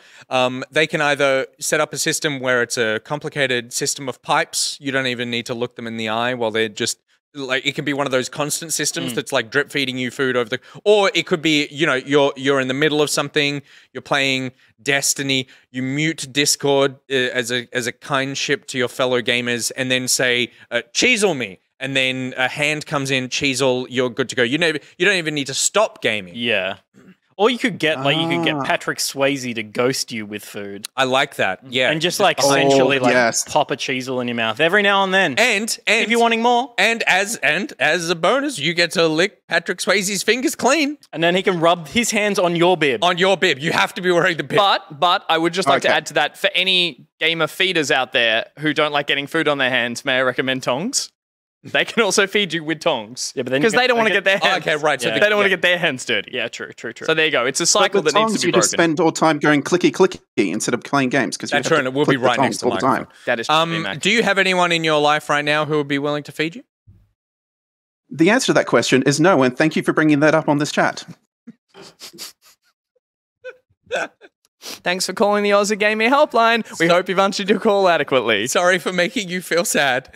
They can either set up a system where it's a complicated system of pipes. You don't even need to look them in the eye while they're just like, it can be one of those constant systems that's like drip feeding you food over the, or it could be, you know, you're in the middle of something, you're playing Destiny, you mute Discord as a kindship to your fellow gamers, and then say, cheesel me. And then a hand comes in, cheesel, you're good to go. You don't even need to stop gaming. Yeah. Or you could get Patrick Swayze to ghost you with food. I like that. Yeah. And just like essentially pop a cheesel in your mouth every now and then. And if you're wanting more. And as a bonus, you get to lick Patrick Swayze's fingers clean. And then he can rub his hands on your bib. On your bib. You have to be wearing the bib. But I would just like to add to that, for any gamer feeders out there who don't like getting food on their hands, may I recommend tongs? They can also feed you with tongs. Yeah, but then because they don't want to get their hands. Okay, right. So they don't want to get their hands dirty. Yeah, true. So there you go. It's a cycle that needs to be you broken. just spend all time going clicky instead of playing games. That's true, and it will be right next to the microphone. That is true. Do you have anyone in your life right now who would be willing to feed you? The answer to that question is no, and thank you for bringing that up on this chat. Thanks for calling the Aussie Gaming Helpline. We hope you've answered your call adequately. Sorry for making you feel sad.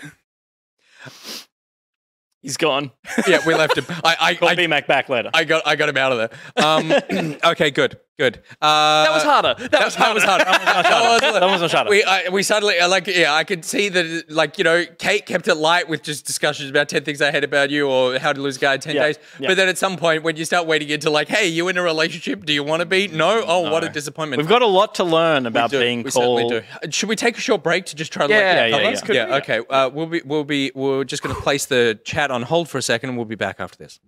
He's gone. Yeah, we left him. I call BMAC back later. I got him out of there. Okay, good. That was harder. That was harder. That wasn't harder. We suddenly I could see that Kate kept it light with just discussions about 10 things I hate about you or how to lose a guy in 10 days. Yeah. But then at some point when you start wading into hey, you in a relationship? Do you want to be? No. Oh, no. What a disappointment. We've got a lot to learn about being we cool. Certainly do. Should we take a short break to just try to Okay. We're just going to place the chat on hold for a second, and we'll be back after this.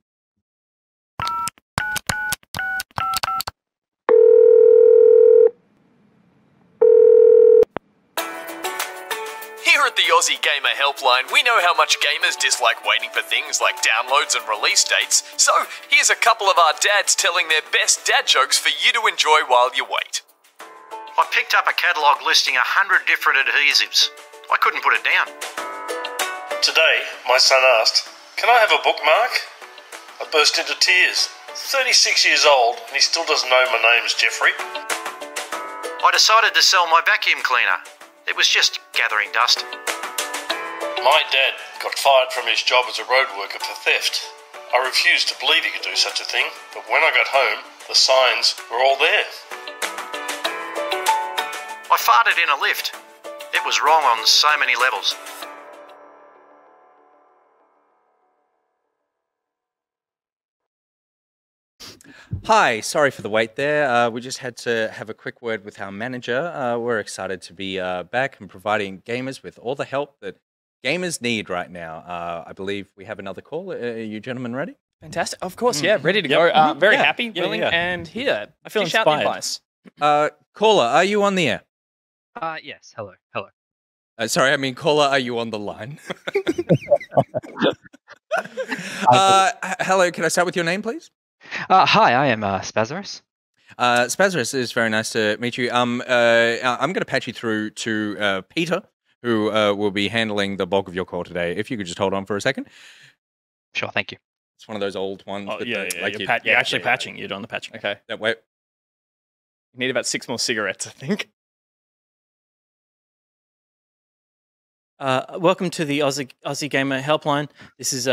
Here at the Aussie Gamer Helpline, we know how much gamers dislike waiting for things like downloads and release dates, so here's a couple of our dads telling their best dad jokes for you to enjoy while you wait. I picked up a catalogue listing 100 different adhesives. I couldn't put it down. Today, my son asked, "Can I have a bookmark?" I burst into tears. 36 years old, and he still doesn't know my name's Jeffrey. I decided to sell my vacuum cleaner. It was just gathering dust. My dad got fired from his job as a road worker for theft. I refused to believe he could do such a thing, but when I got home, the signs were all there. I farted in a lift. It was wrong on so many levels. Hi, sorry for the wait there. We just had to have a quick word with our manager. We're excited to be back and providing gamers with all the help that gamers need right now. I believe we have another call. Are you gentlemen ready? Fantastic. Of course, yeah. Ready to go. Very happy, willing, and here. I feel inspired. Out the advice. Caller, are you on the air? Yes. Hello. Sorry, I mean, caller, are you on the line? Hello, can I start with your name, please? Hi, I am Spazarus. Spazarus, it's very nice to meet you. I'm going to patch you through to Peter, who will be handling the bulk of your call today. If you could just hold on for a second. Sure, thank you. It's one of those old ones. Oh, yeah. Like you're actually patching. You're doing the patching. Okay. Wait. You need about 6 more cigarettes, I think. Welcome to the Aussie Gamer Helpline. This is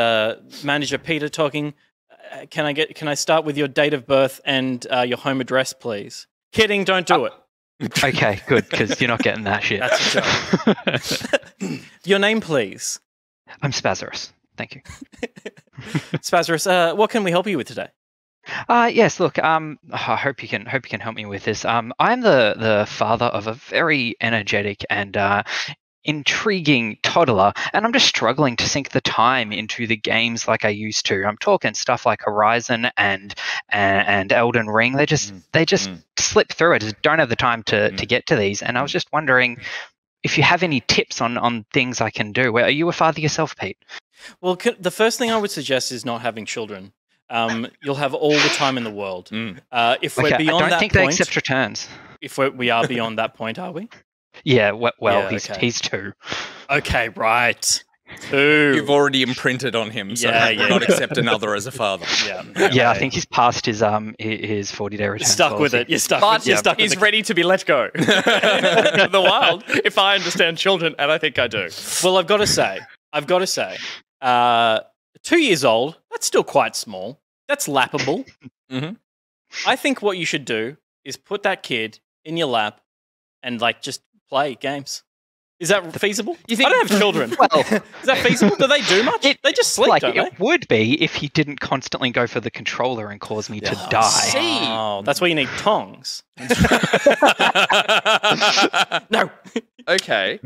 Manager Peter talking. Can I start with your date of birth and your home address, please? Kidding, don't do it. Okay, good, because you're not getting that shit. That's a joke. Your name, please. I'm Spazarus. Thank you. Spazarus, what can we help you with today? Yes, look, I hope you can help me with this. I'm the father of a very energetic and intriguing toddler, and I'm just struggling to sink the time into the games like I used to. I'm talking stuff like Horizon and Elden Ring. They just slip through it. Just don't have the time to get to these. And I was just wondering if you have any tips on things I can do. Are you a father yourself, Pete? Well, the first thing I would suggest is not having children. You'll have all the time in the world. If we're beyond I don't think point, they accept returns. If we are beyond that point, are we? Yeah, he's 2. Okay, right. 2. You've already imprinted on him, so he will not accept another as a father. Yeah, I think he's passed his 40-day return. Stuck with it. You're stuck. But you're stuck. He's ready to be let go. The wild. If I understand children, and I think I do. Well, I've got to say, 2 years old. That's still quite small. That's lappable. I think what you should do is put that kid in your lap and just play games. Is that feasible? You think I don't have children? Well, is that feasible? Do they do much? They just sleep, don't they? It would be if he didn't constantly go for the controller and cause me to die. Oh, that's why you need tongs. No. Okay.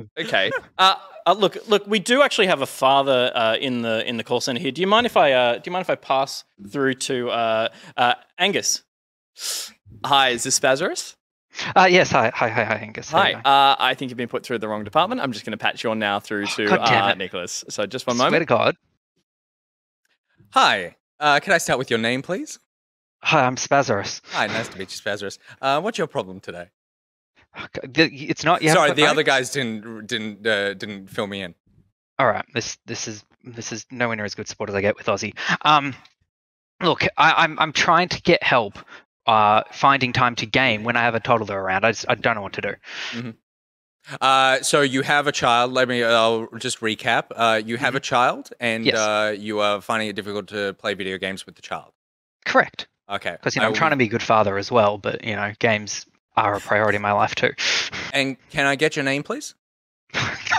Look. We do actually have a father in the call center here. Do you mind if I pass through to Angus? Hi, is this Spazarus? Yes, hi, Angus. Hi. I think you've been put through the wrong department. I'm just going to patch you on now through to Nicholas. So just one moment. Swear to God. Hi. Can I start with your name, please? Hi, I'm Spazarus. Hi, nice to meet you, Spazarus. What's your problem today? It's not yet. Sorry, the other guys didn't fill me in. All right, this is nowhere near as good sport as I get with Aussie. Look, I'm trying to get help. Finding time to game when I have a toddler around. I don't know what to do. So you have a child. I'll just recap. You have a child, and yes. You are finding it difficult to play video games with the child. Correct. Okay. Because I'm trying to be a good father as well, but games are a priority in my life too. And can I get your name, please?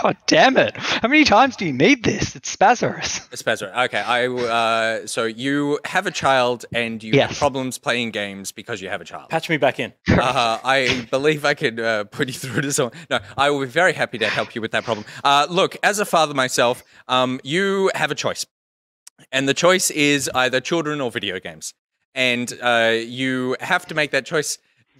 God damn it! How many times do you need this? It's Spazarus. Spazarus. Okay. So you have a child, and you have problems playing games because you have a child. Patch me back in. I believe I could put you through to someone. No, I will be very happy to help you with that problem. Look, as a father myself, you have a choice, and the choice is either children or video games, and you have to make that choice.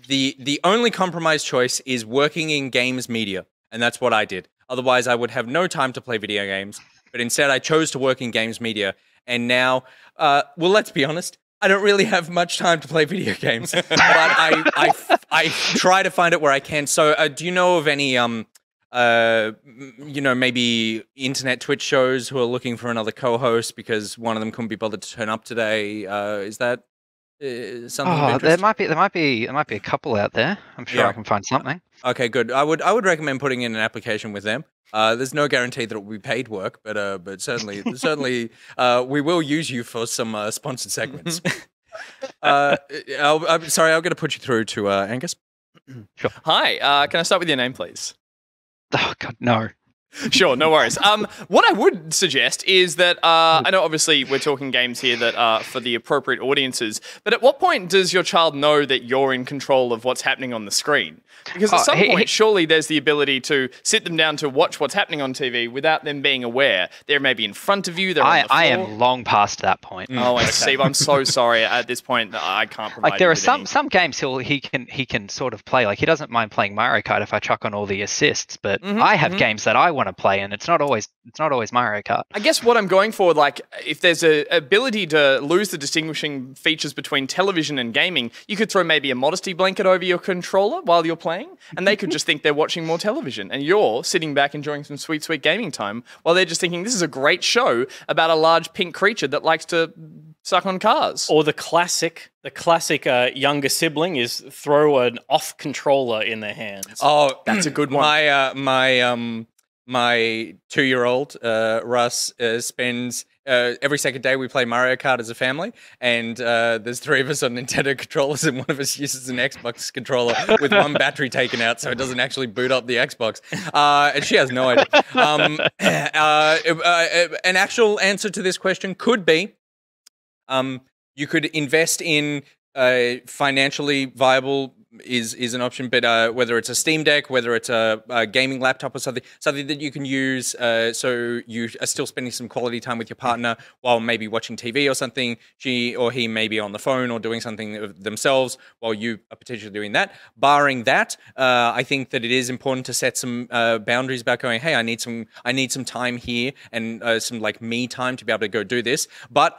The only compromise choice is working in games media. And that's what I did. Otherwise, I would have no time to play video games. But instead, I chose to work in games media. And now, well, let's be honest, I don't really have much time to play video games. But I try to find it where I can. So do you know of any, maybe internet Twitch shows who are looking for another co-host because one of them couldn't be bothered to turn up today? Is that something of interest? There might be a couple out there. I'm sure I can find something. Okay, good. I would recommend putting in an application with them. There's no guarantee that it will be paid work, but certainly we will use you for some sponsored segments. I'm sorry, I'm going to put you through to Angus. Sure. Hi, can I start with your name, please? Oh God, no. Sure, no worries. What I would suggest is that I know obviously we're talking games here that are for the appropriate audiences, but at what point does your child know that you're in control of what's happening on the screen? Because at some point, surely there's the ability to sit them down to watch what's happening on TV without them being aware. They're maybe in front of you. They're on the floor. I am long past that point. Oh, I see. I'm so sorry. At this point, I can't provide. Like there are some games he can sort of play. Like he doesn't mind playing Mario Kart if I chuck on all the assists, but I have games that I want want to play, and it's not always Mario Kart. I guess what I'm going for, like, if there's a ability to lose the distinguishing features between television and gaming, you could throw maybe a modesty blanket over your controller while you're playing, and they could just think they're watching more television, and you're sitting back enjoying some sweet, sweet gaming time, while they're just thinking this is a great show about a large pink creature that likes to suck on cars. Or the classic younger sibling is throw an off controller in their hands. Oh, that's a good one. My 2-year-old Russ spends every second day we play Mario Kart as a family, and there's 3 of us on Nintendo controllers, and one of us uses an Xbox controller with one battery taken out, so it doesn't actually boot up the Xbox, and she has no idea. An actual answer to this question could be, you could invest in financially viable is an option, but whether it's a Steam Deck, whether it's a gaming laptop or something that you can use, so you are still spending some quality time with your partner while maybe watching TV or something. She or he may be on the phone or doing something themselves while you are potentially doing that. Barring that, I think that it is important to set some boundaries about going, hey, I need some time here and some like me time to be able to go do this. But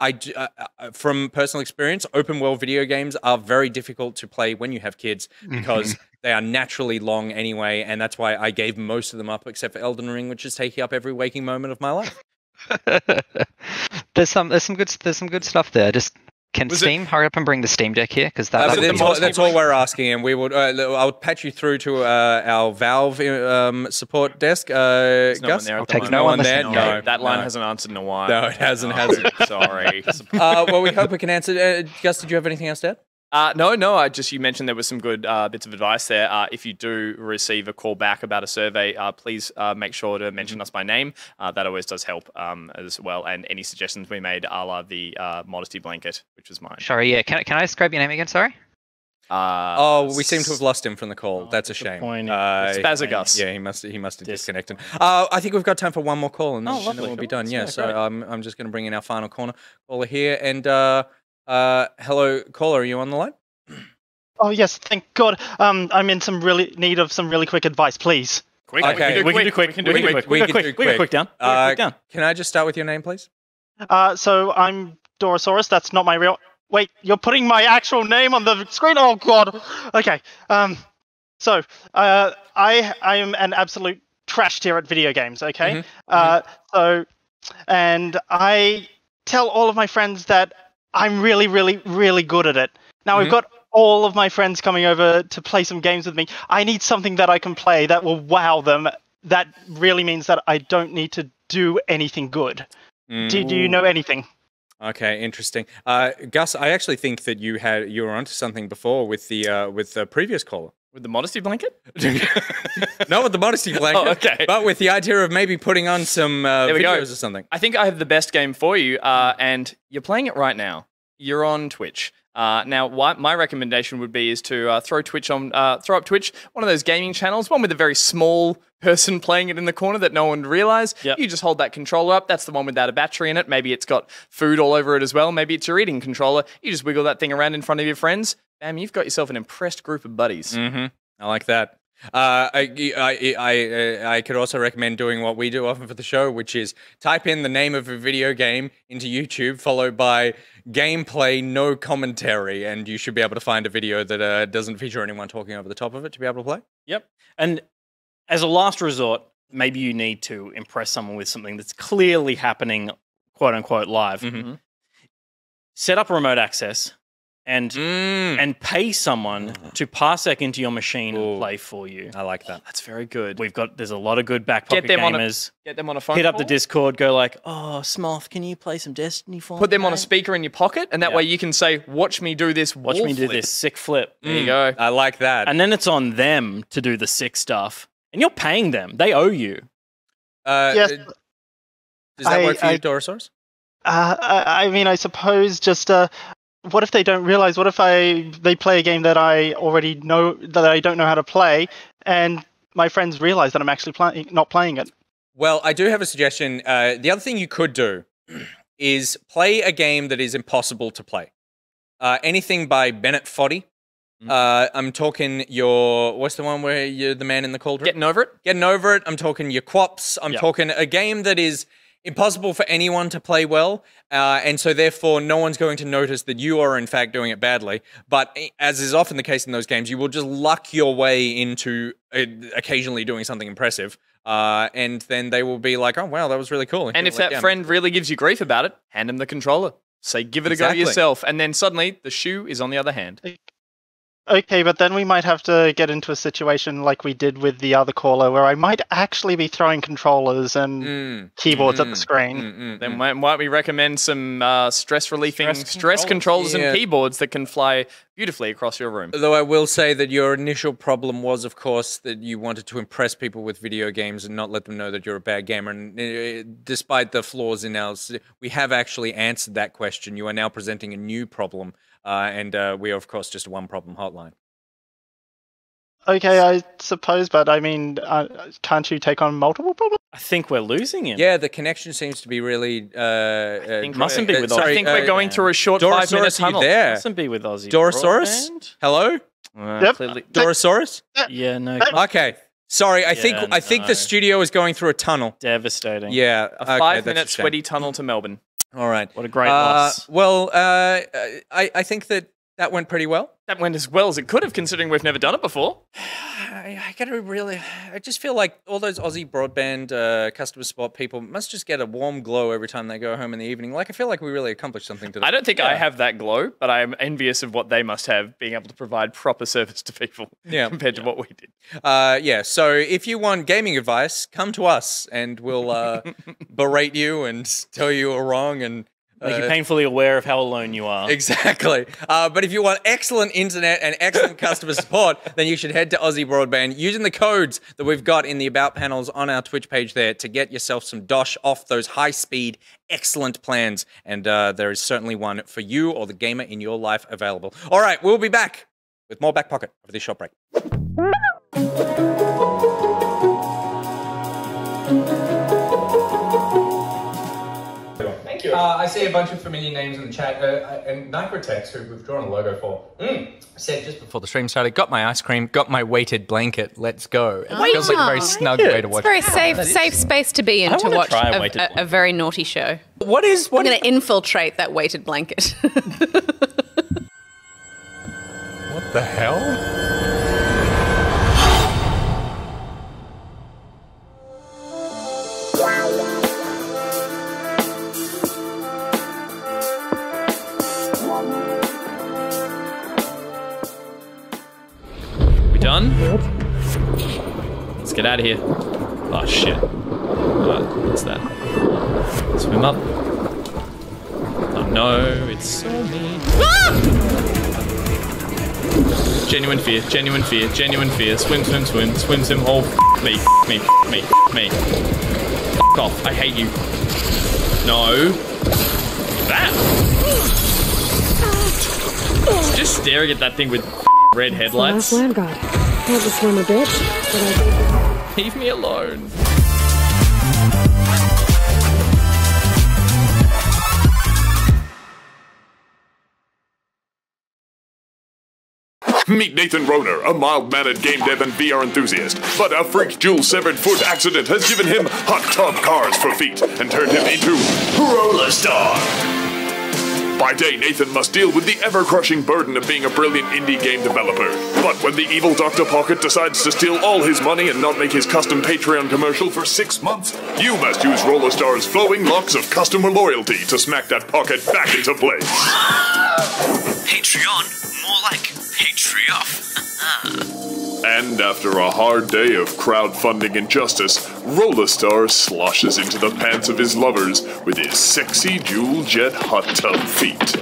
from personal experience, open world video games are very difficult to play when you have kids, because they are naturally long anyway, and that's why I gave most of them up except for Elden Ring, which is taking up every waking moment of my life. There's some good stuff there. Just can Steam hurry up and bring the Steam Deck here? Because that's all we're asking, and we would. I'll patch you through to our Valve support desk. Gus, no one there. No, that line hasn't answered in a while. No, it hasn't. Sorry. Well, we hope we can answer. Gus, did you have anything else to add? No. You mentioned there was some good bits of advice there. If you do receive a call back about a survey, please make sure to mention us by name. That always does help as well. And any suggestions we made, a la the modesty blanket, which was mine. Sorry, yeah. Can I just grab your name again? Sorry. We seem to have lost him from the call. That's a shame. Spazagus. Yeah, he must have disconnected. I think we've got time for one more call, and then we'll be done. Yeah, so I'm just going to bring in our final caller here, and. Hello, caller, are you on the line? Oh yes, thank God. I'm in some need of some really quick advice, please. Quick, okay. We can do quick. We can do quick down. Can I just start with your name, please? So I'm Dorosaurus. That's not my real. Wait, you're putting my actual name on the screen? Oh God. Okay. So I am an absolute trash tier at video games. Okay. And I tell all of my friends that I'm really, really, really good at it. Now, I've got all of my friends coming over to play some games with me. I need something that I can play that will wow them. That really means that I don't need to do anything good. Do you know anything? Okay, interesting. Gus, I actually think that you were onto something before with the previous caller. With the modesty blanket? Not with the modesty blanket. Oh, okay. But with the idea of maybe putting on some videos or something. I think I have the best game for you, and you're playing it right now. You're on Twitch. Now, my recommendation would be to throw up Twitch, one of those gaming channels, one with a very small person playing it in the corner that no one would realize. Yep. You just hold that controller up. That's the one without a battery in it. Maybe it's got food all over it as well. Maybe it's your eating controller. You just wiggle that thing around in front of your friends. Bam, you've got yourself an impressed group of buddies. I like that. I could also recommend doing what we do often for the show, which is type in the name of a video game into YouTube, followed by gameplay, no commentary, and you should be able to find a video that doesn't feature anyone talking over the top of it to be able to play. Yep. And as a last resort, maybe you need to impress someone with something that's clearly happening, quote unquote, live. Set up remote access. And pay someone to parsec into your machine and play for you. I like that. That's very good. There's a lot of good back pocket gamers. Get them on a phone Hit call. up the Discord, go like, oh, Smoth, can you play some Destiny for me? Put them on a speaker in your pocket, and that way you can say, watch me do this sick flip. There you go. I like that. And then it's on them to do the sick stuff. And you're paying them. They owe you. Yes. Does that work for you, Dorosaurus? I mean, I suppose just... what if they don't realize? What if they play a game that I already know that I don't know how to play, and my friends realize that I'm actually not playing it? Well, I do have a suggestion. The other thing you could do is play a game that is impossible to play. Anything by Bennett Foddy I'm talking your, what's the one where you're the man in the cauldron? Getting Over It. Getting Over It. I'm talking your Quops. I'm talking a game that is impossible for anyone to play well, and so therefore no one's going to notice that you are in fact doing it badly. But as is often the case in those games, you will just luck your way into occasionally doing something impressive, and then they will be like, oh wow, that was really cool. And if that friend really gives you grief about it, hand him the controller. Say, give it a go yourself. And then suddenly the shoe is on the other hand. Okay, but then we might have to get into a situation like we did with the other caller where I might actually be throwing controllers and keyboards at the screen. Then might we recommend some stress-relieving stress controllers and keyboards that can fly beautifully across your room? Though I will say that your initial problem was, of course, that you wanted to impress people with video games and not let them know that you're a bad gamer. And despite the flaws in ours, we have actually answered that question. You are now presenting a new problem. And we are, of course, just a one-problem hotline. Okay, I suppose, but I mean, can't you take on multiple problems? I think we're losing him. Yeah, the connection seems to be really... mustn't be with Aussie. I think we're going through a short 5-minute tunnel. There? Mustn't be with Aussie. Dorosaurus? Broadband? Hello? Yep. Dorosaurus? Yeah, no. Okay. Sorry, I think the studio is going through a tunnel. Devastating. Yeah. A 5-minute sweaty tunnel to Melbourne. All right. What a great loss. Well, I think that went pretty well. That went as well as it could have, considering we've never done it before. I just feel like all those Aussie broadband customer support people must just get a warm glow every time they go home in the evening. Like, I feel like we really accomplished something today. I don't think I have that glow, but I am envious of what they must have, being able to provide proper service to people compared to what we did. So if you want gaming advice, come to us and we'll berate you and tell you you're wrong and make you painfully aware of how alone you are. Exactly. But if you want excellent internet and excellent customer support, then you should head to Aussie Broadband using the codes that we've got in the About panels on our Twitch page there to get yourself some dosh off those high-speed, excellent plans. And there is certainly one for you or the gamer in your life available. All right, we'll be back with more Back Pocket after this short break. I see a bunch of familiar names in the chat. And Nicrotex, who we've drawn a logo for, said just before the stream started, got my ice cream, got my weighted blanket, let's go. It feels like a very snug way to watch. It's a very safe space to be in to watch a very naughty show. I'm going to infiltrate that weighted blanket. What the hell? Done? Let's get out of here. Oh shit. What's that? Swim up. Oh no, it's so mean. Ah! Genuine fear, genuine fear, genuine fear. Swim, swim, swim, swim, swim. Oh, me, me, me, me. F off, I hate you. No. That. Just staring at that thing with red headlights. Land guard. Had to swim a bit, but I did. Leave me alone. Meet Nathan Roner, a mild-mannered game dev and VR enthusiast. But a freak jewel-severed foot accident has given him hot tub cars for feet and turned him into Rollerstar. By day, Nathan must deal with the ever-crushing burden of being a brilliant indie game developer. But when the evil Dr. Pocket decides to steal all his money and not make his custom Patreon commercial for 6 months, you must use Rollerstar's flowing locks of customer loyalty to smack that pocket back into place. Patreon? More like Patreon. And after a hard day of crowdfunding injustice, Rollerstar sloshes into the pants of his lovers with his sexy jewel jet hot tub feet.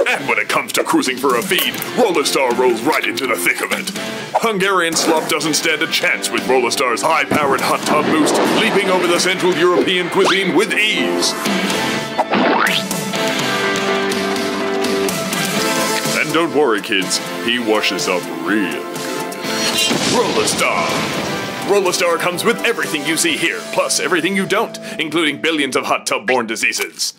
And when it comes to cruising for a feed, Rollerstar rolls right into the thick of it. Hungarian slop doesn't stand a chance with Rollerstar's high-powered hot tub boost, leaping over the Central European cuisine with ease. And don't worry, kids, he washes up real good. Rollerstar. Rollerstar comes with everything you see here, plus everything you don't, including billions of hot tub-borne diseases.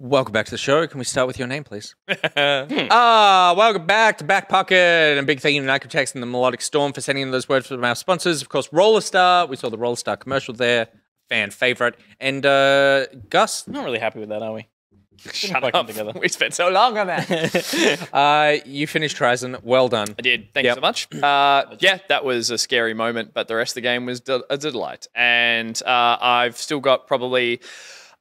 Welcome back to the show. Can we start with your name, please? Welcome back to Back Pocket. And a big thank you to Nicrotex and the Melodic Storm for sending in those words from our sponsors. Of course, Rollerstar. We saw the Rollerstar commercial there. Fan favorite. And Gus. Not really happy with that, are we? Shut up. Together. We spent so long on that. You finished Horizon. Well done. I did. Thank you so much. Yeah, that was a scary moment, but the rest of the game was a delight. And I've still got probably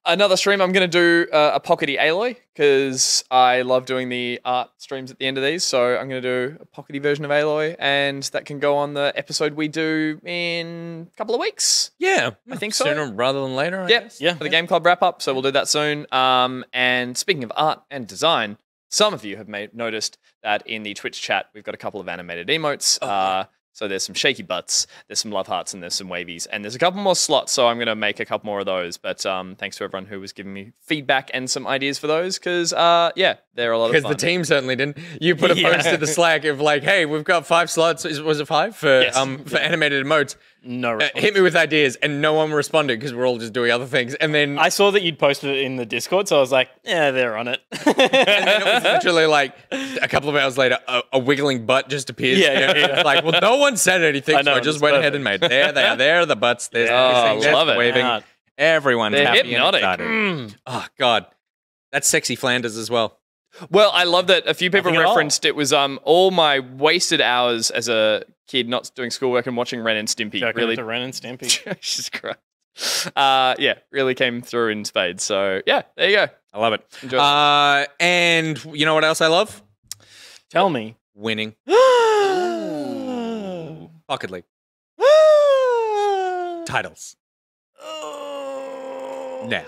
another stream. I'm going to do a pockety Aloy because I love doing the art streams at the end of these. So I'm going to do a pockety version of Aloy, and that can go on the episode we do in a couple of weeks. Yeah, I think so. Sooner rather than later. I guess. For the Game Club wrap up. So we'll do that soon. And speaking of art and design, some of you have noticed that in the Twitch chat we've got a couple of animated emotes. So there's some shaky butts, there's some love hearts, and there's some wavies. And there's a couple more slots, so I'm going to make a couple more of those. But thanks to everyone who was giving me feedback and some ideas for those, because, they're a lot of fun. Because the team certainly didn't. You put a post to the Slack of like, hey, we've got 5 slots. Was it 5? For animated emotes. No response. Hit me with ideas, and no one responded because we're all just doing other things. And then I saw that you'd posted it in the Discord, so I was like, yeah, they're on it. And then it was literally like a couple of hours later, a wiggling butt just appears. It's like, well, no one said anything, so I just went ahead and made it. There they are. There are the butts. There's the love it. Waving. Everyone's They're happy hypnotic. and excited. Oh, God. That's sexy Flanders as well. Well, I love that a few people referenced it was all my wasted hours as a kid not doing schoolwork and watching Ren and Stimpy. Really, Ren and Stimpy. Jesus Christ. Really came through in spades. So, yeah, there you go. I love it. Enjoy it. And you know what else I love? Tell me. Winning. Pocket League. Titles. Now.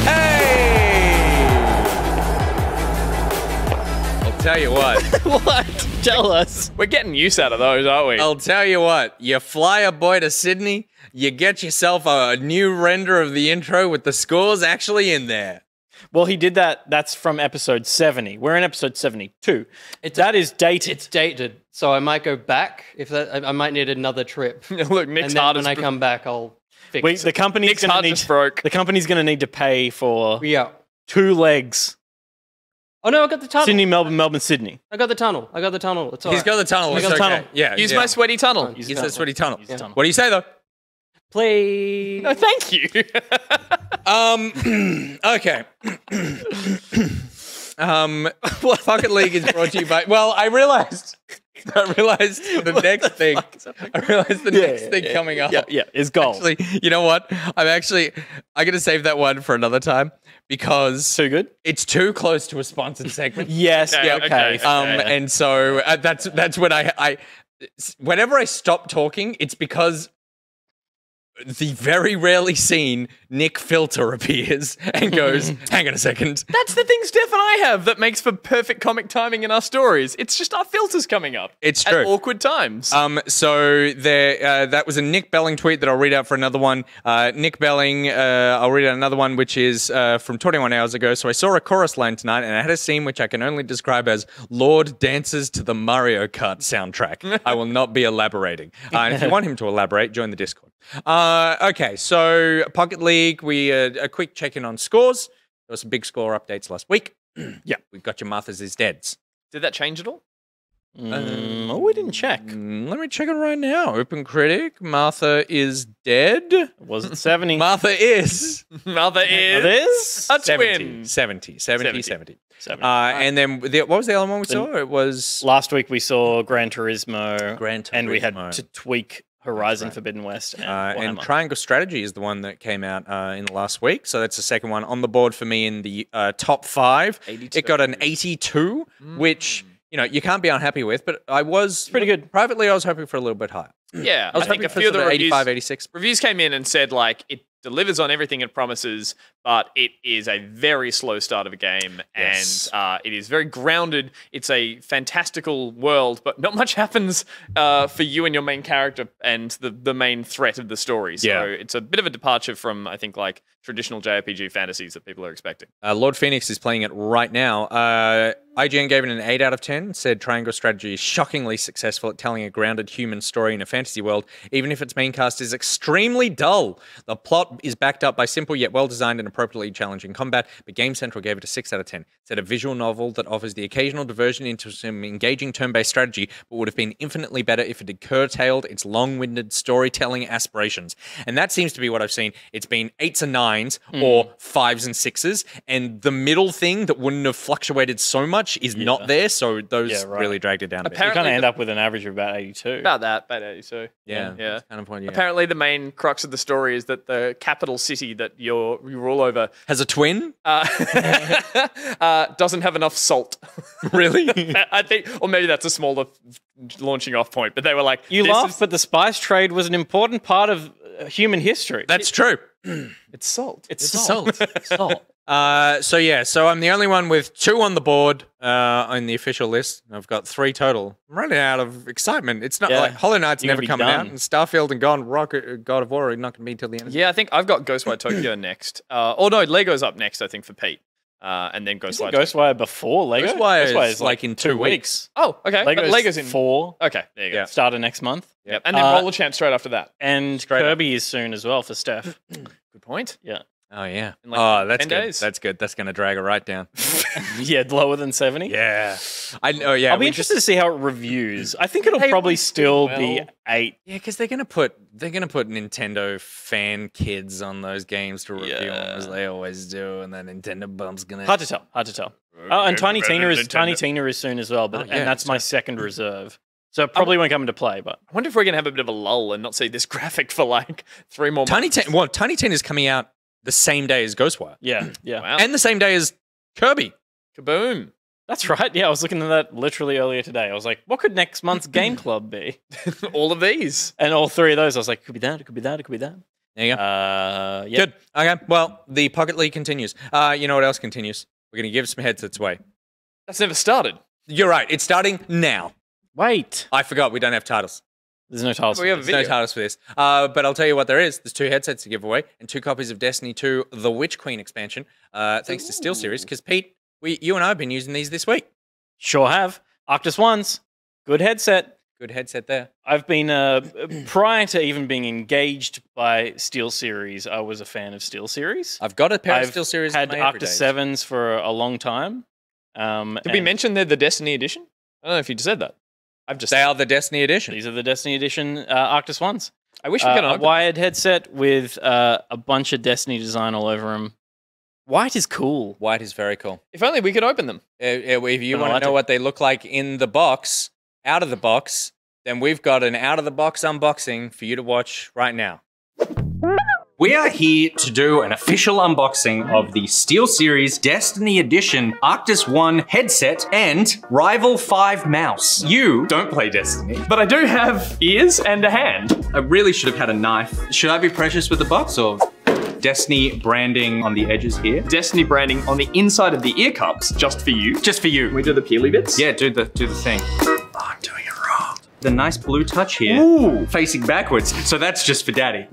Hey! I'll tell you what. What? Tell us. We're getting use out of those, aren't we? I'll tell you what. You fly a boy to Sydney, you get yourself a new render of the intro with the scores actually in there. Well, he did that. That's from episode 70. We're in episode 72. That is dated. It's dated, so I might go back. I might need another trip. Look, Nick's and then heart when I come back, I'll fix it. The company's going to need. The company's going to need to pay for 2 legs. Oh no, I got the tunnel. Sydney, Melbourne, Melbourne, Sydney. I got the tunnel. It's all He's got the tunnel. He's got the tunnel. Yeah. Use my sweaty tunnel. Use that sweaty tunnel. What do you say though? Please. No, thank you. Okay. Pocket League is brought to you by. Well, I realized the next thing. I realized the next thing coming up. Yeah, is goal. Actually, you know what? I'm gonna save that one for another time because too good. It's too close to a sponsored segment. Yes. Okay. And so that's when I whenever I stop talking, it's because the very rarely seen Nick filter appears and goes, hang on a second. That's the thing Steph and I have that makes for perfect comic timing in our stories. It's just our filters coming up. It's true. At awkward times. So there, that was a Nick Belling tweet that I'll read out for another one. Nick Belling, I'll read out another one, which is from 21 hours ago. So I saw a chorus line tonight and I had a scene which I can only describe as Lord dances to the Mario Kart soundtrack. I will not be elaborating. And if you want him to elaborate, join the Discord. Okay, so Pocket League, a quick check-in on scores. There were some big score updates last week. Yeah, we've got your Martha's is Deads. Did that change at all? We didn't check. Let me check it right now. Open Critic, Martha is dead. Was it 70? Martha is. Martha is a twin. 70. And then, what was the other one we saw? It was... Last week we saw Gran Turismo. And we had to tweak Horizon Forbidden West and Triangle Strategy is the one that came out in the last week. So that's the second one on the board for me in the top 5. 82. It got an 82, which, you can't be unhappy with, but I was pretty good. Privately, I was hoping for a little bit higher. Yeah, I was think a hoping few of the sort of reviews, 85, 86. Reviews came in and said, it delivers on everything it promises, but it is a very slow start of a game, and it is very grounded. It's a fantastical world, but not much happens for you and your main character and the main threat of the story. So it's a bit of a departure from, I think, traditional JRPG fantasies that people are expecting. Lord Phoenix is playing it right now. IGN gave it an 8 out of 10, said Triangle Strategy is shockingly successful at telling a grounded human story in a fantasy world, even if its main cast is extremely dull. The plot is backed up by simple yet well-designed and appropriately challenging combat, but Game Central gave it a 6 out of 10. It's a visual novel that offers the occasional diversion into some engaging turn-based strategy, but would have been infinitely better if it had curtailed its long-winded storytelling aspirations. And that seems to be what I've seen. It's been 8s and 9s or 5s and 6s, and the middle thing that wouldn't have fluctuated so much is not there, so those really dragged it down a bit. You kind of end up with an average of about 82. About 82. Yeah. Kind of point, Apparently the main crux of the story is that the capital city that you rule over has a twin? Doesn't have enough salt. Really? I think, or maybe that's a smaller launching off point, but they were like... You laugh, but the spice trade was an important part of human history. That's true. It's salt. It's salt. Salt. So I'm the only one with 2 on the board on the official list. I've got 3 total. I'm running out of excitement. It's not like Hollow Knight's never coming out, and Starfield and God of War are not going to be till the end. Yeah, I think I've got Ghostwire Tokyo next. No, Lego's up next, I think, for Pete. And then Ghostwire. Ghostwire before Lego? Ghostwire is like in 2 weeks. Oh, okay. Lego's in 4. Okay, there you go. Start of next month. Yep. And then Roller Champ straight after that. And Kirby is soon as well for Steph. Good point. Yeah. Oh, yeah. In like that's 10 good. days. That's good. That's going to drag it right down. Yeah, lower than 70. Yeah. I'll be interested to see how it reviews. I think it'll probably still be 8. Yeah, because they're gonna put Nintendo fan kids on those games to review them as they always do, and then Nintendo bum's gonna Hard to tell. Oh, and Tiny Tina is soon as well, and that's my second reserve. So it probably won't come into play, but I wonder if we're gonna have a bit of a lull and not see this graphic for like 3 more months. Tiny Tina is coming out the same day as Ghostwire. Yeah. Wow. And the same day as Kirby. Kaboom. That's right. Yeah, I was looking at that literally earlier today. I was like, what could next month's Game Club be? All of these. And all 3 of those, I was like, it could be that, it could be that, it could be that. There you go. Yeah. Good. Okay. Well, the Pocket League continues. You know what else continues? We're going to give some headsets away. That's never started. You're right. It's starting now. Wait. I forgot we don't have titles. There's no titles. There's no titles for this. But I'll tell you what there is. There's 2 headsets to give away and 2 copies of Destiny 2, The Witch Queen expansion, thanks to SteelSeries. Because, Pete, you and I have been using these this week. Sure have. Arctis Ones. Good headset. Good headset there. I've been, prior to even being engaged by SteelSeries, I was a fan of SteelSeries. I've got a pair of SteelSeries. I've had Arctis 7s for a long time. Did we mention they're the Destiny edition? I don't know if you said that. They are the Destiny edition. These are the Destiny edition Arctis Ones. I wish we could a wired headset with a bunch of Destiny design all over them. White is cool. White is very cool. If only we could open them. If you want to know what they look like in the box, out of the box, then we've got an out-of-the-box unboxing for you to watch right now. We are here to do an official unboxing of the SteelSeries Destiny Edition Arctis 1 headset and Rival 5 mouse. You don't play Destiny. But I do have ears and a hand. I really should have had a knife. Should I be precious with the box or Destiny branding on the edges here? Destiny branding on the inside of the ear cups, just for you. Just for you. Can we do the peely bits? Yeah, do the thing. Oh, I'm doing it wrong. The nice blue touch here, facing backwards. So that's just for Daddy.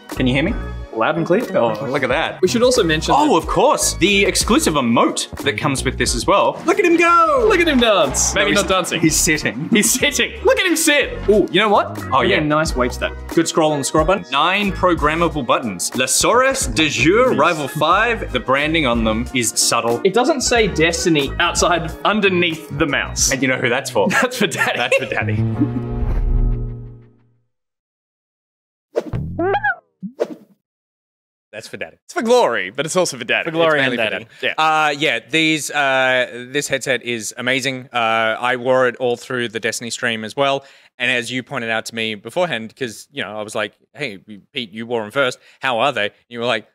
Can you hear me? Loud and clear? Oh, look at that. We should also mention... Oh, of course. The exclusive emote that comes with this as well. Look at him go! Look at him dance. Maybe No, not dancing. He's sitting. He's sitting. Look at him sit. Oh, you know what? Oh, yeah. Nice weight to that. Good scroll on the scroll button. 9 programmable buttons. La Source de Jour Rival 5. The branding on them is subtle. It doesn't say Destiny outside underneath the mouse. And you know who that's for? That's for Daddy. That's for Daddy. That's for Daddy. It's for glory, but it's also for Daddy. For glory It's and mainly Daddy. For Yeah. This headset is amazing. I wore it all through the Destiny stream as well. And as you pointed out to me beforehand, because, I was like, hey, Pete, you wore them first. How are they? And you were like,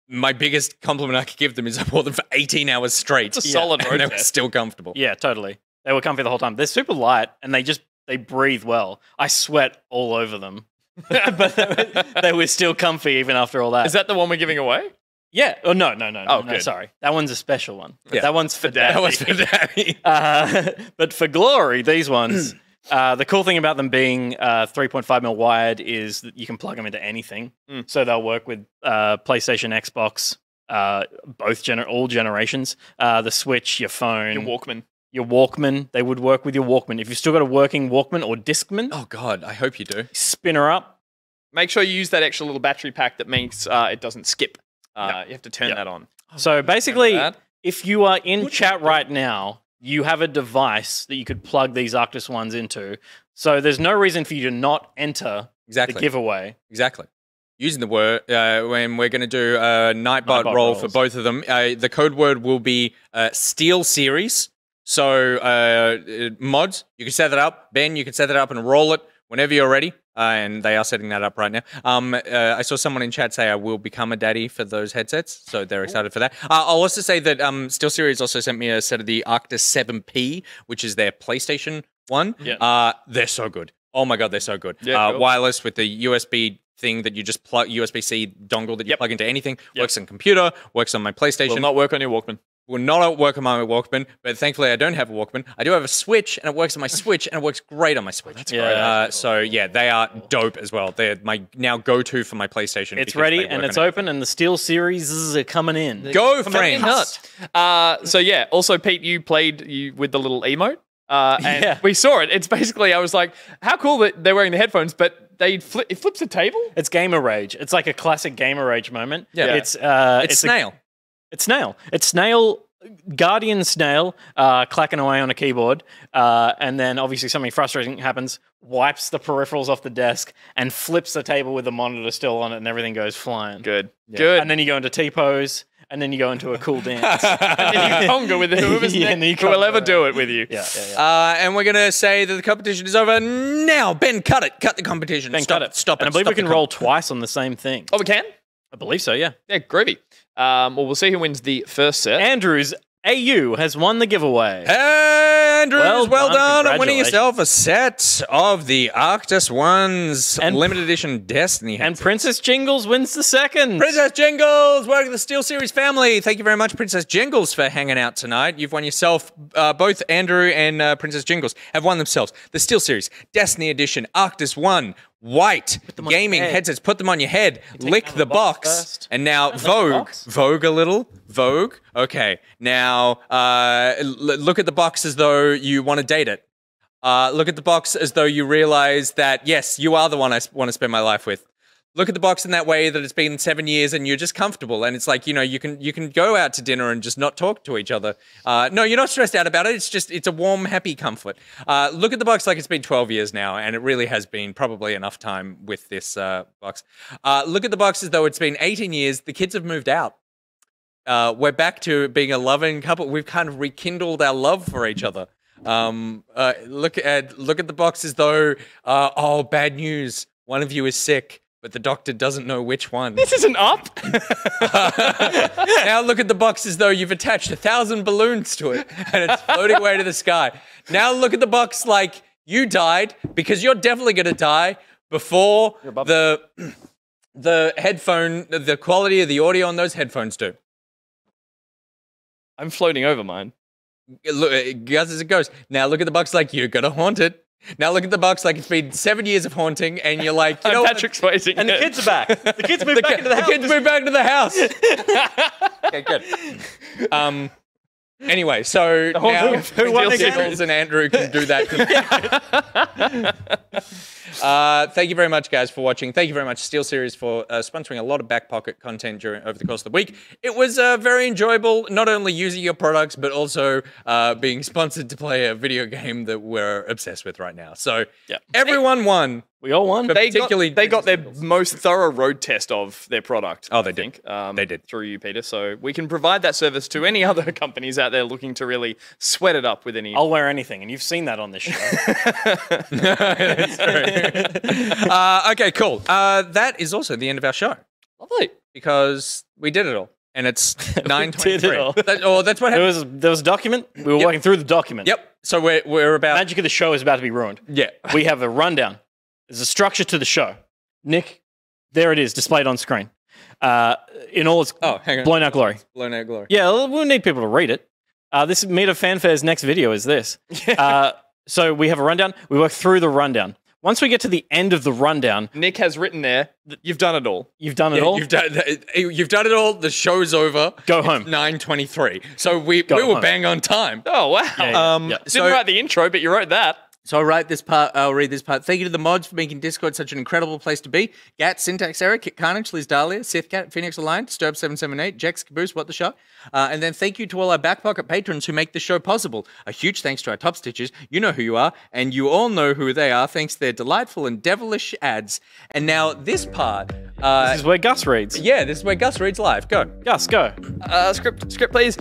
my biggest compliment I could give them is I wore them for 18 hours straight. It's a solid road and they were test. still comfortable. Yeah, totally. They were comfy the whole time. They're super light, and they breathe well. I sweat all over them. But they were still comfy even after all that. Is that the one we're giving away? Yeah. Oh, no. Oh, No, good. sorry. That one's a special one. Yeah. That one's for Daddy. That was for Daddy. But for glory, these ones, the cool thing about them being 3.5mm wired is that you can plug them into anything. So they'll work with PlayStation, Xbox, all generations. The Switch, your phone. Your Walkman. your Walkman. They would work with your Walkman. If you've still got a working Walkman or Discman. Oh, God, I hope you do. Spin her up. Make sure you use that extra little battery pack that makes it doesn't skip. You have to turn that on. So basically, if you are in chat right now, you have a device that you could plug these Arctis ones into. So there's no reason for you to not enter the giveaway. Exactly. Using the word, when we're going to do a Nightbot roll for both of them, the code word will be Steel Series. So mods, you can set that up. Ben, you can set that up and roll it whenever you're ready. And they are setting that up right now. I saw someone in chat say I will become a daddy for those headsets, so they're excited for that. I'll also say that SteelSeries also sent me a set of the Arctis 7P, which is their PlayStation one. Yeah. They're so good. Oh my God, they're so good. Yeah, cool. Wireless with the USB thing that you just plug, USB-C dongle that you plug into anything, works on computer, works on my PlayStation. Will not work on your Walkman. Will not work on my Walkman, but thankfully I don't have a Walkman. I do have a Switch, and it works on my Switch, and it works great on my Switch. That's great. So yeah, they are dope as well. They're my now go-to for my PlayStation. It's ready and it's open, and the Steel Series are coming in. Go, friends! So yeah, also Pete, you played with the little emote, and we saw it. It's basically, I was like, how cool that they're wearing the headphones, but it flips a table. It's gamer rage. It's like a classic gamer rage moment. Yeah, it's Snail. It's Snail, Guardian Snail, clacking away on a keyboard, and then obviously something frustrating happens, wipes the peripherals off the desk, and flips the table with the monitor still on it, and everything goes flying. Good. And then you go into T-pose, and then you go into a cool dance. And then you conga with whoever's next, who will ever do it with you. And we're going to say that the competition is over now. Ben, cut it. Cut the competition. Ben, cut it. Stop it. And I believe we can roll twice on the same thing. Oh, we can? I believe so, yeah. Yeah, groovy. Well, we'll see who wins the first set. Andrews AU has won the giveaway. Andrews, well done on winning yourself a set of the Arctis Ones and limited edition Destiny headsets. And Princess Jingles wins the second. Princess Jingles, welcome to the Steel Series family. Thank you very much, Princess Jingles, for hanging out tonight. You've won yourself, both Andrew and Princess Jingles have won themselves the Steel Series Destiny edition Arctis One white gaming headsets. Put them on your head. Lick the box. And now Vogue a little. Vogue. Okay. Now look at the box as though you want to date it. Look at the box as though you realize that, yes, you are the one I want to spend my life with. Look at the box in that way that it's been 7 years and you're just comfortable. And it's like, you know, you can go out to dinner and just not talk to each other. No, you're not stressed out about it. It's a warm, happy comfort. Look at the box like it's been 12 years now, and it really has been probably enough time with this box. Look at the box as though it's been 18 years. The kids have moved out. We're back to being a loving couple. We've kind of rekindled our love for each other. Look at the box as though, oh, bad news. One of you is sick, but the doctor doesn't know which one. This isn't up. Now look at the box as though you've attached 1,000 balloons to it and it's floating away to the sky. Now look at the box like you died, because you're definitely going to die before the headphone, the quality of the audio on those headphones do. I'm floating over mine. Look, it goes as it goes. Now look at the box like you're going to haunt it. Now look at the box like it's been 7 years of haunting, and you're like, you know Patrick's waiting. And the kids are back. The kids moved back into the house. The kids moved back into the house. Okay, good. Anyway, so now who won Jingles and Andrew can do that. Thank you very much, guys, for watching. Thank you very much, Steel Series, for sponsoring a lot of back pocket content over the course of the week. It was very enjoyable, not only using your products, but also being sponsored to play a video game that we're obsessed with right now. So everyone won. We all won. They got their most thorough road test of their product. Oh, they did. They did. Through you, Peter. So we can provide that service to any other companies out there looking to really sweat it up with any. I'll wear anything, and you've seen that on this show. That's true. Okay, cool. That is also the end of our show. Lovely. Because we did it all. And it's 9:23. did it all. That's what happened. There was a document. We were working through the document. Yep. So we're about... Magic of the show is about to be ruined. Yeah. We have a rundown. There's a structure to the show. Nick, there it is, displayed on screen. In all its blown out glory. Blown out glory. Yeah, we'll need people to read it. This Meet of Fanfare's next video is this. So we have a rundown. We work through the rundown. once we get to the end of the rundown, Nick has written there, you've done it all. You've done it all? You've done it all. The show's over. Go home. 9:23. So we were bang on time. Oh, wow. Didn't write the intro, but you wrote that. So I'll read this part. Thank you to the mods for making Discord such an incredible place to be. Gat, Syntax Error, Kit Carnage, Liz Dahlia, Sith Cat, Phoenix Alliance, Sturb778, Jex Caboose, What the Shot. And then thank you to all our back pocket patrons who make the show possible. A huge thanks to our top stitchers. You know who you are, and you all know who they are thanks to their delightful and devilish ads. And now this part. This is where Gus reads. Yeah, this is where Gus reads live. Go. Gus, go. Script, please.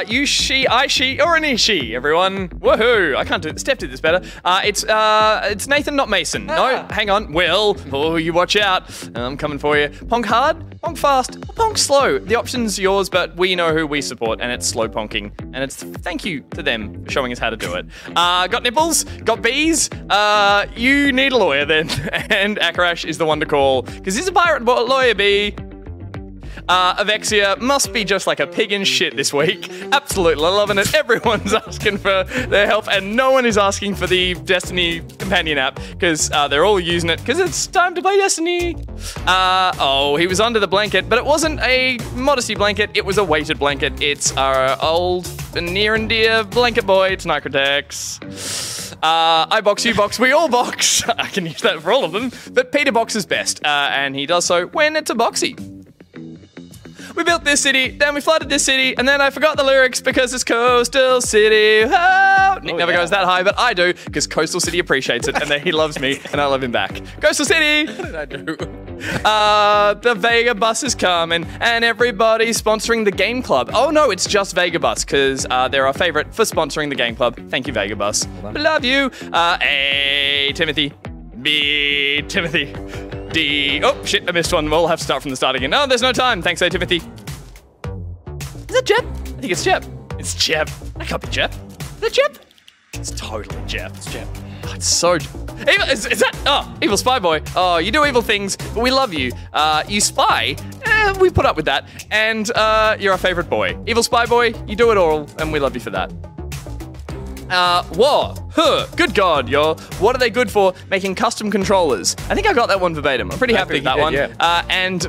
You, she, I, she, or an she, everyone. Woohoo. I can't do it. Steph did this better. It's Nathan, not Mason. No, hang on. Will. Oh, you watch out. I'm coming for you. Ponk hard, ponk fast, or ponk slow. The option's yours, but we know who we support, and it's slow ponking. And it's thank you to them for showing us how to do it. Got nipples? Got bees? You need a lawyer then. And Akarash is the one to call, because he's a pirate lawyer bee. Avexia must be just like a pig in shit this week. Absolutely loving it. Everyone's asking for their help, and no one is asking for the Destiny companion app because they're all using it because it's time to play Destiny. He was under the blanket, but it wasn't a modesty blanket. It was a weighted blanket. It's our old near and dear blanket boy. It's Nicrotex. I box, you box, we all box. I can use that for all of them, but Peter boxes best, and he does so when it's a boxy. We built this city, then we flooded this city, and then I forgot the lyrics because it's Coastal City. Oh, Nick never goes that high, but I do because Coastal City appreciates it, and then he loves me, and I love him back. Coastal City! What did I do? The Vega bus is coming, and everybody's sponsoring the game club. Oh no, it's just Vega bus because they're our favorite for sponsoring the game club. Thank you, Vega bus. Love you. A, Timothy. B, Timothy. D. Oh, shit, I missed one. We'll have to start from the start again. Oh, there's no time. Thanks, A, Timothy. Is that Jepp? I think it's Jepp. It's Jepp. That can't be Jepp. Is that Jepp? It's totally Jepp. It's Jepp. Oh, it's so... Evil, is that... Oh, evil spy boy. Oh, you do evil things, but we love you. You spy. We put up with that. And you're our favorite boy. Evil spy boy, you do it all, and we love you for that. Good God, yo. What are they good for? Making custom controllers. I think I got that one verbatim. I'm pretty happy with that one. Yeah. And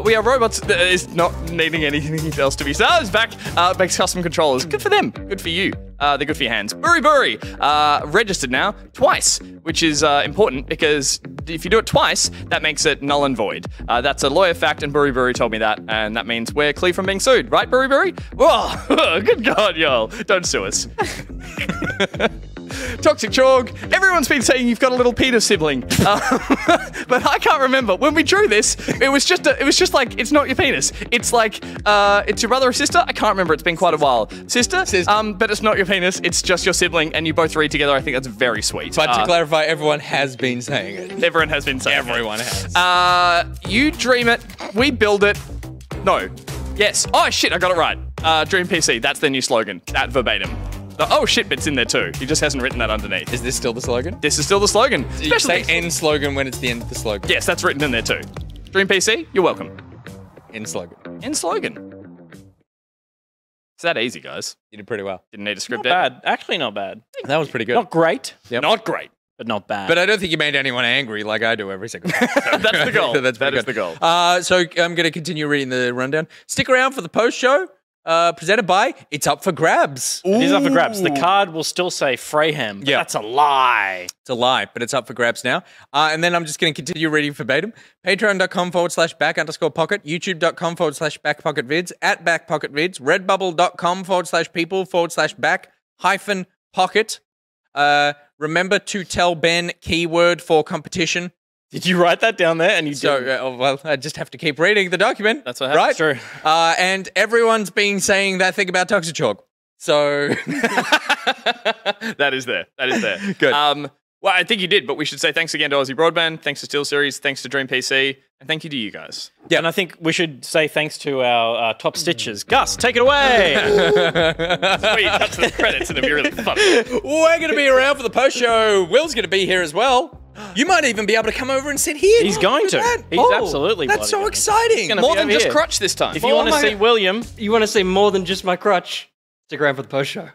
we are robots that is not needing anything else to be said. It's back. Makes custom controllers. Good for them. Good for you. They're good for your hands. BuriBuri. Registered now twice, which is important because if you do it twice, that makes it null and void. That's a lawyer fact, and BuriBuri told me that, and that means we're clear from being sued. Right, BuriBuri? Whoa, good God, y'all. Don't sue us. Toxic Chorg. Everyone's been saying you've got a little penis sibling, but I can't remember. When we drew this, it was just like it's not your penis. It's like it's your brother or sister. I can't remember. It's been quite a while. Sister. But it's not your penis. It's just your sibling, and you both read together. I think that's very sweet. But to clarify, everyone has been saying it. Everyone has been saying Everyone has. You dream it. We build it. No. Yes. Oh shit! I got it right. Dream PC. That's their new slogan. That verbatim. The oh shit bit's in there too. He just hasn't written that underneath. Is this still the slogan? This is still the slogan. You say end slogan when it's the end of the slogan. Yes, that's written in there too. Dream PC, you're welcome. End slogan. End slogan. It's that easy, guys. You did pretty well. Didn't need a script. Not bad. Actually, not bad. That was pretty good. Not great. Yep. Not great. But not bad. But I don't think you made anyone angry like I do every single time. That's the goal. That is the goal. So I'm going to continue reading the rundown. Stick around for the post show. Presented by It's Up for Grabs. It is up for grabs. The card will still say Freyham. But that's a lie. It's a lie, but it's up for grabs now. And then I'm just going to continue reading verbatim. Patreon.com/back_pocket, YouTube.com/backpocketvids, @backpocketvids, Redbubble.com/people/back-pocket. Remember to tell Ben keyword for competition. Did you write that down there? And you did. Well, I just have to keep reading the document. That's what happens. Right? True. And everyone's been saying that thing about Toxic Chalk. So that is there. That is there. Good. Well, I think you did, but we should say thanks again to Aussie Broadband, thanks to SteelSeries, thanks to Dream PC, and thank you to you guys. Yeah, and I think we should say thanks to our top stitchers. Gus, take it away. Sweet, that's the credits, and it'll be really fun. We're going to be around for the post show. Will's going to be here as well. You might even be able to come over and sit here. He's going to. He's absolutely. That's so exciting. More than just crutch this time. If you want to see William, you want to see more than just my crutch, stick around for the post show.